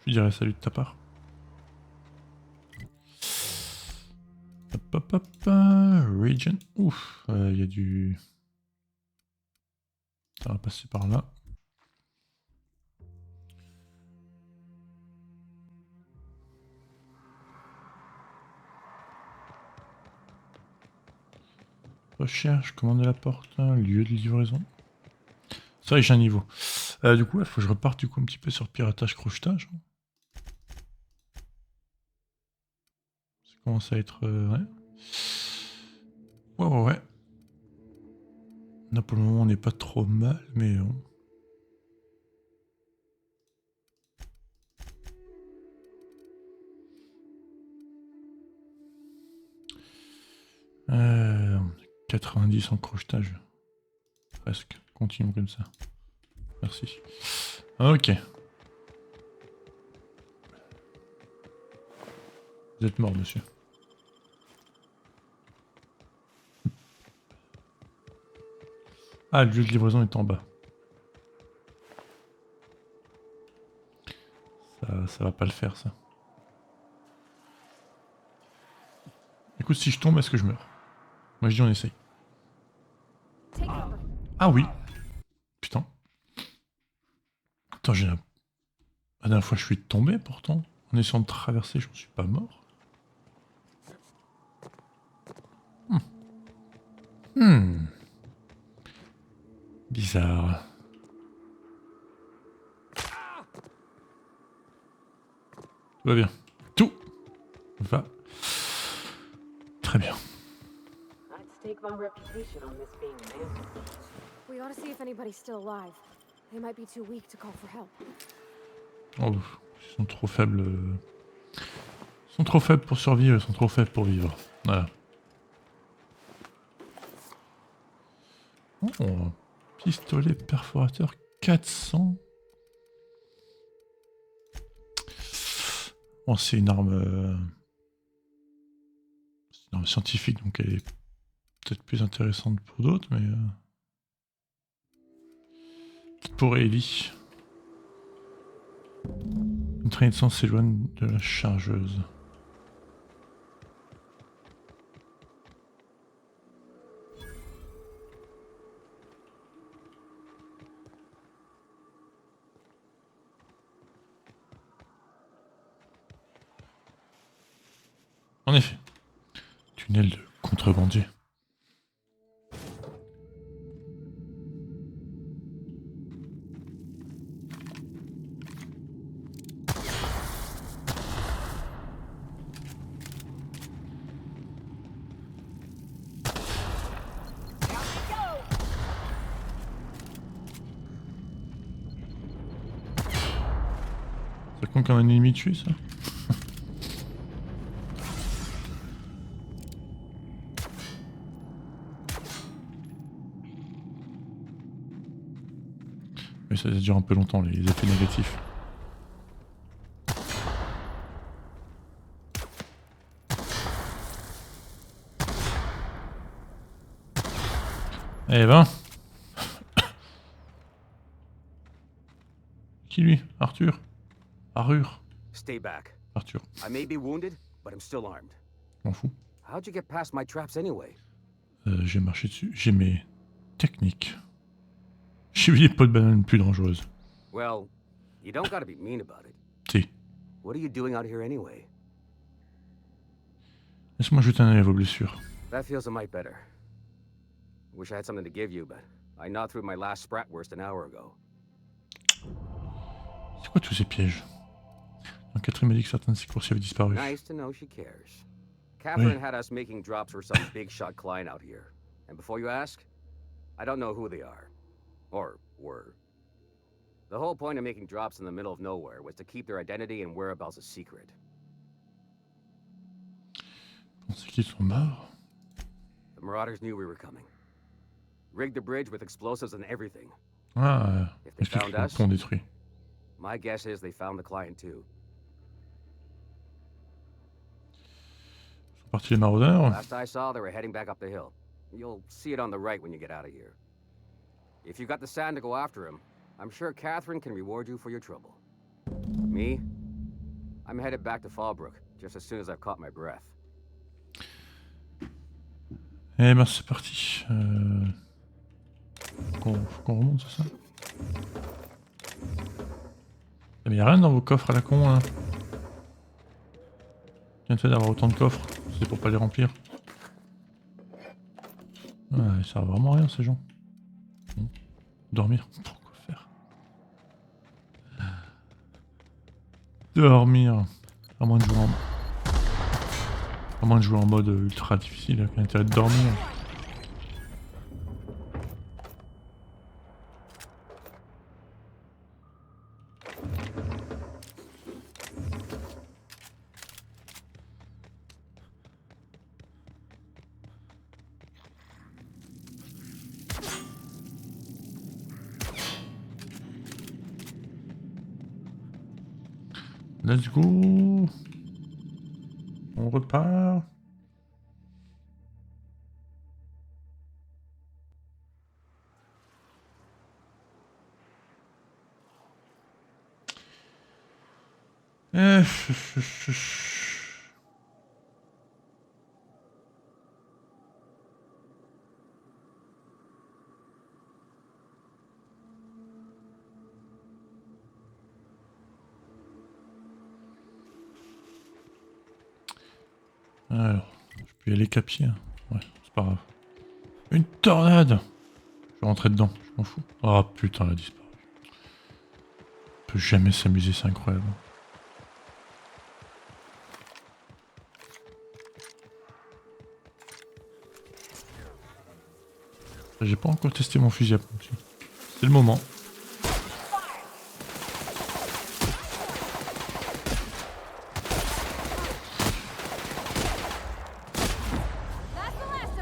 Je lui dirai salut de ta part. Hop, hop, hop. Region. Ouf. Il y a du... Ça va passer par là. Recherche, commande de la porte, lieu de livraison. C'est vrai que j'ai un niveau. Du coup, il faut que je reparte du coup un petit peu sur piratage, crochetage. Ça commence à être... ouais. Ouais. Là, pour le moment, on n'est pas trop mal, mais... On a 90 en crochetage. Presque. Continuons comme ça. Merci. Ok. Vous êtes mort, monsieur. Ah, le lieu de livraison est en bas. Ça va pas le faire, ça. Écoute, si je tombe, est-ce que je meurs? Moi, je dis on essaye. Ah oui. Putain. Attends, j'ai... La dernière fois, je suis tombé, pourtant. En essayant de traverser, je ne suis pas mort. Bizarre. Tout va bien. Tout va très bien. We ought to see if anybody's still alive. They might be too weak to call for help. Oh, ils sont trop faibles. Ils sont trop faibles pour survivre, ils sont trop faibles pour vivre. Voilà. Oh, pistolet perforateur 400. Bon, c'est une arme scientifique, donc elle est peut-être plus intéressante pour d'autres, mais pour Ellie. Une traînée de sang s'éloigne de la chargeuse. En effet, tunnel de contrebandier. con comme un ennemi tué ça. Mais ça dure un peu longtemps les effets négatifs. Eh ben. Qui lui? Arthur? Arthur? Stay back. Arthur. I may be wounded, but I'm still armed. M'en fous. How'd you get past my traps anyway? J'ai marché dessus. J'ai mes techniques. J'ai vu les pots de banane plus dangereuses. Well, you don't gotta be mean about it. Si. What are you doing out here anyway? Laisse-moi jeter un œil à vos blessures. That feels a mite better. Wish I had something to give you, but I gnawed through my last spratwurst an hour ago. C'est quoi tous ces pièges? Dans Catherine m'a dit que certains de ses coursiers avaient disparu. Nice to know she cares. Catherine had us making drops for some big shot client out here. And before you ask, I don't know who they are. Or were. The whole point of making drops in the middle of nowhere was to keep their identity and whereabouts a secret. Pensez qu'ils sont morts? The Marauders knew we were coming. Rigged the bridge with explosives and everything. Ah, If they explique found le us, pont détruit. my guess is they found the client too. Sont partis les maraudeurs. Last I saw, they were heading back up the hill. You'll see it on the right when you get out of here. If you got the sand to go after him, I'm sure Catherine can reward you for your trouble. Me? I'm headed back to Fallbrook, just as soon as I've caught my breath. Eh ben c'est parti. Faut qu'on remonte, c'est ça? Mais y'a rien dans vos coffres à la con là. Bien fait d'avoir autant de coffres, c'est pour pas les remplir. Ouais, ils servent vraiment à rien ces gens. Bon. Dormir, pourquoi faire? Dormir. À moins de jouer en mode ultra difficile, avec l'intérêt de dormir. Let's go. On repart. Alors, je peux y aller capier. Ouais, c'est pas grave. Une tornade! Je vais rentrer dedans, je m'en fous. Oh putain, elle a disparu. On peut jamais s'amuser, c'est incroyable. J'ai pas encore testé mon fusil à pompe. C'est le moment.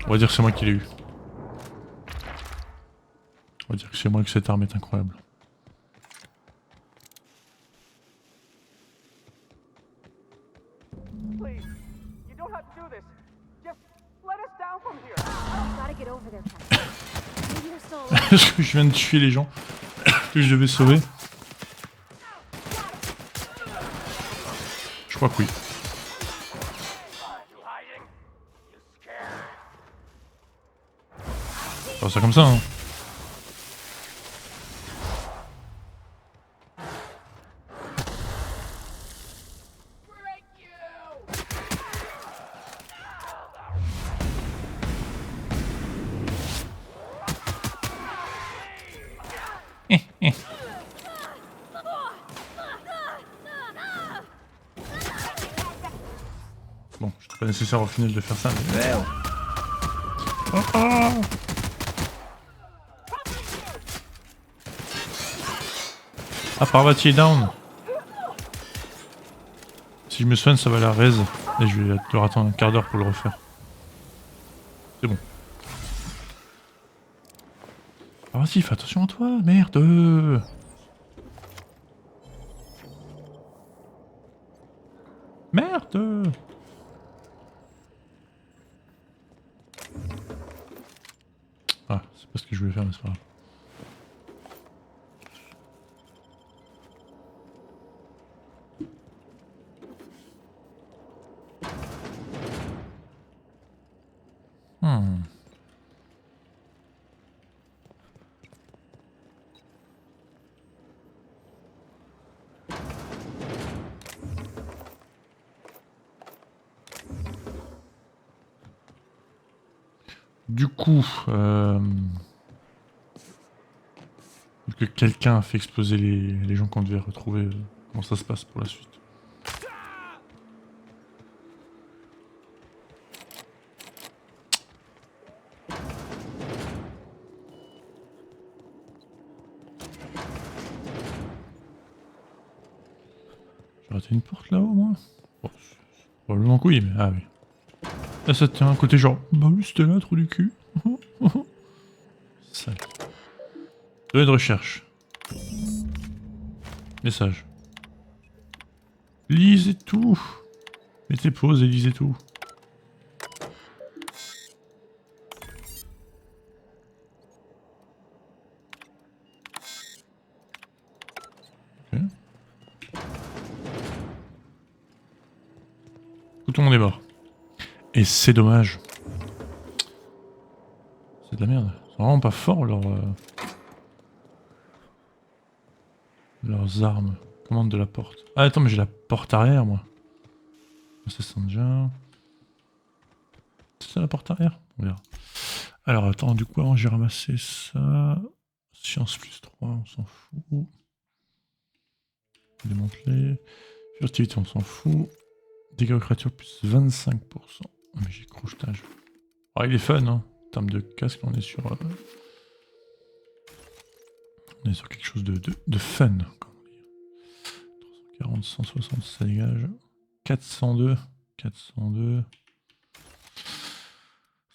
On va dire que c'est moi qui l'ai eu. On va dire que c'est moi que cette arme est incroyable. Est-ce que je viens de tuer les gens que je devais sauver? Je crois que oui. Faire ça comme ça, hein. Bon, c'est pas nécessaire au final de faire ça, mais merde. Oh oh. Ah, Parvati est down. Si je me soigne, ça va la raise. Et je vais devoir attendre un quart d'heure pour le refaire. C'est bon. Ah vas-y, fais attention à toi, merde. Merde. Ah, c'est pas ce que je voulais faire, mais c'est pas grave. Du coup, que quelqu'un a fait exploser les gens qu'on devait retrouver, comment ça se passe pour la suite? J'ai raté une porte là-haut, moi? Bon, probablement que oui, mais ah oui. Là, ça tient un côté genre, bah oui, c'était là, trou du cul. Sale. Données de recherche. Message. Lisez tout. Mettez pause et lisez tout. Ok. Tout le monde est mort. Et c'est dommage. C'est de la merde. C'est vraiment pas fort leurs armes. Commande de la porte. Ah attends, mais j'ai la porte arrière moi. Ça sent déjà. C'est ça la porte arrière? On verra. Alors attends, du coup avant j'ai ramassé ça. Science plus 3, on s'en fout. Démanteler. Furtivité, on s'en fout. Dégâts aux créatures plus 25%. Oh, mais j'ai crochetage. Ah, il est fun, hein. En termes de casque, on est sur quelque chose de fun. 340, 160, ça dégage. 402, 402.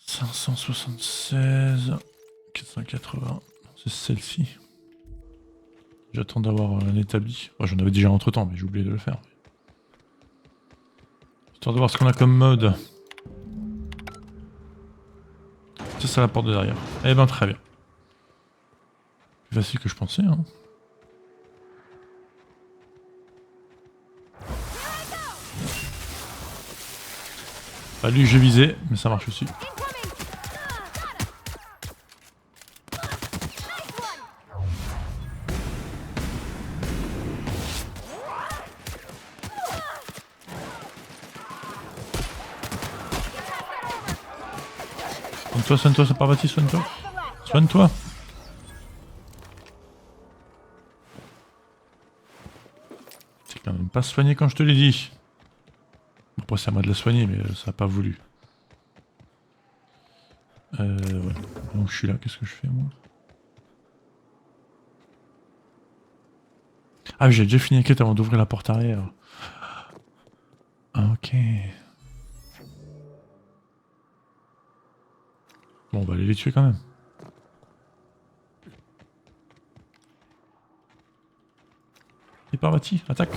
576. 480. C'est celle-ci. J'attends d'avoir un établi. Oh, j'en avais déjà entre temps, mais j'ai oublié de le faire. Histoire de voir ce qu'on a comme mode. C'est ça la porte de derrière. Eh ben très bien. Plus facile que je pensais, hein. Pas lui que j'ai visé, mais ça marche aussi. Soigne-toi, ça part bâti, soigne-toi. Soigne-toi. C'est quand même pas soigné quand je te l'ai dit. Bon, après c'est à moi de la soigner, mais ça n'a pas voulu. Ouais. Donc je suis là, qu'est-ce que je fais moi? Ah oui, j'ai déjà fini la quête avant d'ouvrir la porte arrière. Ah, ok. Bon, on va aller les tuer quand même. Les parvati, attaque.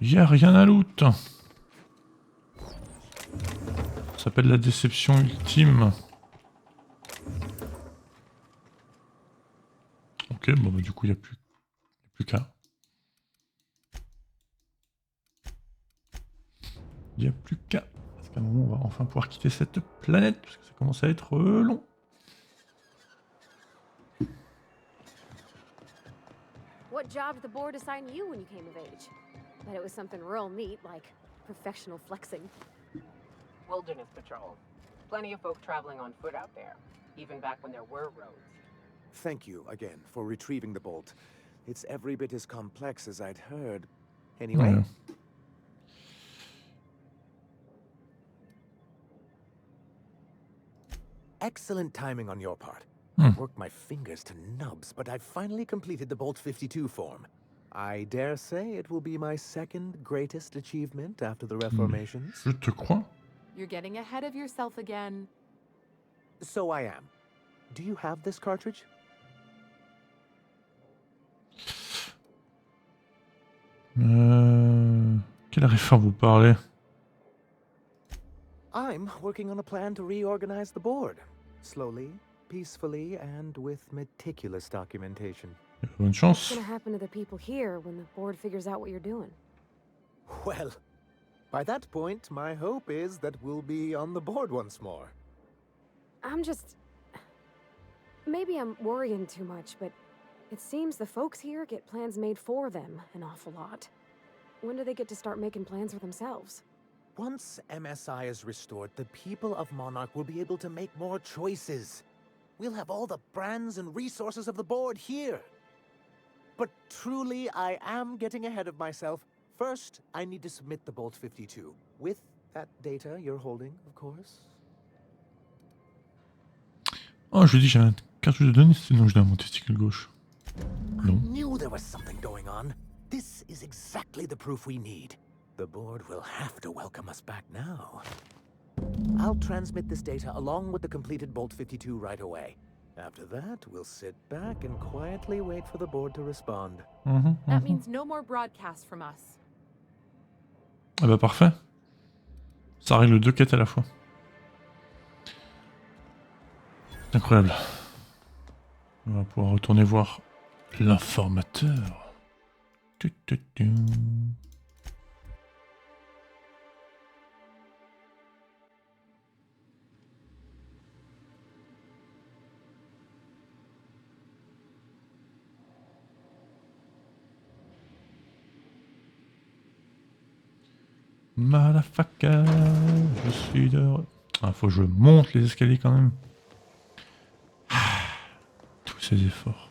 Y'a rien à loot. Ça s'appelle la déception ultime. Ok, bon bah du coup il n'y a plus qu'à. Il n'y a plus qu'à. Parce qu'à un moment on va enfin pouvoir quitter cette planète, parce que ça commence à être long. What job did the board assign you when you came of age? Bet it was something real neat, like professional flexing. Wilderness patrol. Plenty of folk traveling on foot out there, even back when there were roads. Thank you again for retrieving the bolt. it's every bit as complex as I'd heard. Anyway. Ouais. Excellent timing on your part. Hmm. I worked my fingers to nubs, but I've finally completed the Bolt 52 form. I dare say it will be my second greatest achievement after the Reformations. Je te crois. You're getting ahead of yourself again. So I am. Do you have this cartridge? Quelle réforme vous parlez? I'm working on a plan to reorganize the board. Slowly, peacefully, and with meticulous documentation. Bonne chance. What's gonna happen to the people here when the board figures out what you're doing? Well, by that point, my hope is that we'll be on the board once more. I'm just... Maybe I'm worrying too much, but it seems the folks here get plans made for them an awful lot. When do they get to start making plans for themselves? Once MSI is restored, the people of Monarch will be able to make more choices. We'll have all the brands and resources of the board here. But truly, I am getting ahead of myself. First, I need to submit the Bolt 52. With that data you're holding, of course. Oh, je lui ai dit que j'avais un cartouche de données, sinon je l'ai à mon testicule gauche. Non. I knew there was something going on. This is exactly the proof we need. The board will have to welcome us back now. I'll transmit this data along with the completed Bolt 52 right away. After that, we'll sit back and quietly wait for the board to respond. That means no more broadcasts from us. Ah bah parfait. Ça règle 2 quêtes à la fois. C'est incroyable. On va pouvoir retourner voir l'informateur. Motherfucker, je suis de... Ah, faut que je monte les escaliers quand même. Tous ces efforts.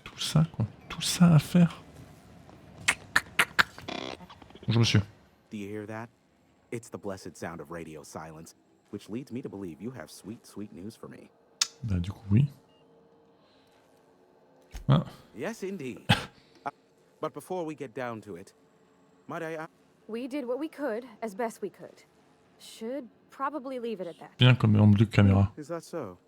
Tout ça, quoi. Tout ça à faire. Bonjour, monsieur. Do you hear that? It's the blessed sound of radio silence, which leads me to believe you have sweet, sweet news for me. Bah, du coup, oui. Ah. Yes, indeed. But before we get down to it, might I... We did what we could, as best we could. Should probably leave it at that. Bien comme angle de caméra. Is that so?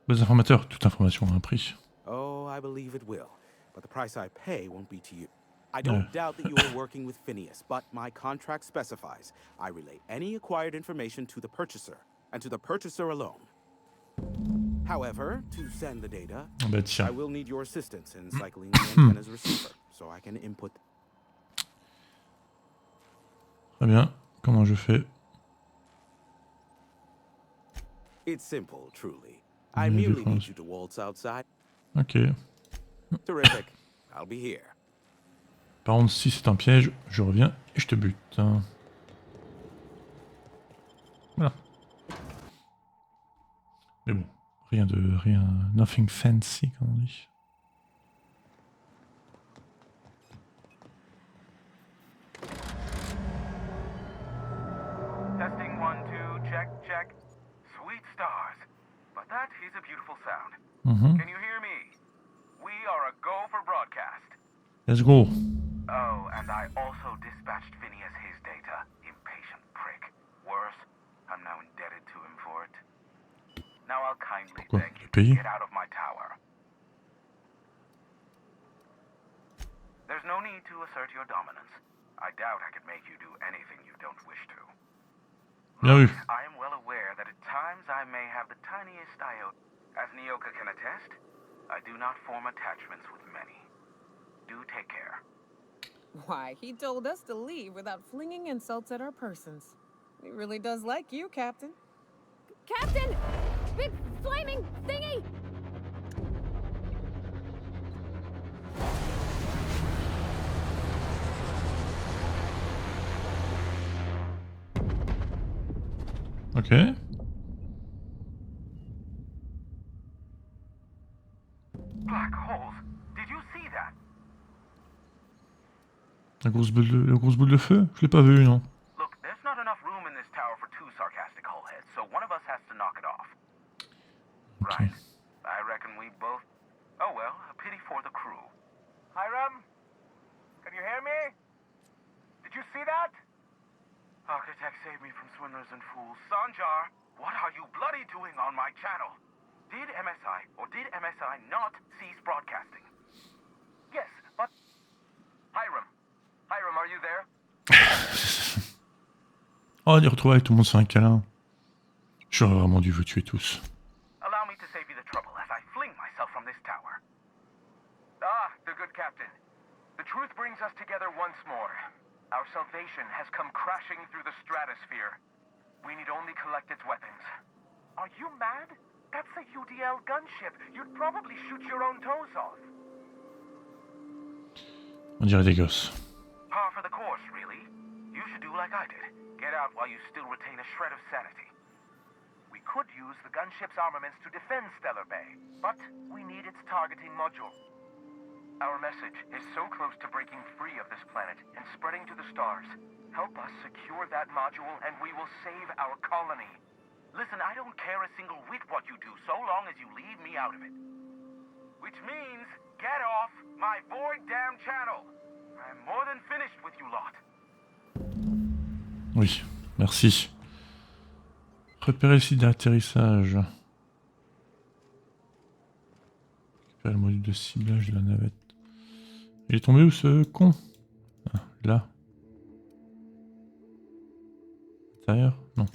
Les informateurs, toute information a un prix. Oh, I believe it will. But the price I pay won't be to you. I don't doubt that you are working with Phineas, but my contract specifies I relay any acquired information to the purchaser, and to the purchaser alone. However, to send the data, I will need your assistance in cycling the antenna's receiver, so I can input. Très bien. Comment je fais? It's simple, truly. I merely need you to waltz outside. Ok. Terrific. I'll be here. Par contre, si c'est un piège, je reviens et je te bute. Voilà. Mais bon, rien, nothing fancy, comme on dit. Testing 1, 2, check, check. Sweet stars. But that is a beautiful sound. Can you hear me? We are a go for broadcast. Let's go. Oh, and I also dispatched Phineas his data. Impatient prick. Worse, I'm now indebted to him for it. Now I'll kindly beg you to get out of my tower. There's no need to assert your dominance. I doubt I could make you do anything you don't wish to. Bien vu. I am well aware that at times I may have the tiniest iota. As Nyoka can attest, I do not form attachments with many. Do take care. Why, he told us to leave without flinging insults at our persons. He really does like you, Captain. Captain! Big flaming thingy! Ok. Black holes. Did you see that? La grosse boule de feu? Je l'ai pas vu, non. Look, there's not enough room in this tower for 2 sarcastic hullheads, so one of us has to knock it off. Okay. Right. I reckon we both... Oh well, a pity for the crew. Hiram? Can you hear me? Did you see that? Architect saved me from swindlers and fools. Sanjar, what are you bloody doing on my channel? Did MSI or did MSI not cease broadcasting? Yes, but... Hiram. Hiram, are you there? Oh, des retrouvailles, tout le monde se fait un câlin. J'aurais vraiment dû vous tuer tous. Allow me to save you the trouble as I fling myself from this tower. Ah, the good captain. The truth brings us together once more. Our salvation has come crashing through the stratosphere. We need only collect its weapons. Are you mad? That's a UDL gunship. You'd probably shoot your own toes off. On dirait des gosses. Par for the course, really. You should do like I did. Get out while you still retain a shred of sanity. We could use the gunship's armaments to defend Stellar Bay, but we need its targeting module. Our message is so close to breaking free of this planet and spreading to the stars. Help us secure that module and we will save our colony. Listen, I don't care a single whit what you do so long as you leave me out of it. Which means, get off my void damn channel. I'm more than finished with you lot. Oui, merci. Repérer le site d'atterrissage. Récupérer le module de ciblage de la navette. Il est tombé où ce con? Ah, là. Derrière? Non.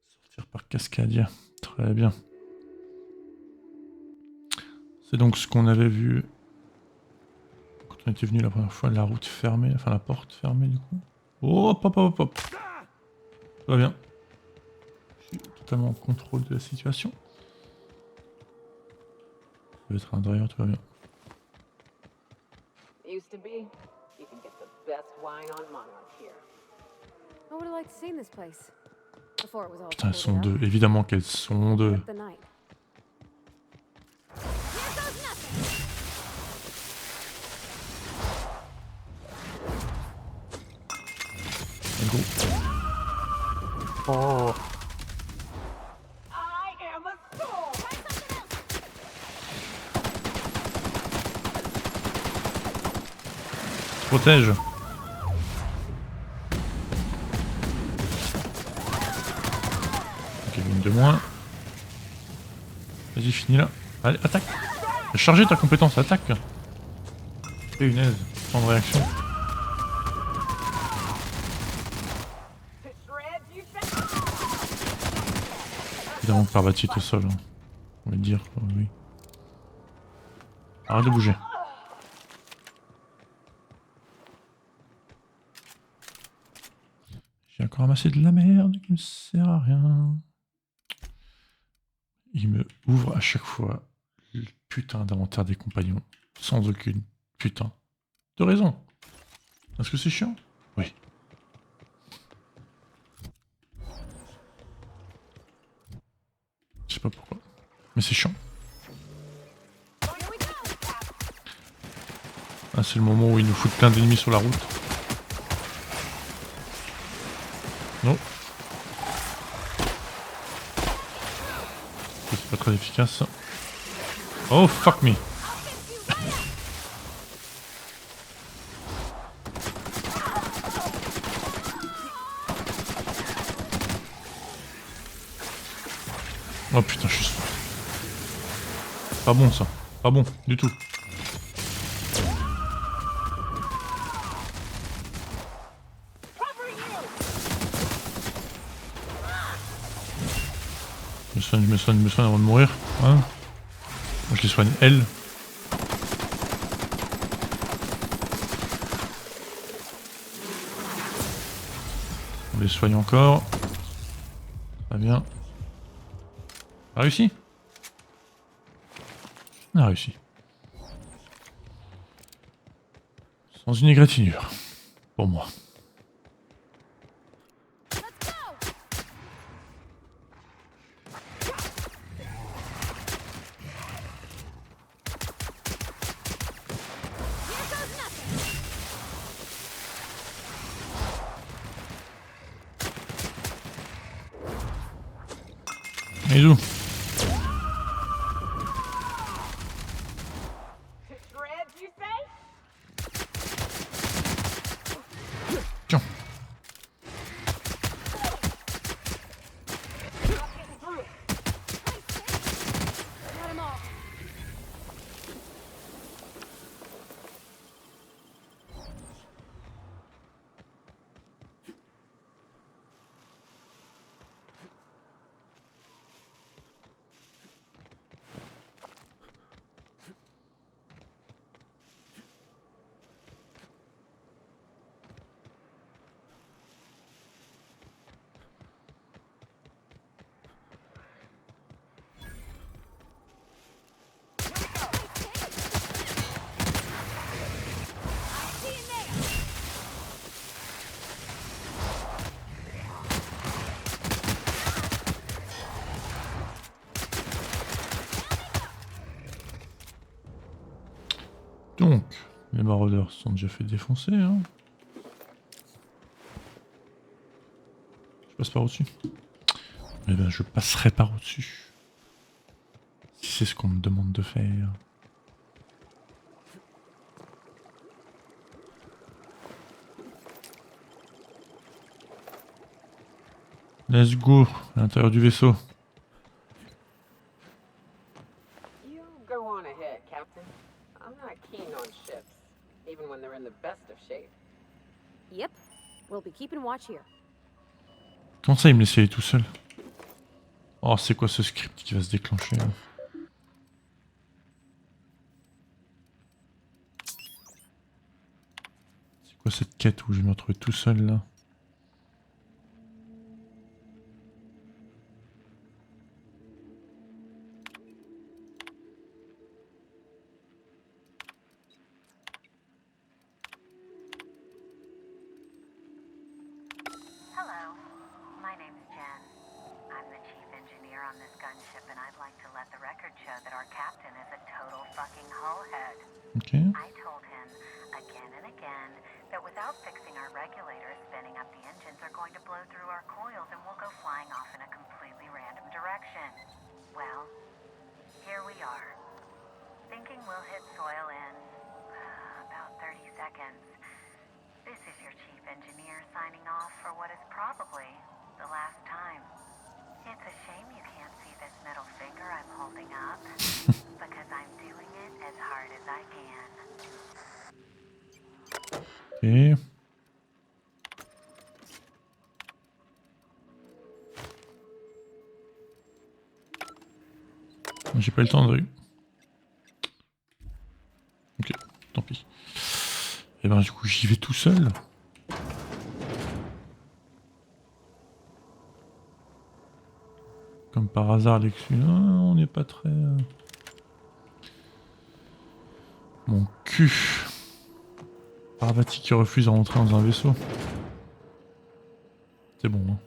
Sortir par cascade. Très bien. C'est donc ce qu'on avait vu quand on était venu la première fois, la route fermée, enfin la porte fermée du coup. Oh, hop, hop, hop, hop. Tout va bien. Je suis totalement en contrôle de la situation. Ça peut être un derrière, tout va bien. Used to be. You can get the best wine on Monarch here. I would have liked to see this place before it was all Putain, elles sont cleared deux. Évidemment qu'elles sont deux. up. The night. Go. Oh. I am a soul. Protège. Ok, une de moins. Vas-y, finis là. Allez, attaque. Chargez ta compétence, attaque. Et une aise. Temps de réaction. Évidemment que Parvati est au sol. Hein. On va dire, oui. Arrête de bouger. J'ai encore ramassé de la merde qui me sert à rien. Il me ouvre à chaque fois le putain d'inventaire des compagnons. Sans aucune putain de raison. Est-ce que c'est chiant? Oui. Je sais pas pourquoi. Mais c'est chiant. Ah, c'est le moment où il nous fout plein d'ennemis sur la route. Non. C'est pas très efficace ça. Oh fuck me. Oh putain, je suis... Pas bon ça. Pas bon, du tout. Je me soigne avant de mourir. Hein. Moi je les soigne elles. On les soigne encore. Très bien. On a réussi? On a réussi. Sans une égratignure. Pour moi. Bisous. Tiens. Donc, les maraudeurs se sont déjà fait défoncer. Hein. Je passe par au-dessus. Eh ben, je passerai par au-dessus. Si c'est ce qu'on me demande de faire. Let's go, à l'intérieur du vaisseau. You go on ahead, Captain. I'm not keen on ships, even when they're in the best of shape. Yep, we'll be keeping watch here. Comment ça, il me laisse aller tout seul? Oh, c'est quoi ce script qui va se déclencher là? C'est quoi cette quête où je vais me retrouver tout seul là? Okay. I told him again and again that without fixing our regulators, spinning up the engines are going to blow through our coils and we'll go flying off in a completely random direction. Well, here we are. Thinking we'll hit soil in about 30 seconds. This is your chief engineer signing off for what is probably the last time. It's a shame you can't see this middle finger I'm holding up, because I'm doing it as hard as I can. Okay. J'ai pas eu le temps de... Ok, tant pis. Et ben du coup j'y vais tout seul. Comme par hasard, Lexus, on n'est pas très... Mon cul. Parvati qui refuse de rentrer dans un vaisseau. C'est bon, hein.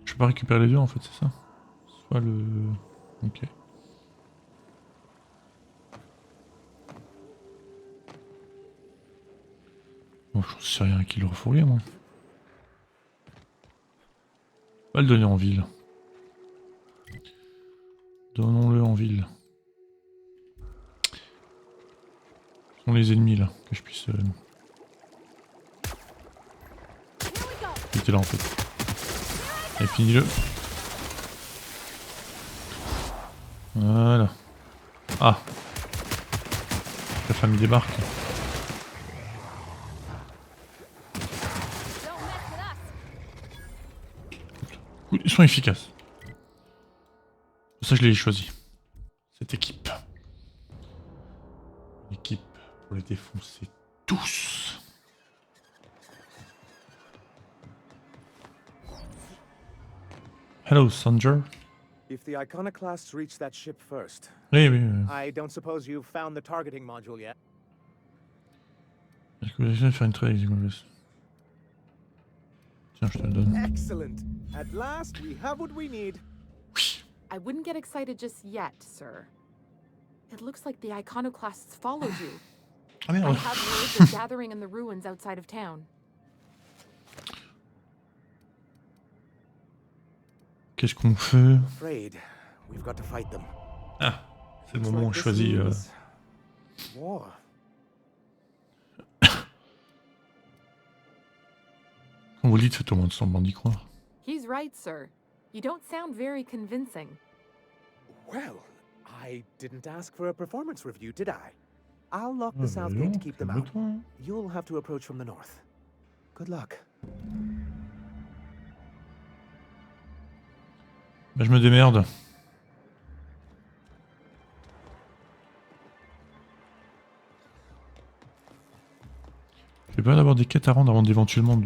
Je peux pas récupérer les deux en fait, c'est ça? Soit le... Ok. Bon, je sais rien qui le refourguer, moi. Pas le donner en ville. Donnons-le en ville. Ce sont les ennemis là, que je puisse... Il était là en fait. Allez, finis-le. Voilà. Ah. La famille débarque. Ils sont efficaces. Pour ça je l'ai choisi. Cette équipe. L'équipe pour les défoncer tous. Hello, Sanger. If the iconoclasts reach that ship first, oui. I don't suppose you've found the targeting module yet. Est-ce que vous essayez de faire une trade avec les... Tiens, je te le donne. Excellent. At last, we have what we need. Oui. I wouldn't get excited just yet, sir. It looks like the iconoclasts followed you. Ah merde. I have word they're gathering in the ruins outside of town. Qu'est-ce qu'on fait? Afraid we've got to fight them. Ah, c'est le moment où on choisit. War. Quand vous le dites, faites au moins de semblant d'y croire. He's right, sir. You don't sound very convincing. Well, I didn't ask for a performance review, did I? I'll lock the south gate to keep them out. You'll have to approach from the north. Good luck. Bah, je me démerde. J'ai peur d'avoir des quêtes à rendre avant d'éventuellement...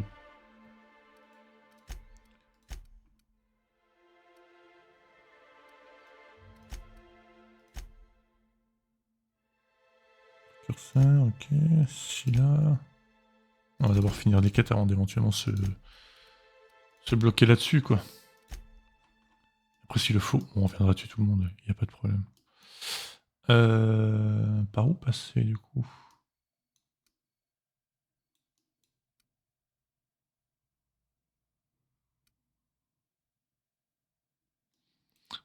Curseur, ok, Scylla... On va d'abord finir des quêtes avant d'éventuellement se bloquer là-dessus, quoi. Après, s'il le faut, on reviendra tuer tout le monde, il n'y a pas de problème. Par où passer, du coup?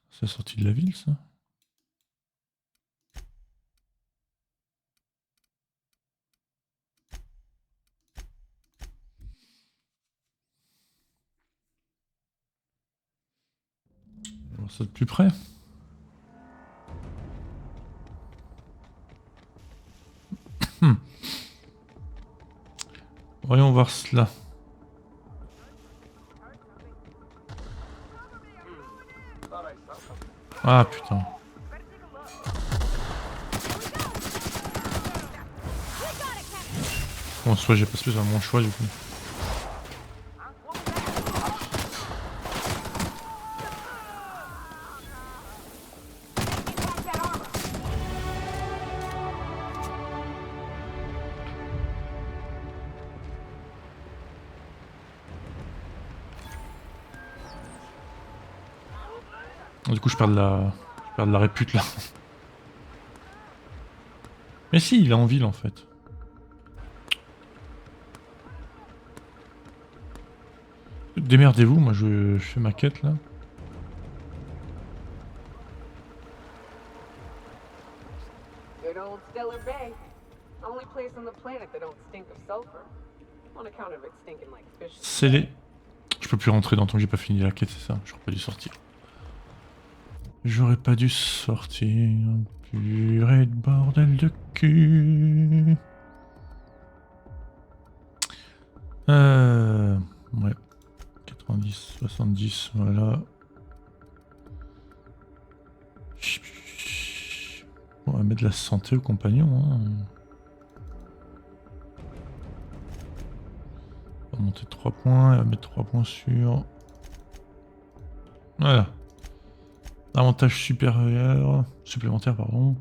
C'est la sortie de la ville, ça? On va voir ça de plus près. Voyons voir cela. Ah putain. Bon, soit j'ai pas spécialement mon choix du coup. Du coup je perds de la répute là. Mais si, il est en ville en fait. Démerdez-vous, moi je fais ma quête là. Good old Stellar Bay. Only place on the planet that don't stink of sulfur. On account of it stinking like fish. Scellé. Je peux plus rentrer dans tant que j'ai pas fini la quête, c'est ça. J'aurais pas dû sortir. J'aurais pas dû sortir. Purée de bordel de cul. Ouais. 90, 70, voilà. On va mettre de la santé aux compagnons. Hein. On va monter 3 points, on va mettre 3 points sur... Voilà. Avantage supérieur, supplémentaire, pardon.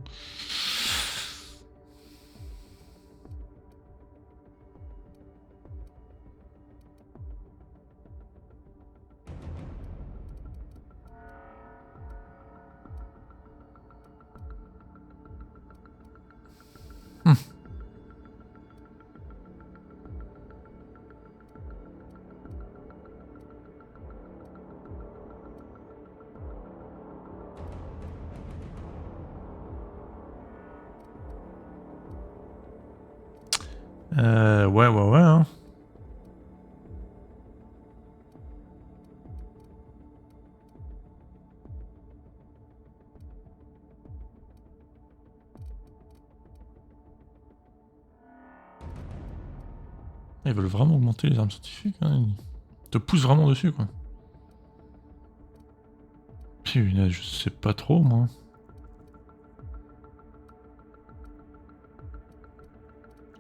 Ouais, hein. Ils veulent vraiment augmenter les armes scientifiques, hein. Ils te poussent vraiment dessus, quoi. Punaise, je sais pas trop, moi.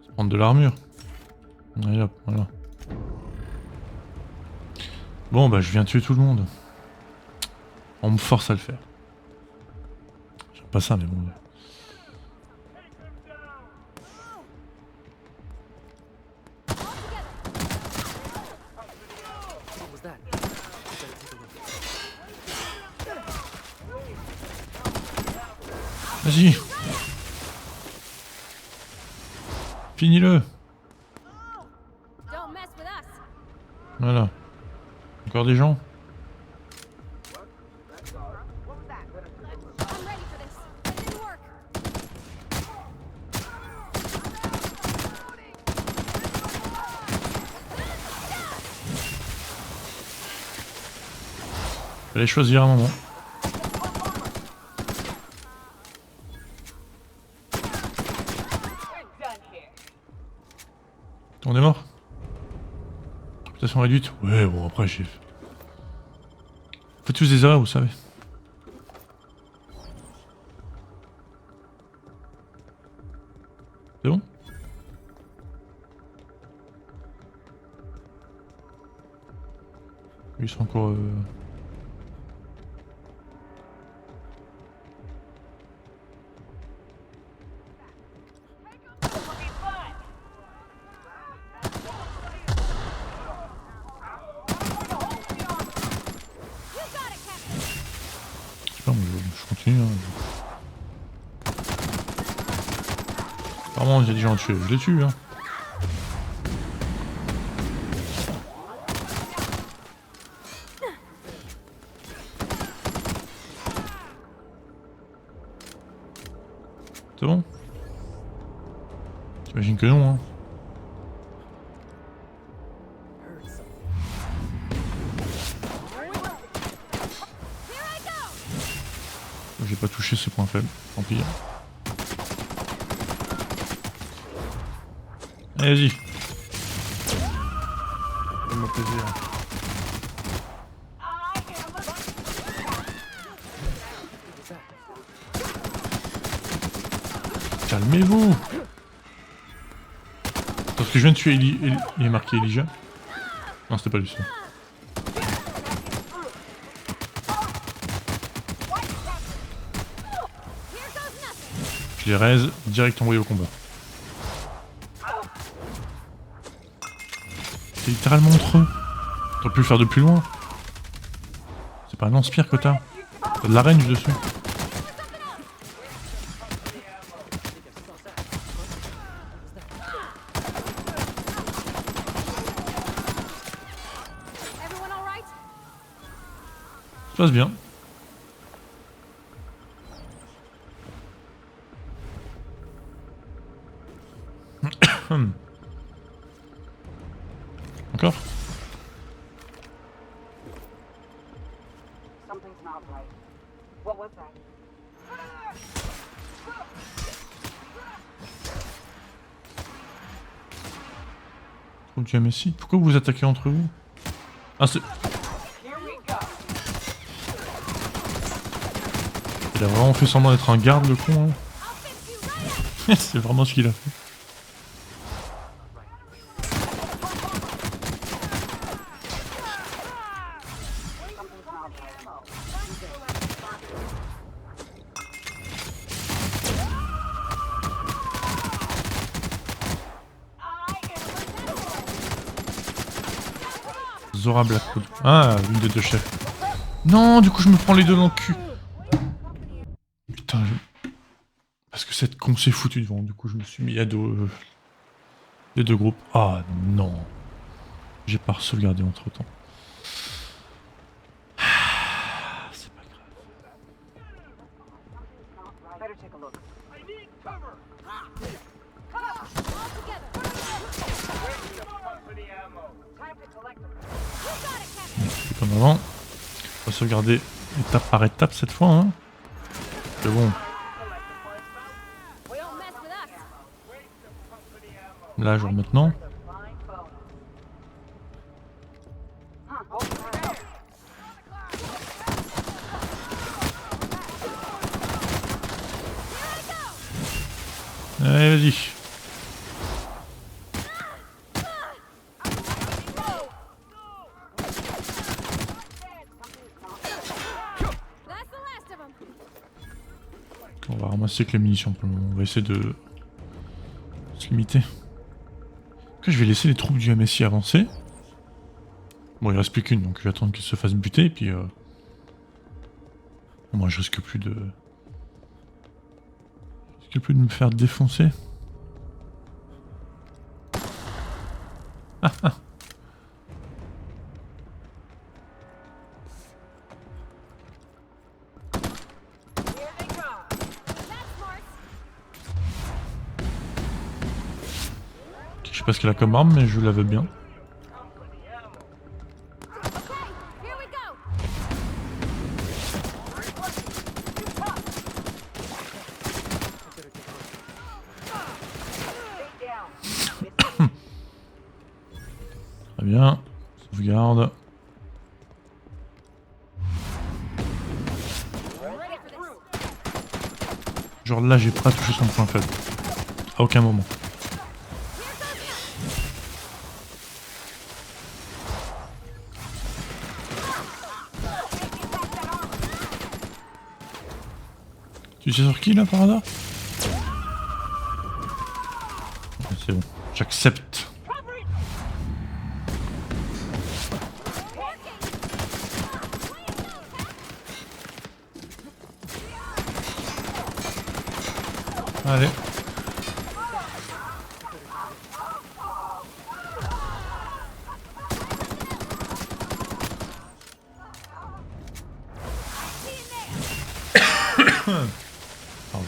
Je vais prendre de l'armure. Allez hop, voilà. Bon, bah, je viens tuer tout le monde. On me force à le faire. J'aime pas ça, mais bon. Vas-y. Finis-le. Voilà. Encore des gens? Fallait choisir un moment. On est mort? Réputation réduite? Ouais, bon, après, j'ai... Faites tous des erreurs, vous savez. C'est bon? Ils sont encore... Je continue. Hein. Apparemment, j'ai des gens à tuer. Je les tue. Hein. C'est bon? J'imagine que non. Hein. J'ai pas touché ce point faible, tant pis. Allez, vas-y. Fais-moi plaisir. Calmez-vous. Parce que je viens de tuer il est marqué Elijah. Non, c'était pas lui ça. Je les raise, direct envoyé au combat. C'est littéralement entre eux. T'aurais pu le faire de plus loin. C'est pas un lance-pierre que t'as. T'as de la range dessus. Ça se passe bien. Encore? Trop de Messi. Pourquoi vous vous attaquez entre vous? Ah c'est... Il a vraiment fait semblant d'être un garde le con hein. C'est vraiment ce qu'il a fait. Zora Blackwood. Ah, une des deux chefs. Non, du coup je me prends les deux dans le cul. Putain, parce que cette con s'est foutue devant, du coup je me suis mis à dos les deux groupes. Ah non. J'ai pas sauvegardé entre temps. C'est pas grave. Comme avant. On va sauvegarder étape par étape cette fois. Hein. C'est bon. Là, genre maintenant. Allez, vas-y. On va ramasser que les munitions pour le moment. On va essayer de se limiter. Après, je vais laisser les troupes du MSI avancer. Bon, il reste plus qu'une, donc je vais attendre qu'ils se fassent buter, et puis... Moi, je risque plus de qu'elle peut me faire défoncer. Ah ah. Je sais pas ce qu'elle a comme arme, mais je la veux bien. Très bien. Sauvegarde. Genre là, j'ai pas touché son point faible. À aucun moment. Tu sais sur qui là par hasard? C'est bon, j'accepte. Allez. Pardon.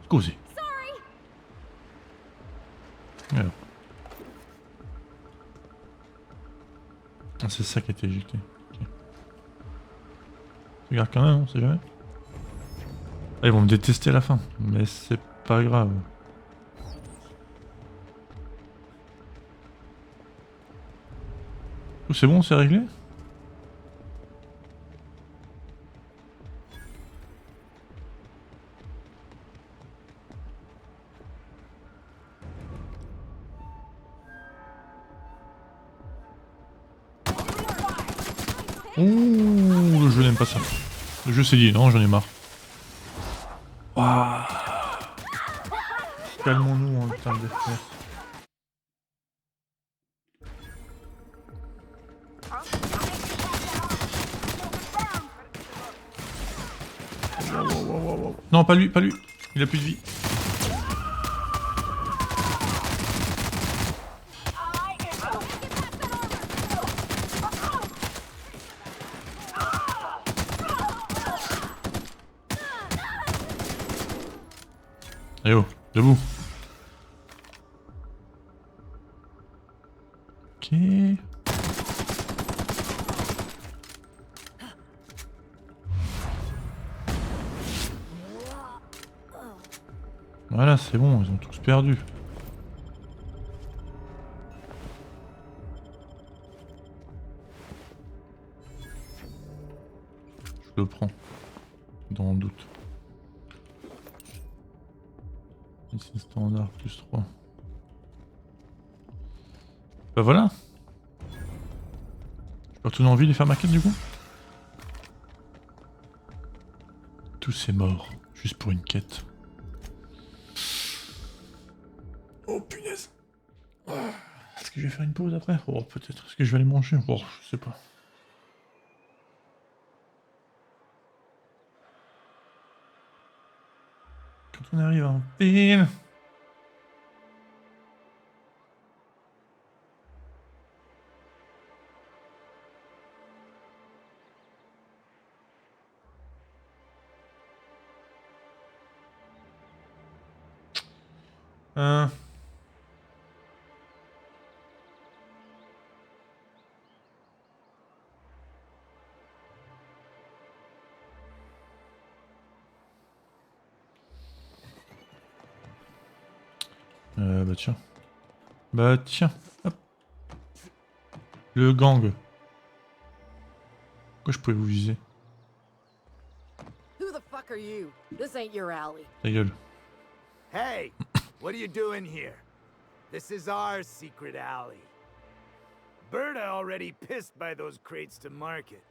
Scusi. Alors. Ah, c'est ça qui a été éjecté. Okay. Regarde quand même, on sait jamais. Ah, ils vont me détester à la fin, mais c'est pas grave. C'est bon, c'est réglé? Ouh, le jeu n'aime pas ça. Le jeu s'est dit non, j'en ai marre. Waouh. Calmons-nous en termes d'FPS. Non, pas lui, pas lui. Il a plus de vie. Eh oh, debout. Ok. Voilà, c'est bon, ils ont tous perdu. Je le prends. Dans le doute. Ici standard plus 3. Bah voilà. Je peux retourner en ville et faire ma quête du coup. Tout c'est mort. Juste pour une quête. Oh punaise. Est-ce que je vais faire une pause après? Oh peut-être. Est-ce que je vais aller manger? Oh je sais pas. Quand on arrive en ville. Bah tiens. Bah tiens. Hop. Le gang. Pourquoi je pouvais vous viser? Who the fuck are you? This ain't your alley. Ta gueule. Hey, what are you doing here? This is our secret alley. Berta already pissed by those crates to market.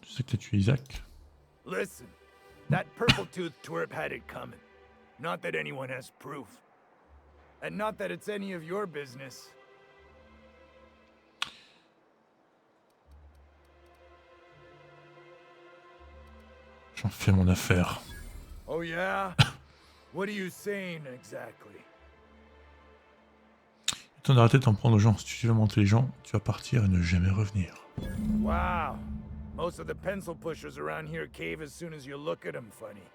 Tu sais que t'as tué Isaac? Listen, that purple-toothed twerp had it coming. Not that anyone has proof. And not that it's any of your business. J'en fais mon affaire. Oh yeah? What are you saying exactly? Temps d'arrêter de t'en prendre aux gens. Si tu es vraiment intelligent, tu vas partir et ne jamais revenir. Wow. Most of the pencil pushers around here cave as soon as you look at them funny.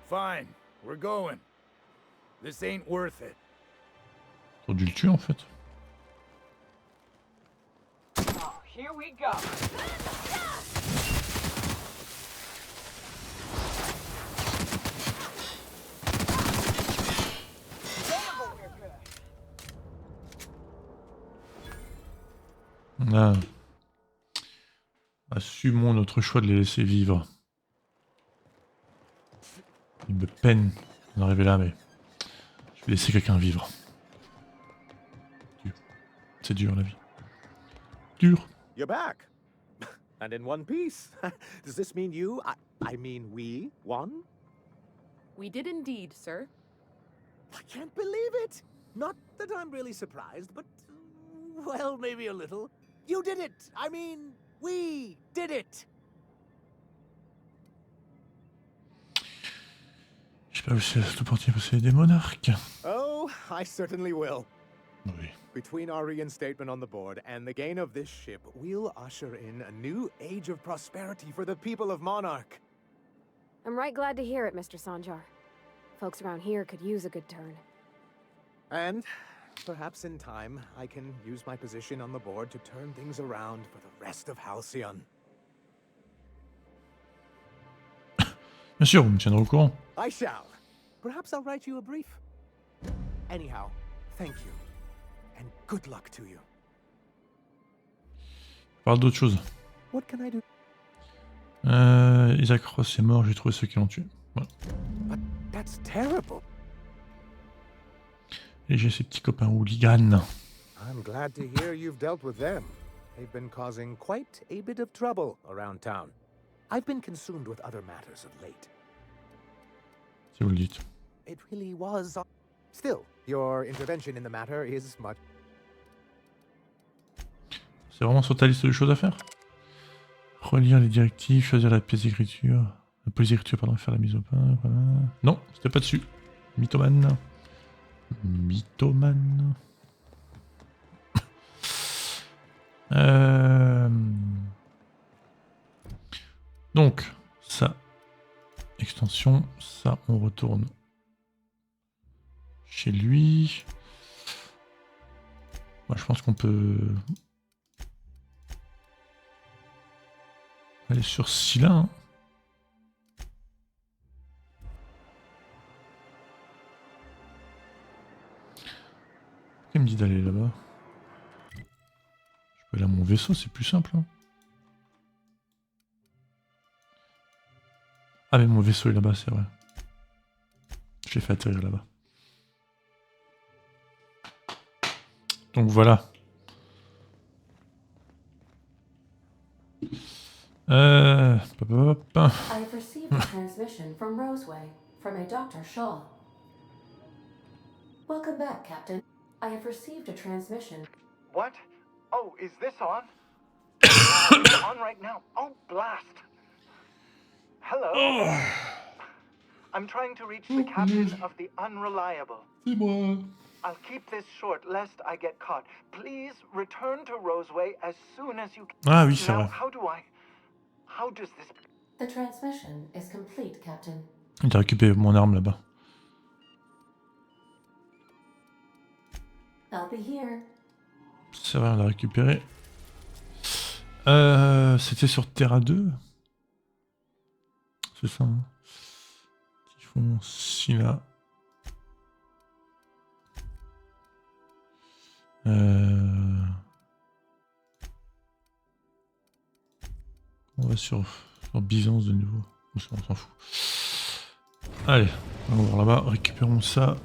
Fine, we're going. This ain't worth it. T'aurais dû le tuer en fait. Oh, here we go. Là, assumons notre choix de les laisser vivre. Il me peine d'en arriver là, mais je vais laisser quelqu'un vivre. C'est dur la vie. Dur. You're back. And in one piece. Does this mean you, I mean we, won? We did indeed, sir. I can't believe it! Not that I'm really surprised, but... well, maybe a little. You did it! I mean, we did it! Je sais pas où c'est l'opportunité de posséder des monarques. Oh, I certainly will. Oui. Between our reinstatement on the board and the gain of this ship, we'll usher in a new age of prosperity for the people of Monarch. I'm right glad to hear it, Mr. Sanjar. Folks around here could use a good turn. And perhaps in time, I can use my position on the board to turn things around for the rest of Halcyon. Bien sûr, vous me tiendrez au courant. I shall. Perhaps I'll write you a brief. Anyhow, thank you. And good luck to you. Parle d'autre chose. What can I do? Isaac Ross est mort, j'ai trouvé ceux qui l'ont tué. Voilà. But that's terrible. Et j'ai ces petits copains hooligans. I'm glad to hear you've dealt with them. They've been causing quite a bit of trouble around town. I've been consumed with other matters of late. Si vous le dites. It really was. Still, your intervention in the matter is much. C'est vraiment sur ta liste de choses à faire? Relire les directives, choisir la pièce d'écriture. La police d'écriture, pardon, faire la mise au point. Voilà. Non, c'était pas dessus. Mythomane. Mythomane. Donc, ça. Extension. Ça, on retourne chez lui. Moi, je pense qu'on peut aller sur Scylla. Hein. Pourquoi il me dit d'aller là-bas? Je peux aller à mon vaisseau, c'est plus simple. Hein. Ah mais mon vaisseau est là-bas, c'est vrai. Je l'ai fait atterrir là-bas. Donc voilà. I have received a transmission from Roseway, from a Dr. Shaw. Welcome back, Captain. I have received a transmission. What? Oh, is this on? It's on right now. Oh, blast. Hello? I'm trying to reach the captain of the Unreliable. C'est moi. I'll keep this short lest I get caught. Please return to Roseway as soon as you can. Ah oui, c'est vrai. How does this... The transmission is complete, Captain. Il a récupéré mon arme là-bas. I'll be here. C'est vrai, on l'a récupéré. C'était sur Terra 2. C'est ça, hein. Typhon, Scylla. On va sur Byzance de nouveau. On s'en fout. Allez, on va voir là-bas, récupérons ça.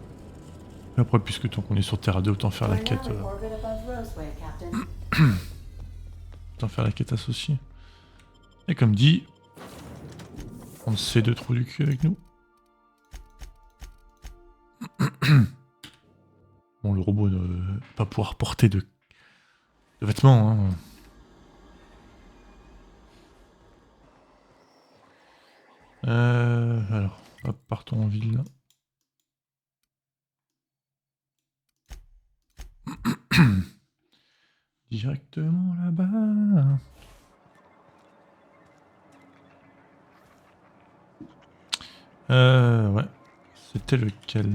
Et après, puisque tant qu'on est sur Terra 2, autant faire la quête. Autant faire la quête associée. Et comme dit, prendre ces deux trous du cul avec nous. Bon, le robot ne va pas pouvoir porter de vêtements. Hein. Alors, hop, partons en ville. Directement là-bas. Ouais. C'était lequel?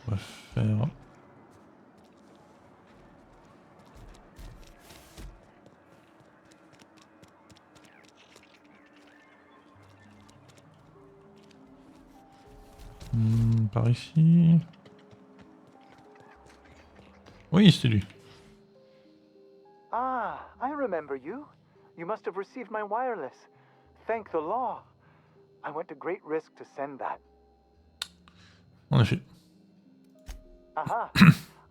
On va faire... par ici. Oui, c'est lui. Ah, I remember you. You must have received my wireless. Thank the law. I went to great risk to send that. En effet. Aha.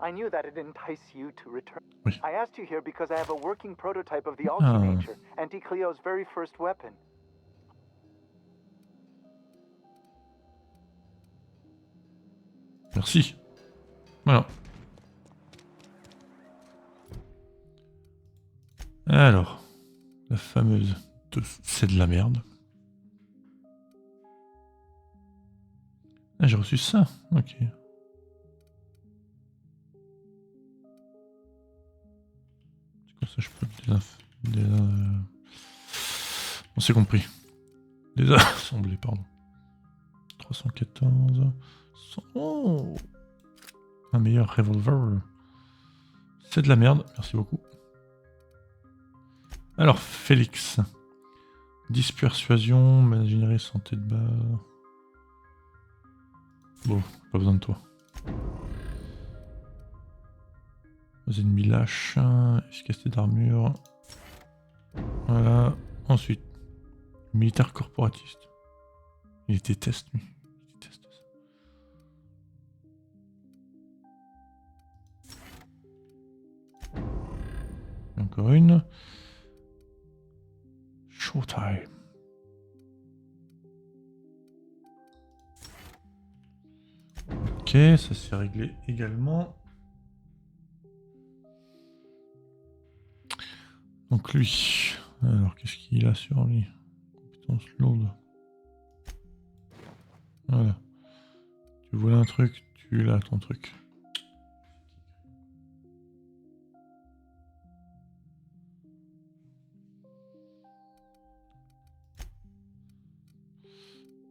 I knew that it'd entice you to return. I asked you here because I have a working prototype of the Ultimature, Auntie Cleo's very first weapon. Merci. Voilà. Alors, la fameuse c'est de la merde. Ah, j'ai reçu ça. Ok. Comme ça, je peux on s'est compris. Désassembler, pardon. 314. Oh, un meilleur revolver. C'est de la merde. Merci beaucoup. Alors, Félix. 10 persuasion, ingénierie, santé de base. Bon, pas besoin de toi. Les ennemis lâches, efficacité d'armure. Voilà. Ensuite, militaire corporatiste. Il déteste, lui. Il déteste ça. Et encore une. Showtime. Ok, ça s'est réglé également. Donc lui, alors qu'est-ce qu'il a sur lui? Compétence lourde. Voilà. Tu voulais un truc, tu l'as ton truc.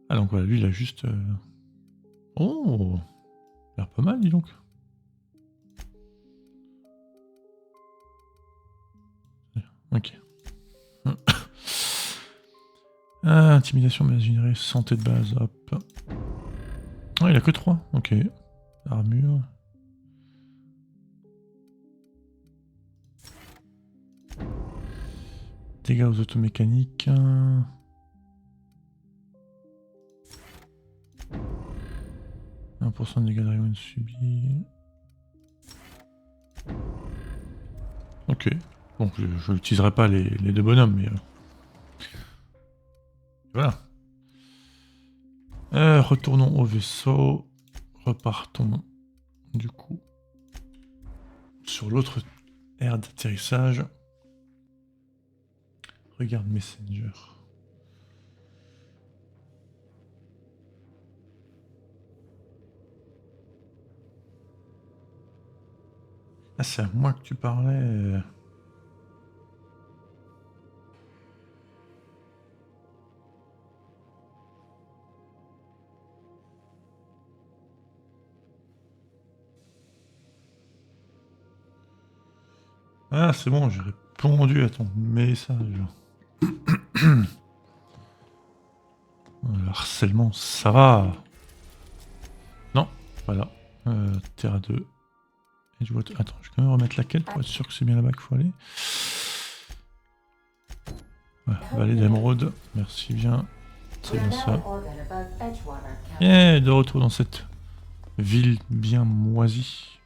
Ah donc voilà, lui il a juste... Oh, il a l'air pas mal, dis donc. Ok. Intimidation messagerie, santé de base, hop. Ah, il a que 3, ok. Armure. Dégâts aux automécaniques. 1% de dégâts de rayon subis. Ok. Bon, je n'utiliserai pas les deux bonhommes, mais... Voilà. Retournons au vaisseau. Repartons, du coup, sur l'autre aire d'atterrissage. Regarde Messenger. Ah, c'est à moi que tu parlais. Ah, c'est bon, j'ai répondu à ton message. Le harcèlement, ça va. Non, voilà. Terre 2. Et je vois attends, je vais quand même remettre laquelle pour être sûr que c'est bien là-bas qu'il faut aller. Voilà, vallée d'émeraude. Merci bien. C'est bien ça. Et de retour dans cette ville bien moisie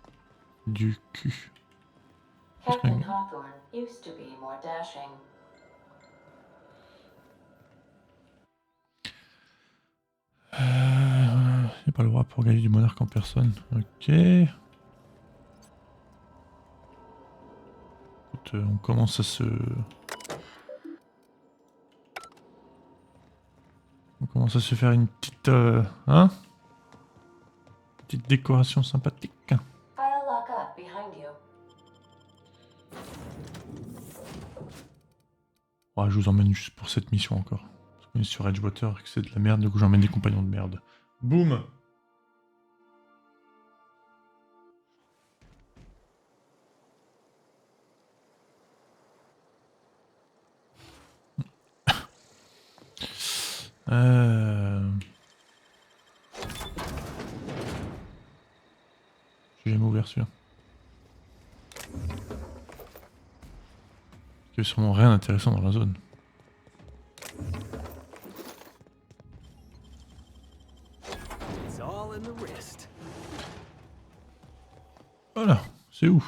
du cul. Captain Hawthorne used to be more dashing. Il n'y a pas le droit pour gagner du monarque en personne. Ok. Écoute, on commence à se commence à se faire une petite... hein? Petite décoration sympathique. I'll lock up behind you. Ouais, je vous emmène juste pour cette mission encore. Parce qu'on est sur Edgewater et que c'est de la merde, du coup j'emmène des compagnons de merde. Boum! J'ai jamais ouvert celui-là. Il y a sûrement rien d'intéressant dans la zone. Voilà, c'est où?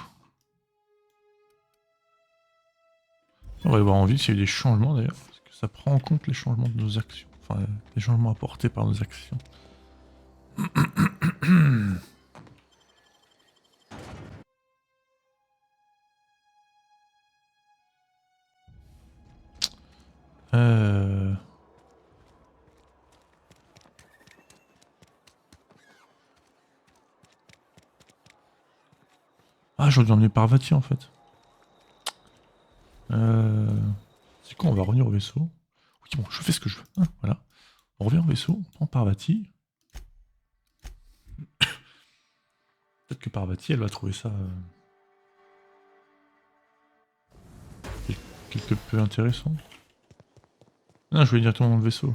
On va aller voir en ville s'il y a eu des changements d'ailleurs. Parce que ça prend en compte les changements de nos actions. Enfin, les changements apportés par nos actions. Ah, j'aurais dû emmener Parvati en fait. C'est quoi, on va revenir au vaisseau. Oui, bon, je fais ce que je veux. Hein, voilà. On revient au vaisseau, on prend Parvati. Peut-être que Parvati, elle va trouver ça quelque peu intéressant. Non, je voulais directement dans le vaisseau.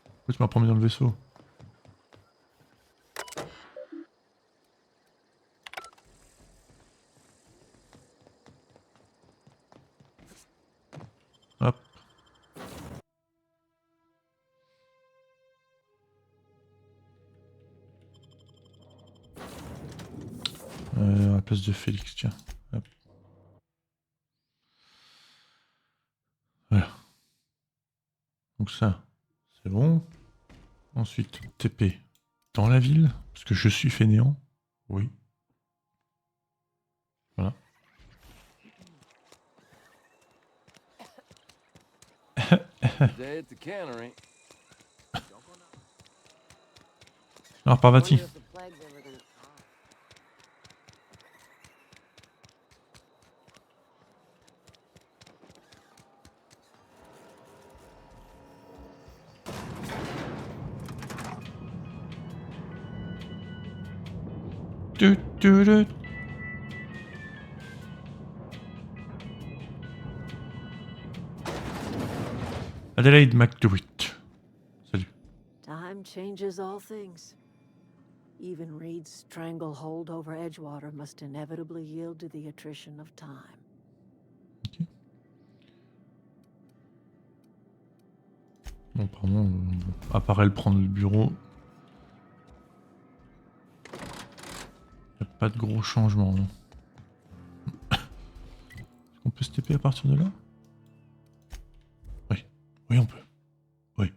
Pourquoi tu m'as promis dans le vaisseau? Hop. À la place de Félix, tiens. Hop. Voilà. Donc ça, c'est bon. Ensuite, TP dans la ville, parce que je suis fainéant. Oui. Voilà. Alors, Parvati. Adelaide McDewitt. Salut. Time changes all things. Even Reed's stranglehold over Edgewater must inevitably yield to the attrition of time. Okay. Bon, apparemment, à part elle prendre le bureau, il n'y a pas de gros changements. Est-ce qu'on peut se TP à partir de là? Oui. Oui, on peut. Oui.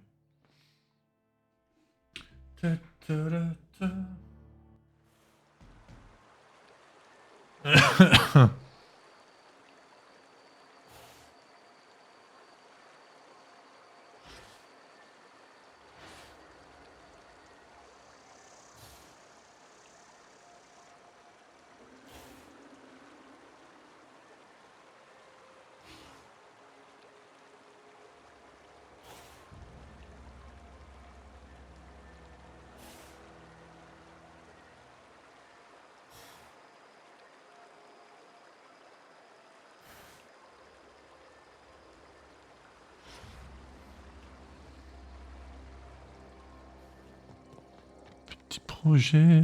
Petit projet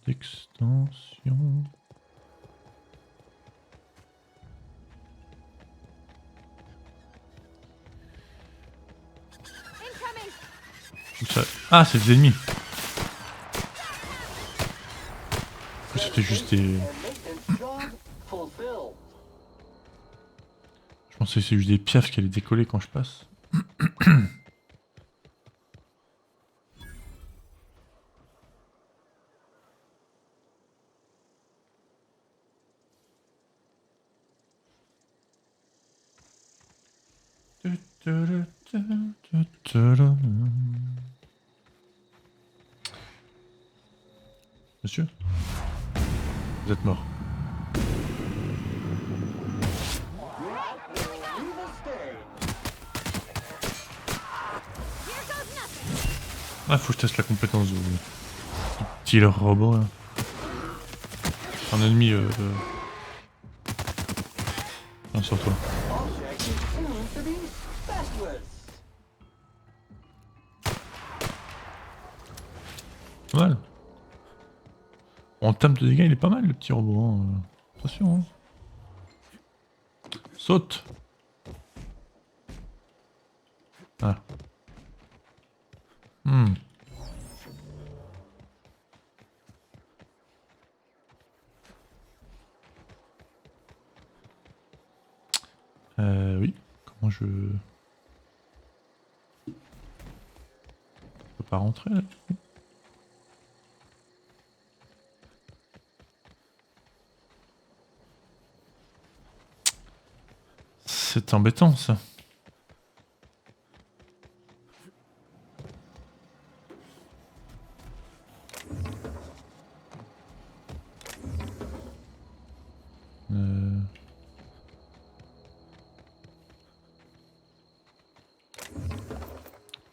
d'extension. Ça... Ah, c'est des ennemis. C'était juste des... Je pensais que c'est juste des piafs qui allaient décoller quand je passe. Monsieur, vous êtes mort. Ah, faut que je teste la compétence du petit robot là. Un ennemi non, sur toi. Pas mal. En termes de dégâts, il est pas mal le petit robot. Hein. Attention. Hein. Saute. Ah. Oui. Comment je peux pas rentrer là? C'est embêtant ça.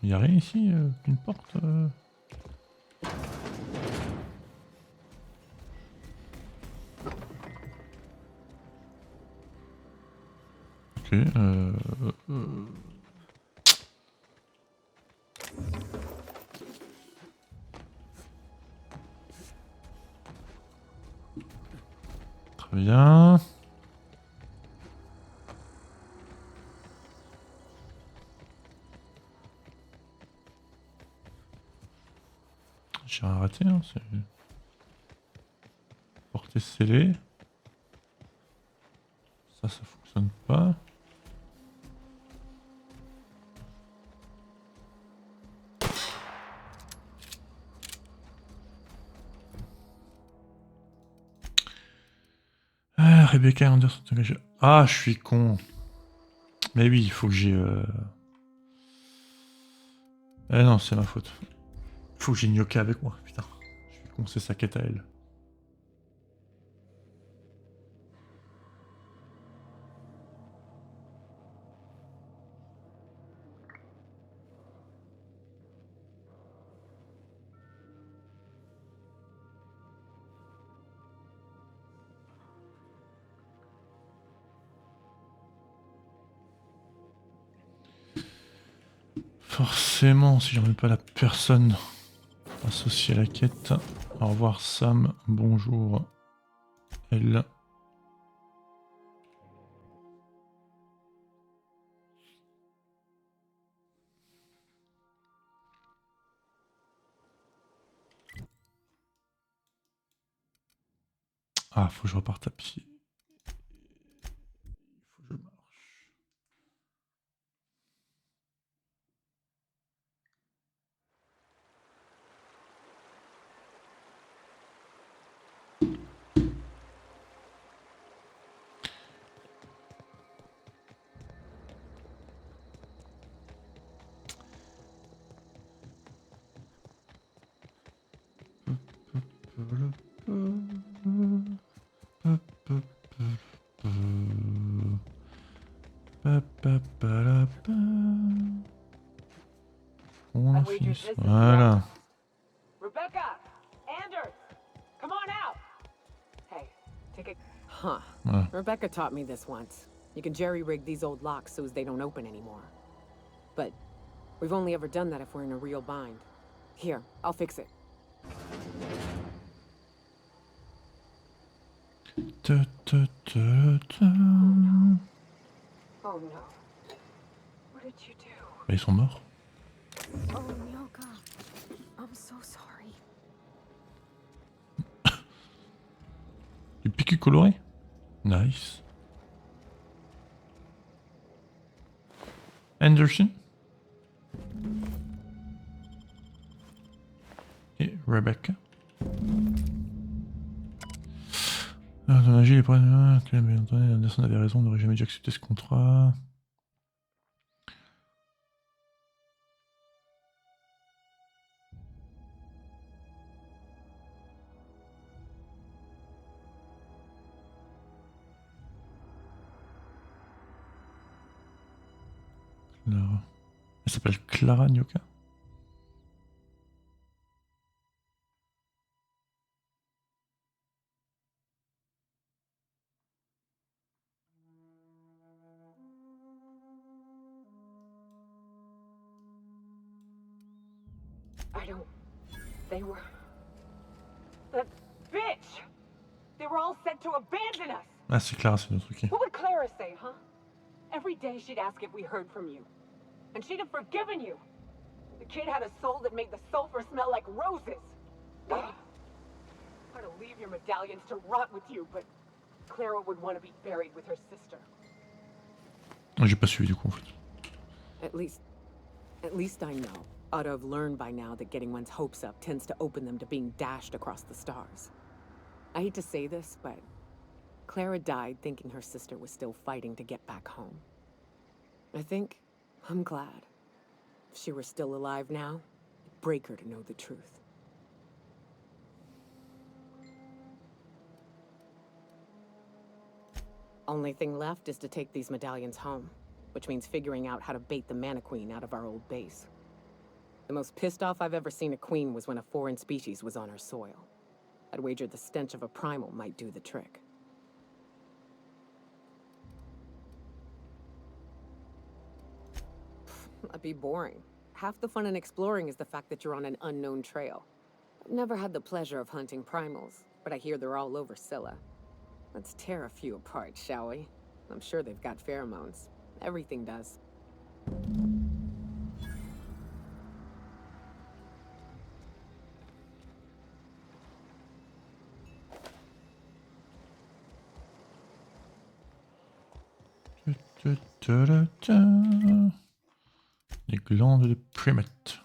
Il y a rien ici, une porte. Ok. Très bien. J'ai rien raté, hein, c'est... Portée scellée. Ça fonctionne pas. Ah, Rebecca et Anderson sont engagés. Ah, je suis con. Mais oui, il faut que j'ai... Eh non, c'est ma faute. Il faut que j'ai Nyoka avec moi, putain. Je suis con, c'est sa quête à elle. Forcément, si j'en ai pas la personne associée à la quête. Au revoir Sam, bonjour elle. Ah, faut que je reparte à pied. Il faut que je marche. On affiche. Voilà. Rebecca! Anders! Come on out! Hey, take a... Huh. Ouais. Rebecca taught me this once. You can jerry-rig these old locks so as they don't open anymore. But we've only ever done that if we're in a real bind. Here, I'll fix it. Oh no. What did you do? Bah, ils sont morts. Oh, Nyoka. I'm so sorry. Du PQ coloré. Nice. Anderson. Et Rebecca. Ton agile est prêt. Anderson avait raison, on n'aurait jamais dû accepter ce contrat. Alors, elle s'appelle Clara Nyoka. I don't... They were... That bitch! They were all set to abandon us! Ah, c'est Clara, c'est notre truc. What would Clara say, huh? Every day she'd ask if we heard from you. And she'd have forgiven you. The kid had a soul that made the sulfur smell like roses. Ugh. I'd leave your medallions to rot with you, but Clara would want to be buried with her sister. J'ai pas suivi du coup en fait. At least I know. Ought to have learned by now that getting one's hopes up tends to open them to being dashed across the stars. I hate to say this, but Clara died thinking her sister was still fighting to get back home. I'm glad. If she were still alive now, it'd break her to know the truth. Only thing left is to take these medallions home, which means figuring out how to bait the Mana Queen out of our old base. The most pissed off I've ever seen a queen was when a foreign species was on her soil. I'd wager the stench of a primal might do the trick. That'd be boring. Half the fun in exploring is the fact that you're on an unknown trail. I've never had the pleasure of hunting primals, but I hear they're all over Scylla. Let's tear a few apart, shall we? I'm sure they've got pheromones. Everything does. Les glandes de primates.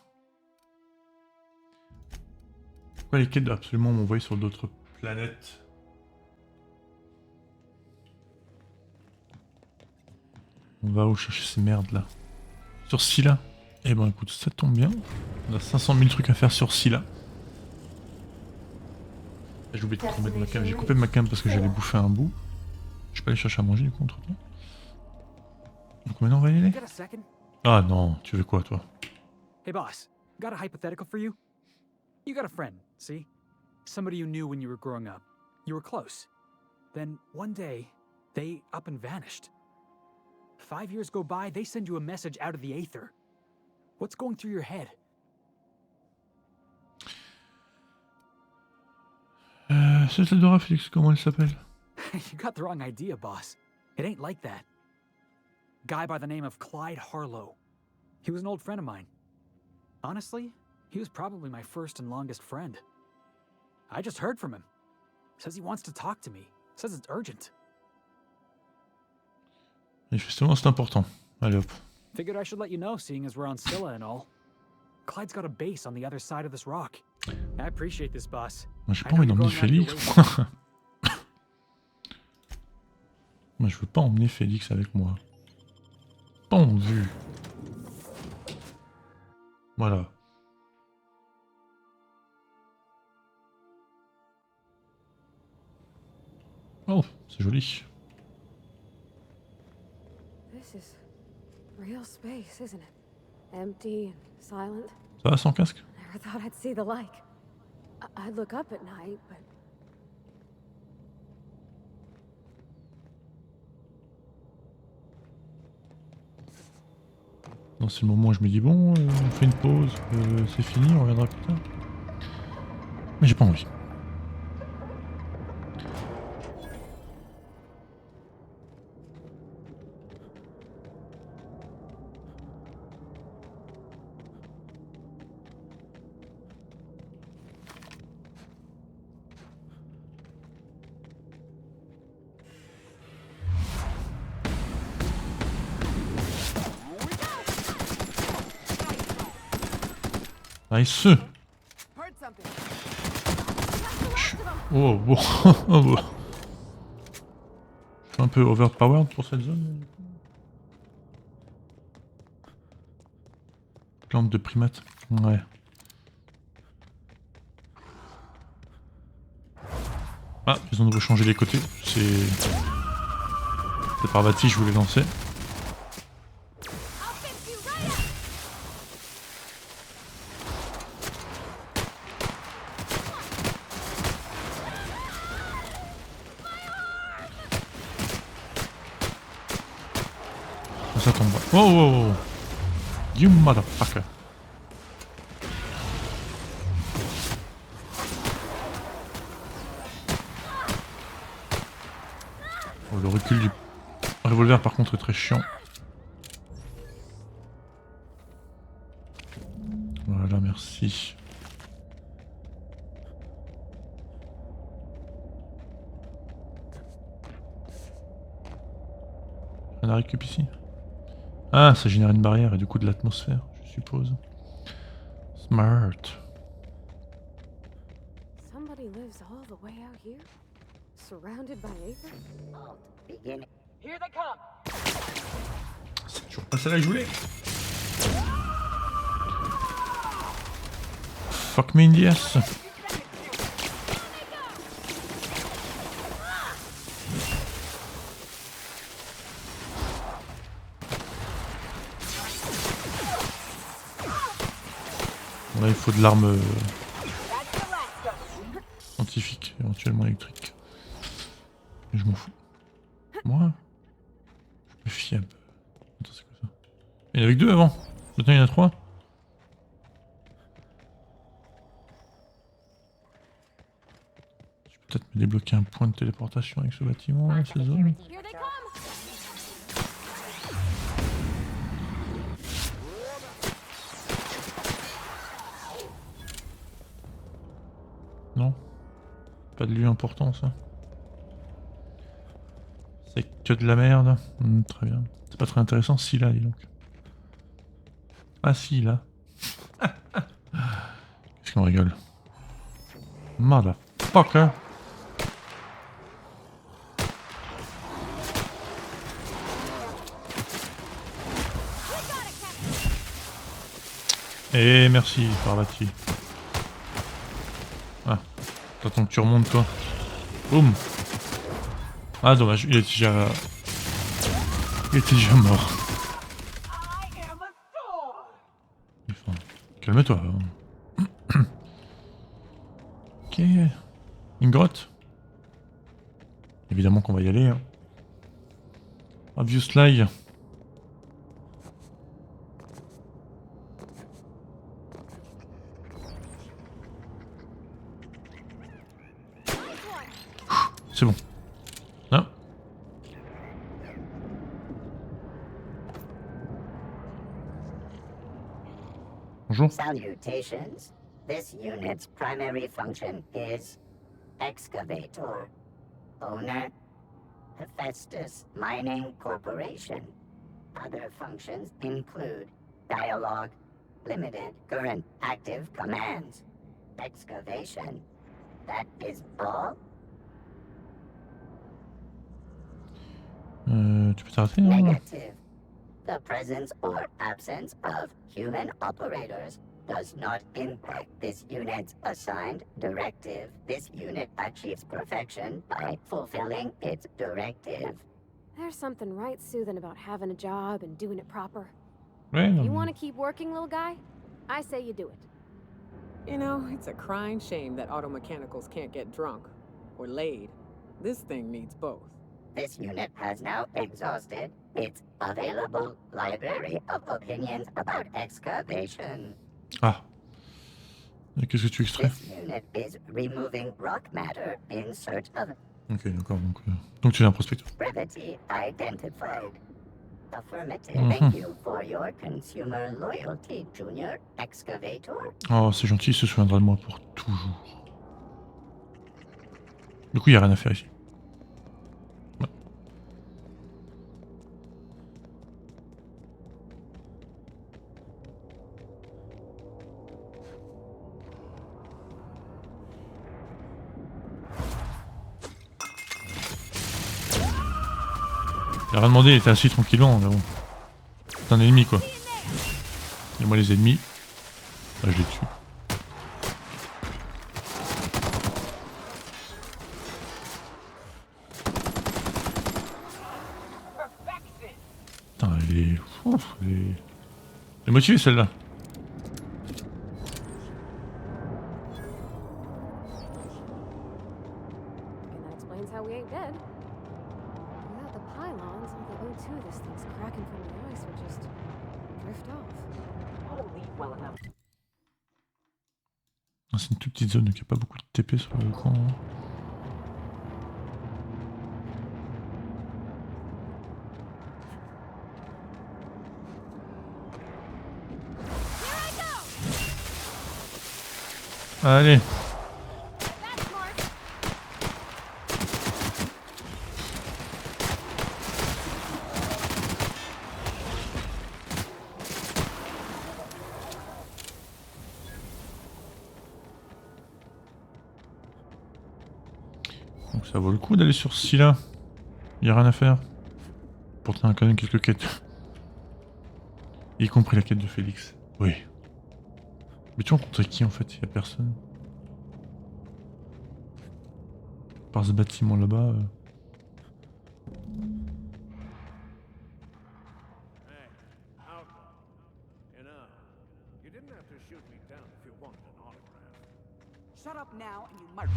Pourquoi les quêtes doivent absolument m'envoyer sur d'autres planètes? On va où chercher ces merdes là? Sur Scylla? Eh ben écoute, ça tombe bien. On a 500 000 trucs à faire sur Scylla. J'ai oublié de remettre ma cam. J'ai coupé ma cam parce que j'allais bouffer un bout. Je peux aller chercher à manger du coup entre temps. Donc maintenant on va y aller. Ah non, tu veux quoi toi? Hey boss, got a hypothetical for you. You got a friend, see? Somebody you knew when you were growing up. You were close. Then one day, they up and vanished. 5 years go by, they send you a message out of the aether. What's going through your head? C'est Dora Félix, comment elle s'appelle? You got the wrong idea, boss. It ain't like that. Guy by the name of Clyde Harlow. He was an old friend of mine. Honestly, he was probably my first and longest friend. I just heard from him. Says he wants to talk to me. Says it's urgent. Et justement, c'est important. Allez hop. Figured I should let you know, seeing as we're on Scylla and all. Clyde's got a base on the other side of this rock. I appreciate this, boss. Moi, j'ai pas envie d'emmener Félix. Moi, je veux pas emmener Félix avec moi. Pendu. Voilà. Oh, c'est joli. This is real space, isn't it? Empty and silent. Ça va sans casque? Never thought I'd see the like. I'd look up at night, but Non, c'est le moment où je me dis bon, on fait une pause, c'est fini, on reviendra plus tard. Mais j'ai pas envie. Nice. Oh bon. Oh, bon. Je suis un peu overpowered pour cette zone. Plante de primates. Ouais. Ah, ils ont de changer les côtés. C'est par Vati, je voulais lancer. Ça tombe. Oh, oh, oh. You motherfucker. Oh, le recul du revolver par contre est très chiant. Voilà, merci. On a récup ici. Ah, ça génère une barrière et du coup de l'atmosphère, je suppose. Smart. Somebody lives all the way out here, surrounded by acres. Begin. Here they come. C'est toujours pas celle-là que je voulais. Fuck me in the ass. Là, il faut de l'arme scientifique, éventuellement électrique. Mais je m'en fous. Moi, je me fie un peu. Attends, c'est quoi ça? Il y en avait que 2 avant. Maintenant, il y en a 3. Je peux peut-être me débloquer un point de téléportation avec ce bâtiment, là, cette zone. Non, pas de lieu important ça. C'est que de la merde. Très bien. C'est pas très intéressant si là, dis donc. Ah si là. Qu'est-ce qu'on rigole? Motherfucker. Et merci, Parvati. Ah, t'attends que tu remontes toi. Boum. Ah dommage, il était déjà mort. Enfin, calme-toi. Ok. Une grotte. Évidemment qu'on va y aller. Hein. Obviously. C'est bon. Hein? Bonjour. Salutations. This unit's primary function is excavator. Owner, Hephaestus Mining Corporation. Other functions include dialogue, limited current active commands, excavation. That is all. Tu peux t'arrêter, hein? Negative. The presence or absence of human operators does not impact this unit's assigned directive. This unit achieves perfection by fulfilling its directive. There's something right soothing about having a job and doing it proper. Ouais, non, You want to keep working, little guy? I say you do it. You know, it's a crying shame that auto mechanicals can't get drunk or laid. This thing needs both. This unit has now exhausted its available library of opinions about excavation. Ah. Et qu'est-ce que tu extrais? This unit is removing rock matter in search of Ok, d'accord. Donc tu es un prospecteur. brevity identified. Affirmative. Thank you for your consumer loyalty, Junior Excavator. Oh, c'est gentil, il se souviendra de moi pour toujours. Du coup, il n'y a rien à faire ici. Ouais. Il a rien demandé, il était assis tranquillement, mais bon. C'est un ennemi quoi. Et moi les ennemis, là je les tue. Putain, elle est... Ouf, elle est motivée celle-là. And that explains how we ain't dead. Without the pylons, all the O2 this thing's cracking from the well enough. Ah, c'est une toute petite zone, donc il n'y a pas beaucoup de TP sur le coin. Hein. Allez. Donc ça vaut le coup d'aller sur Scylla. Il n'y a rien à faire. Pourtant il y a quand même quelques quêtes. Y compris la quête de Félix. Oui. Mais tu rencontres qui en fait? Il n'y a personne. Par ce bâtiment là-bas. Shut up now and you murder.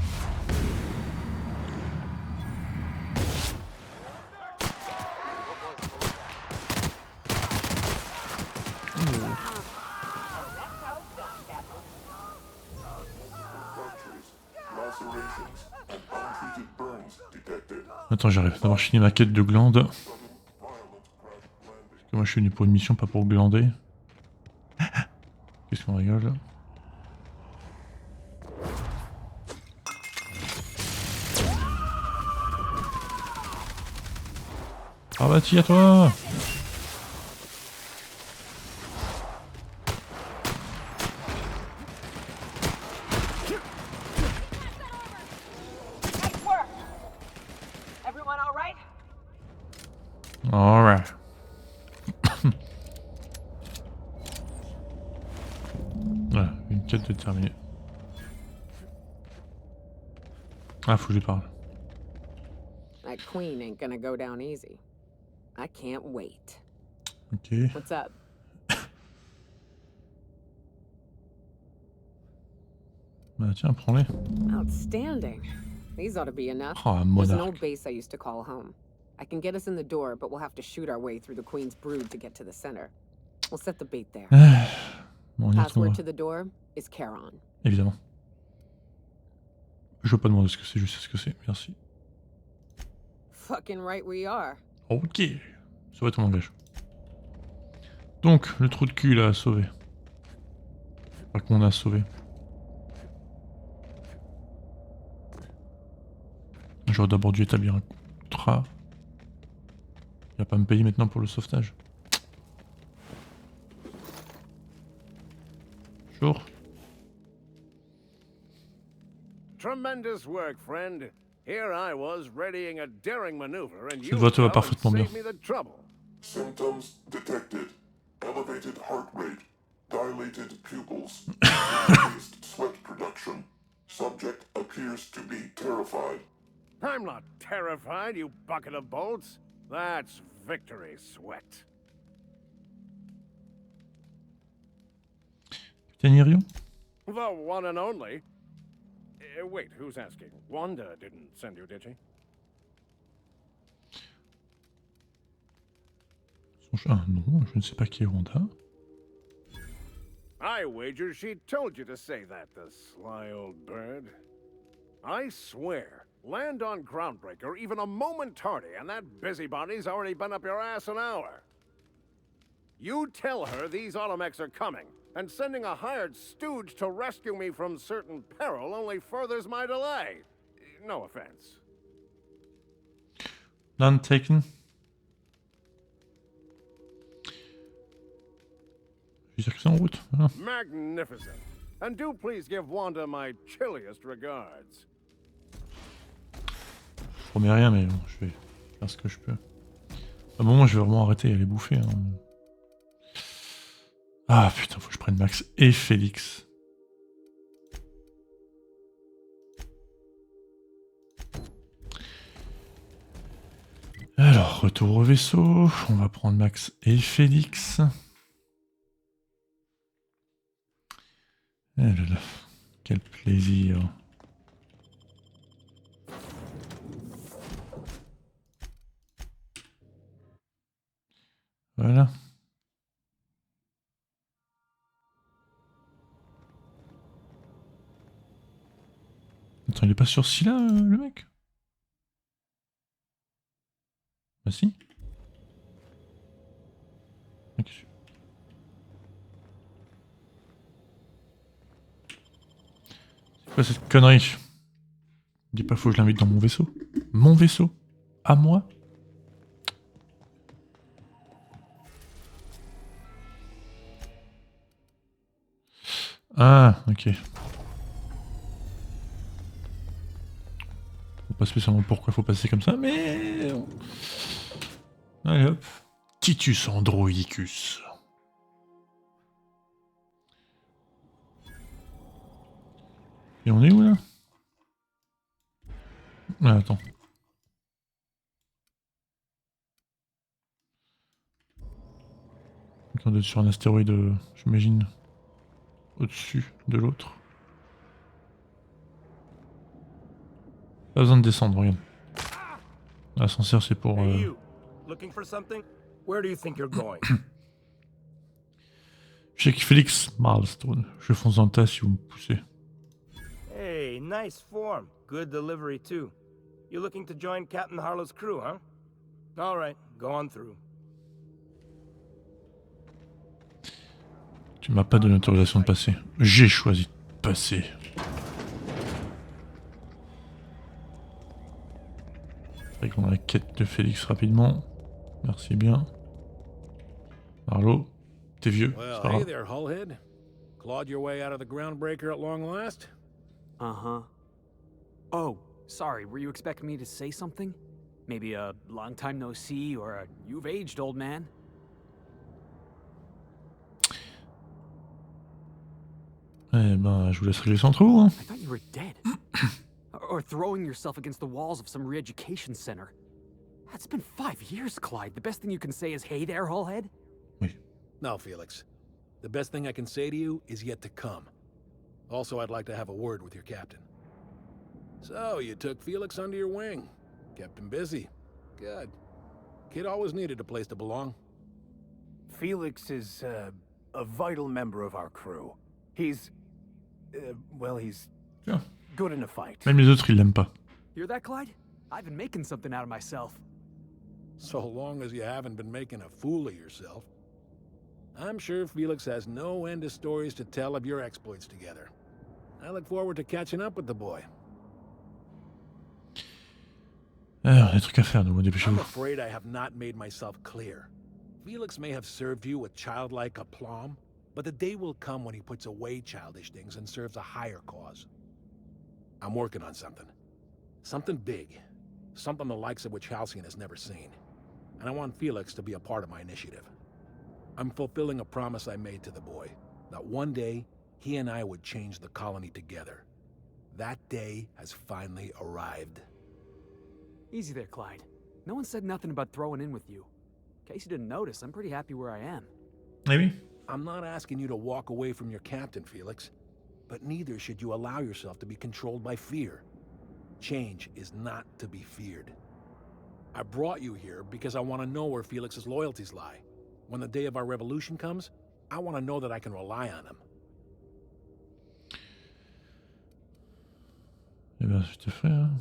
Attends, j'arrive d'avoir fini ma quête de glande. Parce que moi je suis venu pour une mission, pas pour glander. Qu'est-ce qu'on rigole là? Ah bah tiens toi! Alright. Voilà, une quête de terminée. Ah, faut que je lui parle. That queen ain't gonna go down easy. I can't wait. Ok. What's up? Bah tiens, prends-les. Outstanding. These ought to be enough. Oh, un There's an monarque. old base I used to call home. I can get us in the door, but we'll have to shoot our way through the Queen's brood to get to the center. We'll set the bait there. Bon, on y Password retournera. to the door is Charon. Évidemment. Je veux pas demander ce que c'est, je sais ce que c'est. Merci. Fucking right we are. Ok. Sauver ton langage. Donc, le trou de cul là à sauver. Pas qu'on a sauvé. J'aurais d'abord dû établir un contrat. Il va pas me payer maintenant pour le sauvetage. Bonjour. Tremendous work, friend. Here I was readying a daring maneuver and Cette you voiture va fell and parfaitement bien. saved me the trouble. Symptoms detected. Elevated heart rate. Dilated pupils. Increased sweat production. Subject appears to be terrified. I'm not terrified, you bucket of bolts. That's victory sweat. Capitaine Irion? The one and only. Wait, who's asking? Wanda didn't send you, did she? Ah non, je ne sais pas qui est Wanda. I wager she told you to say that, the sly old bird. I swear, land on Groundbreaker even a moment tardy, and that busybody's already been up your ass an hour. You tell her these automechs are coming, and sending a hired stooge to rescue me from certain peril only furthers my delay. No offense. None taken. Je veux dire que c'est en route. Voilà. Magnificent. And do please give Wanda my chilliest regards. Je promets rien, mais bon, je vais faire ce que je peux. À un moment, je vais vraiment arrêter et aller bouffer. Hein. Ah putain, faut que je prenne Max et Félix. Alors, retour au vaisseau. On va prendre Max et Félix. Eh là là, quel plaisir. Voilà. Attends, il est pas sur Scylla, le mec? Bah si. Ok. C'est quoi cette connerie? Dis pas faut que je l'invite dans mon vaisseau. Mon vaisseau? À moi? Ah, ok. Pas spécialement pourquoi faut passer comme ça, mais... Allez hop. Titus Androidicus. Et on est où là? Ah, attends. On doit être sur un astéroïde, j'imagine, au-dessus de l'autre. Pas besoin de descendre, regarde. L'ascenseur c'est pour... Check Félix Milestone. Je fonce dans le tas si vous me poussez. Hey, nice form. Good delivery too. You looking to join Captain Harlow's crew, huh? All right, go on through. Tu m'as pas donné l'autorisation de passer. J'ai choisi de passer. Réglons la quête de Félix rapidement. Merci bien. Harlow, t'es vieux, c'est pas Hey grave. there, Hullhead. Clawed your way out of the groundbreaker at long last? Uh-huh. Oh, sorry, were you expecting me to say something? Maybe a long time no see, or a you've aged, old man? Eh ben, je vous laisse régler ça entre vous, hein. I thought you were dead. Or throwing yourself against the walls of some re-education center. It's been 5 years, Clyde. The best thing you can say is, hey there, Hullhead? No, Felix. The best thing I can say to you is yet to come. Also, I'd like to have a word with your captain. So, you took Felix under your wing. Kept him busy. Good. Kid always needed a place to belong. Felix is, a vital member of our crew. He's... well, he's... Yeah. good in a fight. Même les autres, ils l'aiment pas. Hear that, Clyde? I've been making something out of myself. So long as you haven't been making a fool of yourself. I'm sure Felix has no end of stories to tell of your exploits together. I look forward to catching up with the boy. Alors, des trucs à faire, nous, I'm dépêchez-vous. afraid I have not made myself clear. Felix may have served you with childlike aplomb, but the day will come when he puts away childish things and serves a higher cause. I'm working on something. Something big. Something the likes of which Halcyon has never seen. And I want Felix to be a part of my initiative. I'm fulfilling a promise I made to the boy, that one day, he and I would change the colony together. That day has finally arrived. Easy there, Clyde. No one said nothing about throwing in with you. In case you didn't notice, I'm pretty happy where I am. Maybe. I'm not asking you to walk away from your captain, Felix. But neither should you allow yourself to be controlled by fear. Change is not to be feared. I brought you here because I want to know where Felix's loyalties lie. When the day of our revolution comes, I want to know that I can rely on him. Eh ben, je te fais, hein.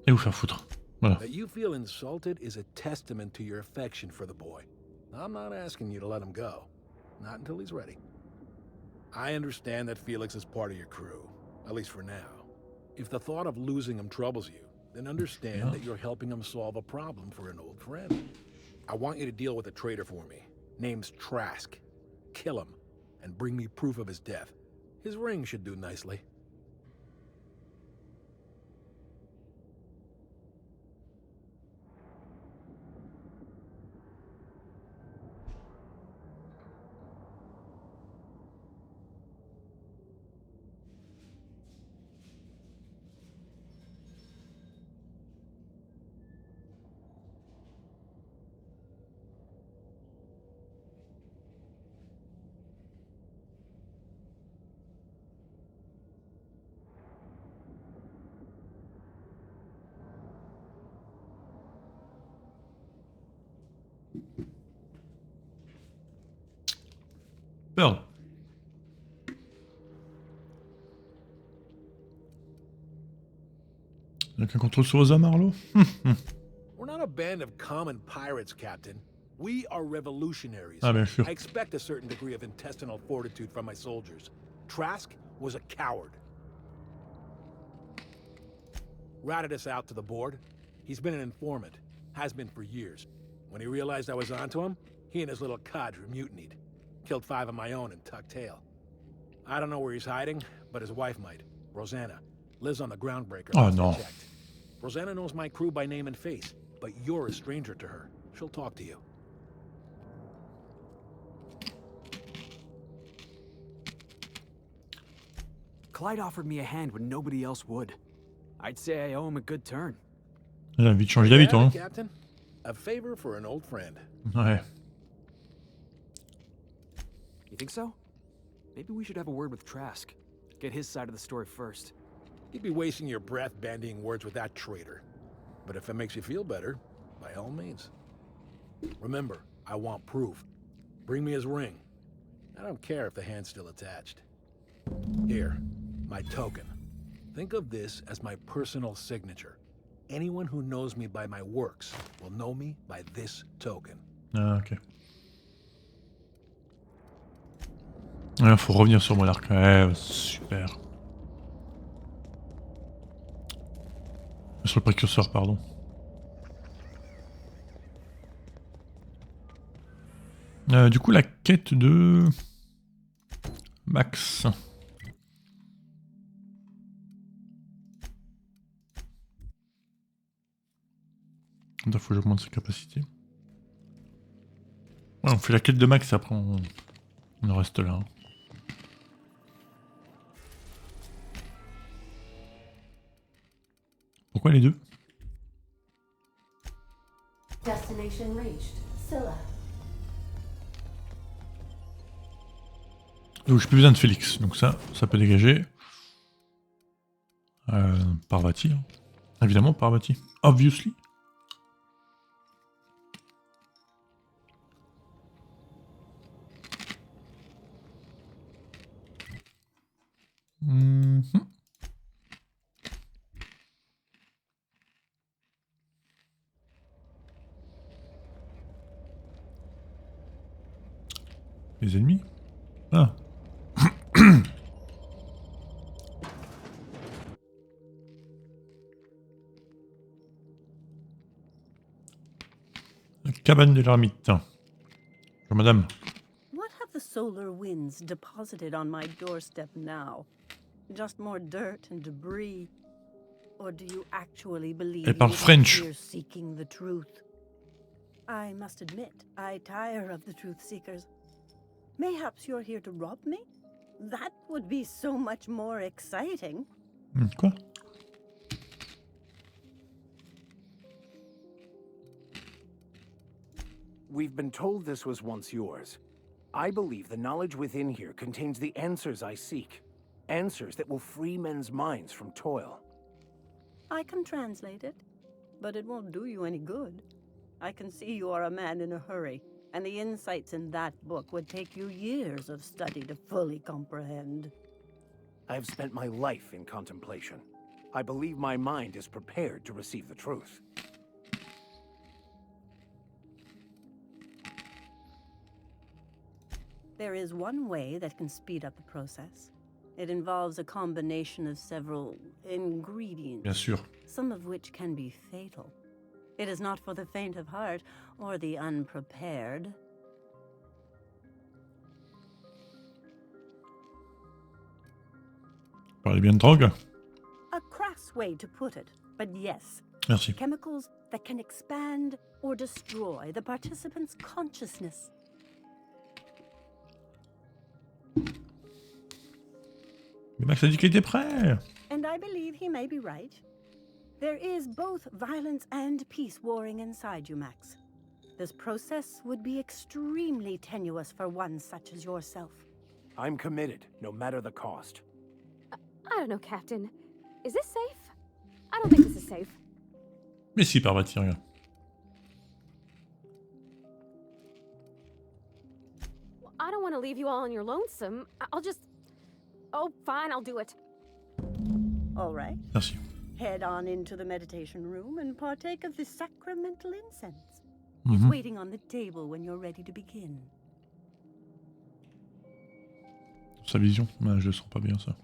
Et vous faire foutre. Voilà. That you feel insulted is a testament to your affection for the boy. I'm not asking you to let him go. Not until he's ready. I understand that Felix is part of your crew, at least for now. If the thought of losing him troubles you, then understand that you're helping him solve a problem for an old friend. I want you to deal with a traitor for me. Name's Trask. Kill him, and bring me proof of his death. His ring should do nicely. Pearl. Il y a qu'un contrôle sur vos armes, Arlo. We're not a band of common pirates, Captain. We are revolutionaries. Ah, bien sûr. I expect a certain degree of intestinal fortitude from my soldiers. Trask was a coward. Ratted us out to the board. He's been an informant. Has been for years. When he realized I was onto him, he and his little cadre mutinied. Killed 5 of my own and tucked tail. I don't know where he's hiding, but his wife might. Rosanna. Lives on the groundbreaker. Oh, no. Rosanna knows my crew by name and face, but you're a stranger to her. She'll talk to you. Clyde offered me a hand when nobody else would. I'd say I owe him a good turn. Il a vite changé d'avis, toi. Hein? Captain, a favor for an old friend. Ouais. You think so? Maybe we should have a word with Trask. Get his side of the story first. You'd be wasting your breath bandying words with that traitor. But if it makes you feel better, by all means. Remember, I want proof. Bring me his ring. I don't care if the hand's still attached. Here, my token. Think of this as my personal signature. Anyone who knows me by my works will know me by this token. Ah, ok. Il faut revenir sur mon arc. Ouais, super. Sur le précurseur, pardon. Du coup, la quête de Max. Il faut que j'augmente ses capacités. Ouais, on fait la quête de Max et après on en reste là. Pourquoi les deux? Destination reached. Scylla. Donc j'ai plus besoin de Félix, donc ça peut dégager. Parvati, hein. Évidemment Parvati. Obviously. Les ennemis? Ah. La cabane de l'ermite. Bonjour, madame. What have the solar winds deposited on my doorstep now? Just more dirt and debris? Or do you actually believe Elle parle you French. are here seeking the truth? I must admit, I tire of the truth seekers. Mayhaps you're here to rob me? That would be so much more exciting. Quoi? We've been told this was once yours. I believe the knowledge within here contains the answers I seek. Answers that will free men's minds from toil. I can translate it, but it won't do you any good. I can see you are a man in a hurry, and the insights in that book would take you years of study to fully comprehend. I have spent my life in contemplation. I believe my mind is prepared to receive the truth. There is one way that can speed up the process. It involves a combination of several ingredients. Bien sûr. Some of which can be fatal. It is not for the faint of heart or the unprepared. Parlez bien de drogue. A crass way to put it, but yes. Merci. Chemicals that can expand or destroy the participant's consciousness. Mais Max a dit qu'il était prêt. And I believe he may be right. There is both violence and peace warring inside you, Max. This process would be extremely tenuous for one such as yourself. I'm committed, no matter the cost. I don't know, Captain. Is this safe? I don't think this is safe. Mais si, Parvati, regarde. I don't want to leave you all on your lonesome. I'll just... Oh, fine, I'll do it. All right. Merci. Head on into the meditation room and partake of the sacramental incense. Mhm. It's waiting on the table when you're ready to begin. Sa vision, je le sens pas bien ça.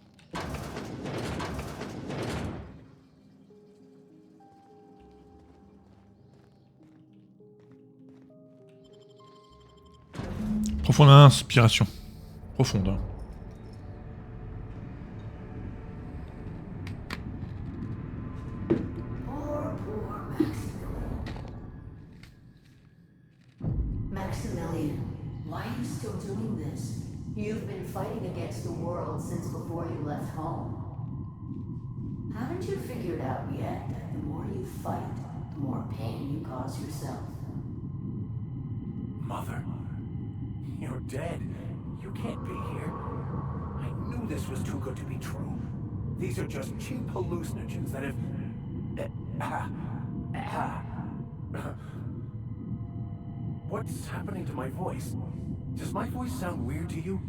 Profonde inspiration. Profonde. Hein. Maximilian, why are you still doing this? You've been fighting against the world since before you left home. Haven't you figured out yet that the more you fight, the more pain you cause yourself? Mother, you're dead. You can't be here. I knew this was too good to be true. These are just cheap hallucinogens that have... What's happening to my voice? Does my voice sound weird to you?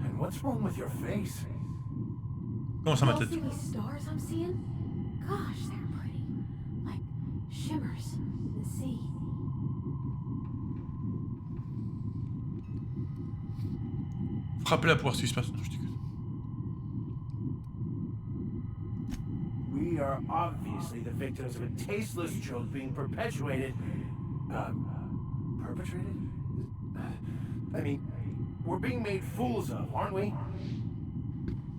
And what's wrong with your face? Comment ça ma tête? See these stars I'm seeing? Gosh, they're pretty. Like shimmers in the sea. Frappez-la pour voir ce qui se passe. Non, je déconne. We are obviously the victims of a tasteless joke being perpetuated. Perpetrated? I mean, we're being made fools of, aren't we?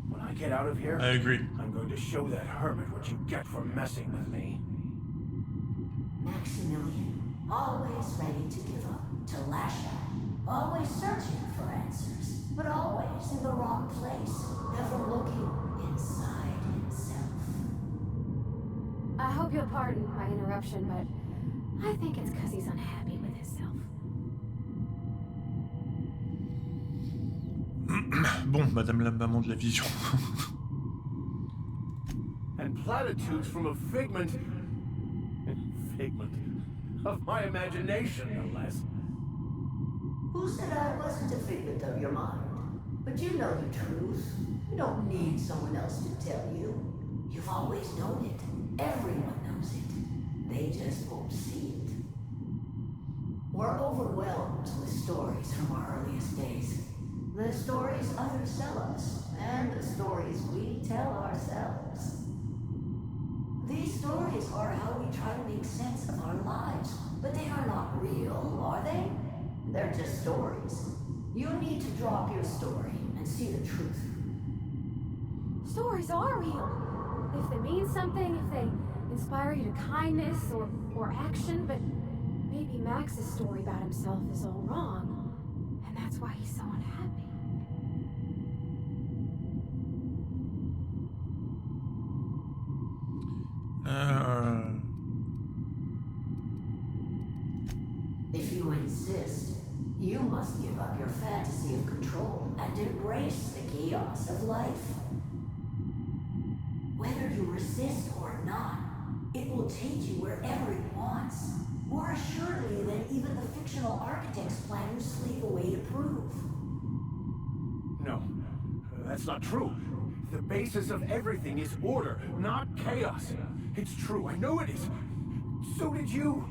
When I get out of here, I agree. I'm going to show that hermit what you get for messing with me. Maximilian, always ready to give up, to lash out, always searching for answers, but always in the wrong place, never looking inside himself. I hope you'll pardon my interruption, but I think it's because he's unhappy with himself. Bon, madame la maman de la vision. And platitudes from a figment of my imagination, no less. Who said I wasn't a figment of your mind? But you know the truth. You don't need someone else to tell you. You've always known it. Everyone knows it. They just won't see it. We're overwhelmed with stories from our earliest days. The stories others tell us, and the stories we tell ourselves. These stories are how we try to make sense of our lives, but they are not real, are they? They're just stories. You need to drop your story and see the truth. Stories are real. If they mean something, if they inspire you to kindness or action, but maybe Max's story about himself is all wrong, and that's why he's so unhappy. If you insist, you must give up your fantasy of control and embrace the chaos of life. Whether you resist or not, it will take you wherever it wants, more assuredly than even the fictional architects plan your sleep away to prove. No, that's not true. The basis of everything is order, not chaos. It's true, I know it is. So did you.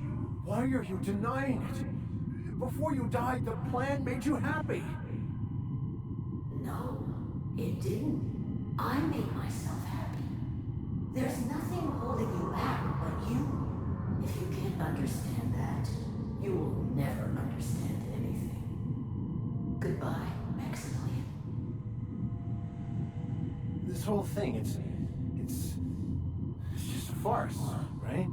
Why are you denying it? Before you died, the plan made you happy. No, it didn't. I made myself happy. There's nothing holding you back but you. If you can't understand that, you will never understand anything. Goodbye, Maximilian. This whole thing, it's just a farce, right?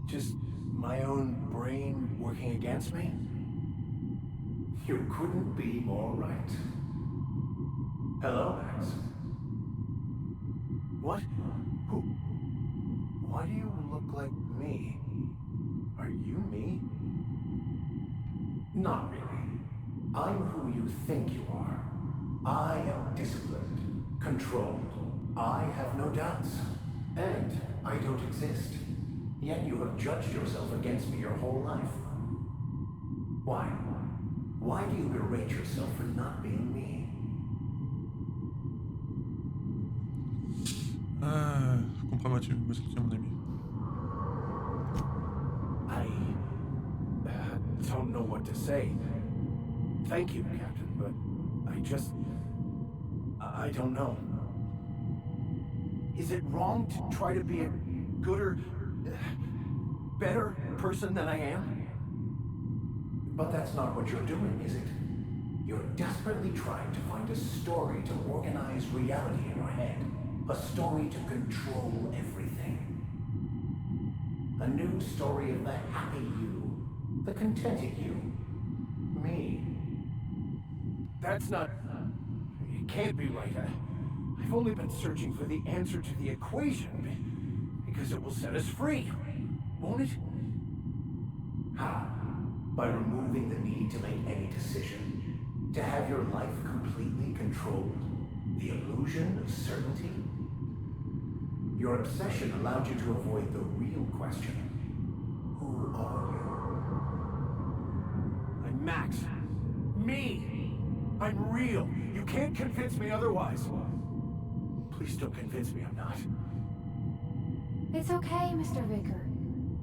Just my own brain working against me? You couldn't be more right. Hello, Max. What? Who? Why do you look like me? Are you me? Not really. I'm who you think you are. I am disciplined, controlled. I have no doubts. And I don't exist. Yet you have judged yourself against me your whole life. Why? Why do you berate yourself for not being me? Crois-moi, tu me soutiens, mon ami. I don't know what to say. Thank you, Captain, but I don't know. Is it wrong to try to be a gooder, better person than I am? But that's not what you're doing, is it? You're desperately trying to find a story to organize reality in your head. A story to control everything. A new story of the happy you, the contented you. Me. That's not... It can't be right. I've only been searching for the answer to the equation, because it will set us free, won't it? How? By removing the need to make any decision? To have your life completely controlled? The illusion of certainty? Your obsession allowed you to avoid the real question. Who are you? I'm Max. Me! I'm real. You can't convince me otherwise. Please don't convince me I'm not. It's okay, Mr. Vicker.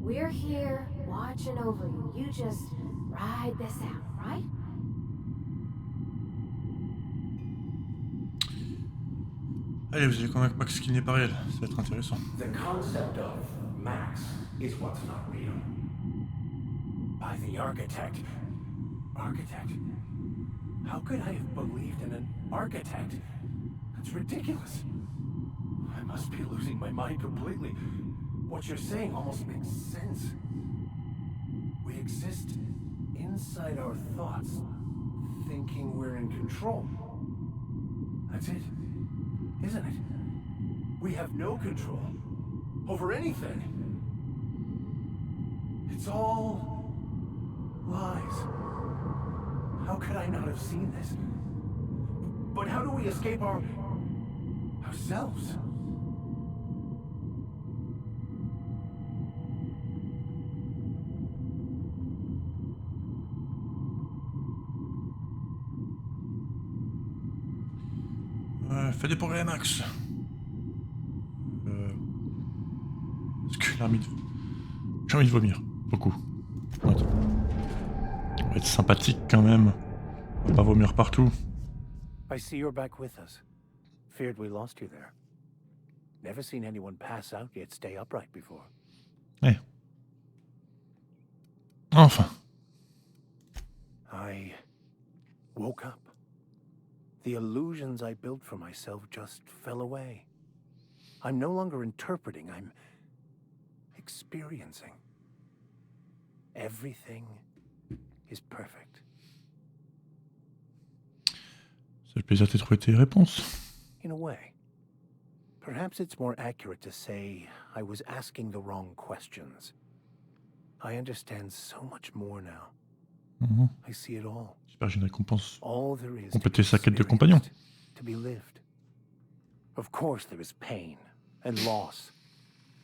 We're here, watching over you. You just ride this out, right? Allez, vous allez convaincre Max qu'il n'est pas réel. Ça va être intéressant. The concept of Max is what's not real. By the architect. Architect? How could I have believed in an architect? That's ridiculous. I must be losing my mind completely. What you're saying almost makes sense. We exist inside our thoughts, thinking we're in control. That's it, isn't it? We have no control over anything. It's all lies. How could I not have seen this? But how do we escape ourselves? Fais des progrès, Max. Est-ce que j'ai envie de vomir. Beaucoup. Attends. On va être sympathique quand même. On va pas vomir partout. I see you're back with us. Feared we lost you there. Never seen anyone pass out yet stay upright before. Eh. Enfin. I woke up. The illusions I built for myself just fell away. I'm no longer interpreting, I'm experiencing. Everything is perfect. Ça fait plaisir de trouver tes réponses. In a way. Perhaps it's more accurate to say I was asking the wrong questions. I understand so much more now. I see it all. J'espère que j'ai une récompense. All there is Compléter sa quête de compagnon. to be lived. Of course there is pain and loss,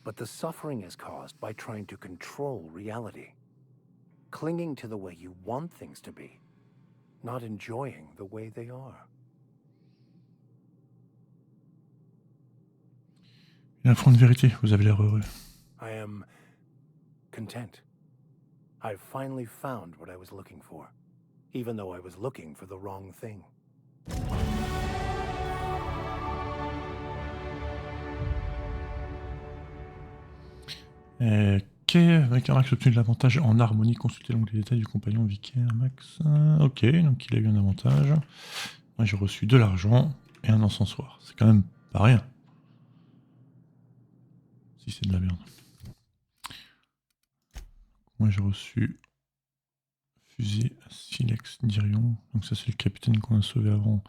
but the suffering is caused by trying to control reality. Clinging to the way you want things to be, not enjoying the way they are. Il y a un front de vérité, vous avez l'air heureux. I am content. I've finally found what I was looking for, even though I was looking for the wrong thing. Ok, avec un Max obtenu de l'avantage en harmonie, consultez donc les détails du compagnon vicaire Max. Ok, donc il a eu un avantage. Moi j'ai reçu de l'argent et un encensoir. C'est quand même pas rien. Si c'est de la merde. Moi j'ai reçu fusil Silex Dirion. Donc ça c'est le capitaine qu'on a sauvé avant.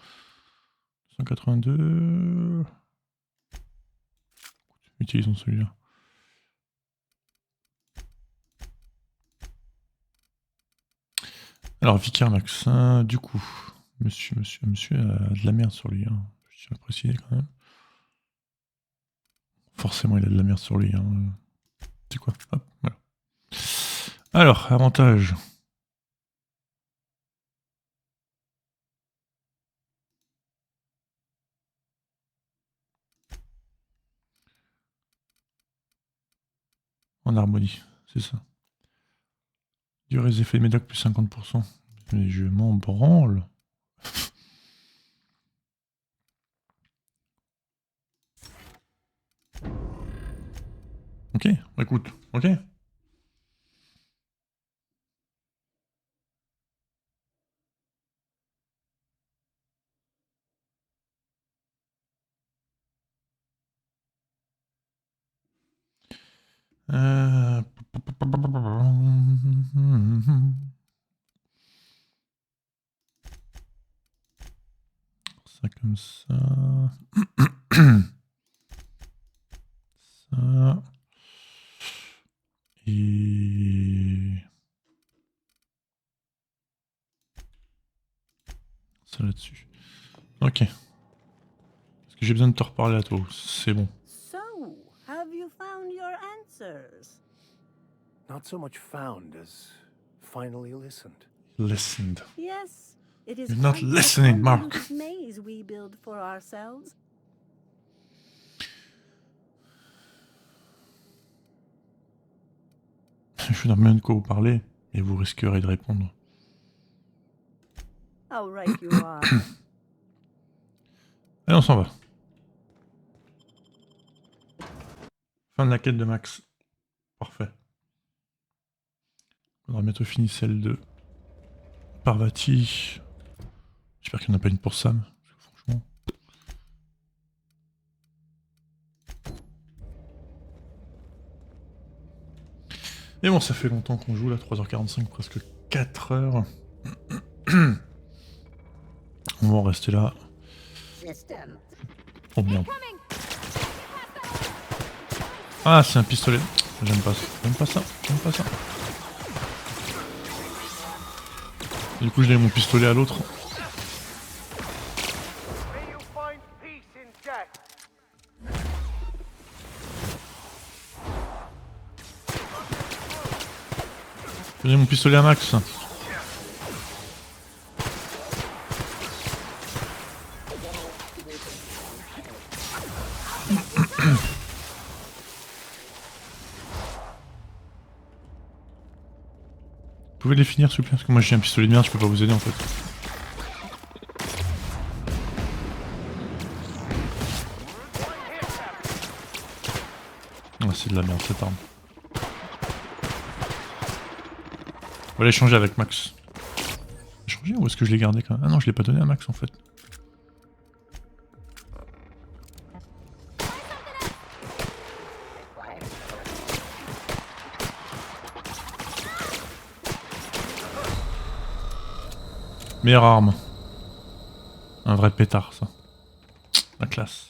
182. Utilisons celui-là. Alors, Vicaire Max, du coup, monsieur a de la merde sur lui, hein. Je tiens à préciser quand même. Forcément, il a de la merde sur lui. Hein. C'est quoi? Hop, voilà. Alors, avantage. en harmonie, c'est ça. Durée des effets médocs plus 50%. Mais je m'en branle. Ok, écoute, ok. Ça comme ça. Ça. Et... ça là-dessus. Ok. Est-ce que j'ai besoin de te reparler à toi? C'est bon. So, have you found your answers? Not so much found as finally listened. Listened. Yes, it is You're not quite a listening, Mark. convoluted maze we build for ourselves. Je n'ai rien de quoi vous parler et vous risquerez de répondre. How right you are. Allez, on s'en va. Fin de la quête de Max. Parfait. On va bientôt fini celle de Parvati. J'espère qu'il n'y en a pas une pour Sam. Franchement. Et bon, ça fait longtemps qu'on joue là, 3h45, presque 4h. On va en rester là. Oh merde. Ah, c'est un pistolet. J'aime pas ça. J'aime pas ça. J'aime pas ça. Du coup, je donne mon pistolet à l'autre. Je donne mon pistolet à Max. Vous pouvez les finir s'il vous plaît, parce que moi j'ai un pistolet de merde, je peux pas vous aider en fait. Ah, c'est de la merde cette arme. On va l'échanger avec Max. Échanger ou est-ce que je l'ai gardé quand même? Ah non, je l'ai pas donné à Max en fait. Meilleure arme. Un vrai pétard, ça. La classe.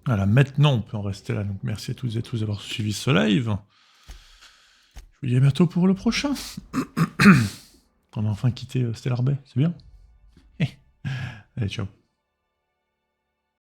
Voilà, maintenant on peut en rester là. Donc merci à toutes et tous d'avoir suivi ce live. Je vous dis à bientôt pour le prochain. On a enfin quitté Stellar Bay, c'est bien. Allez, ciao.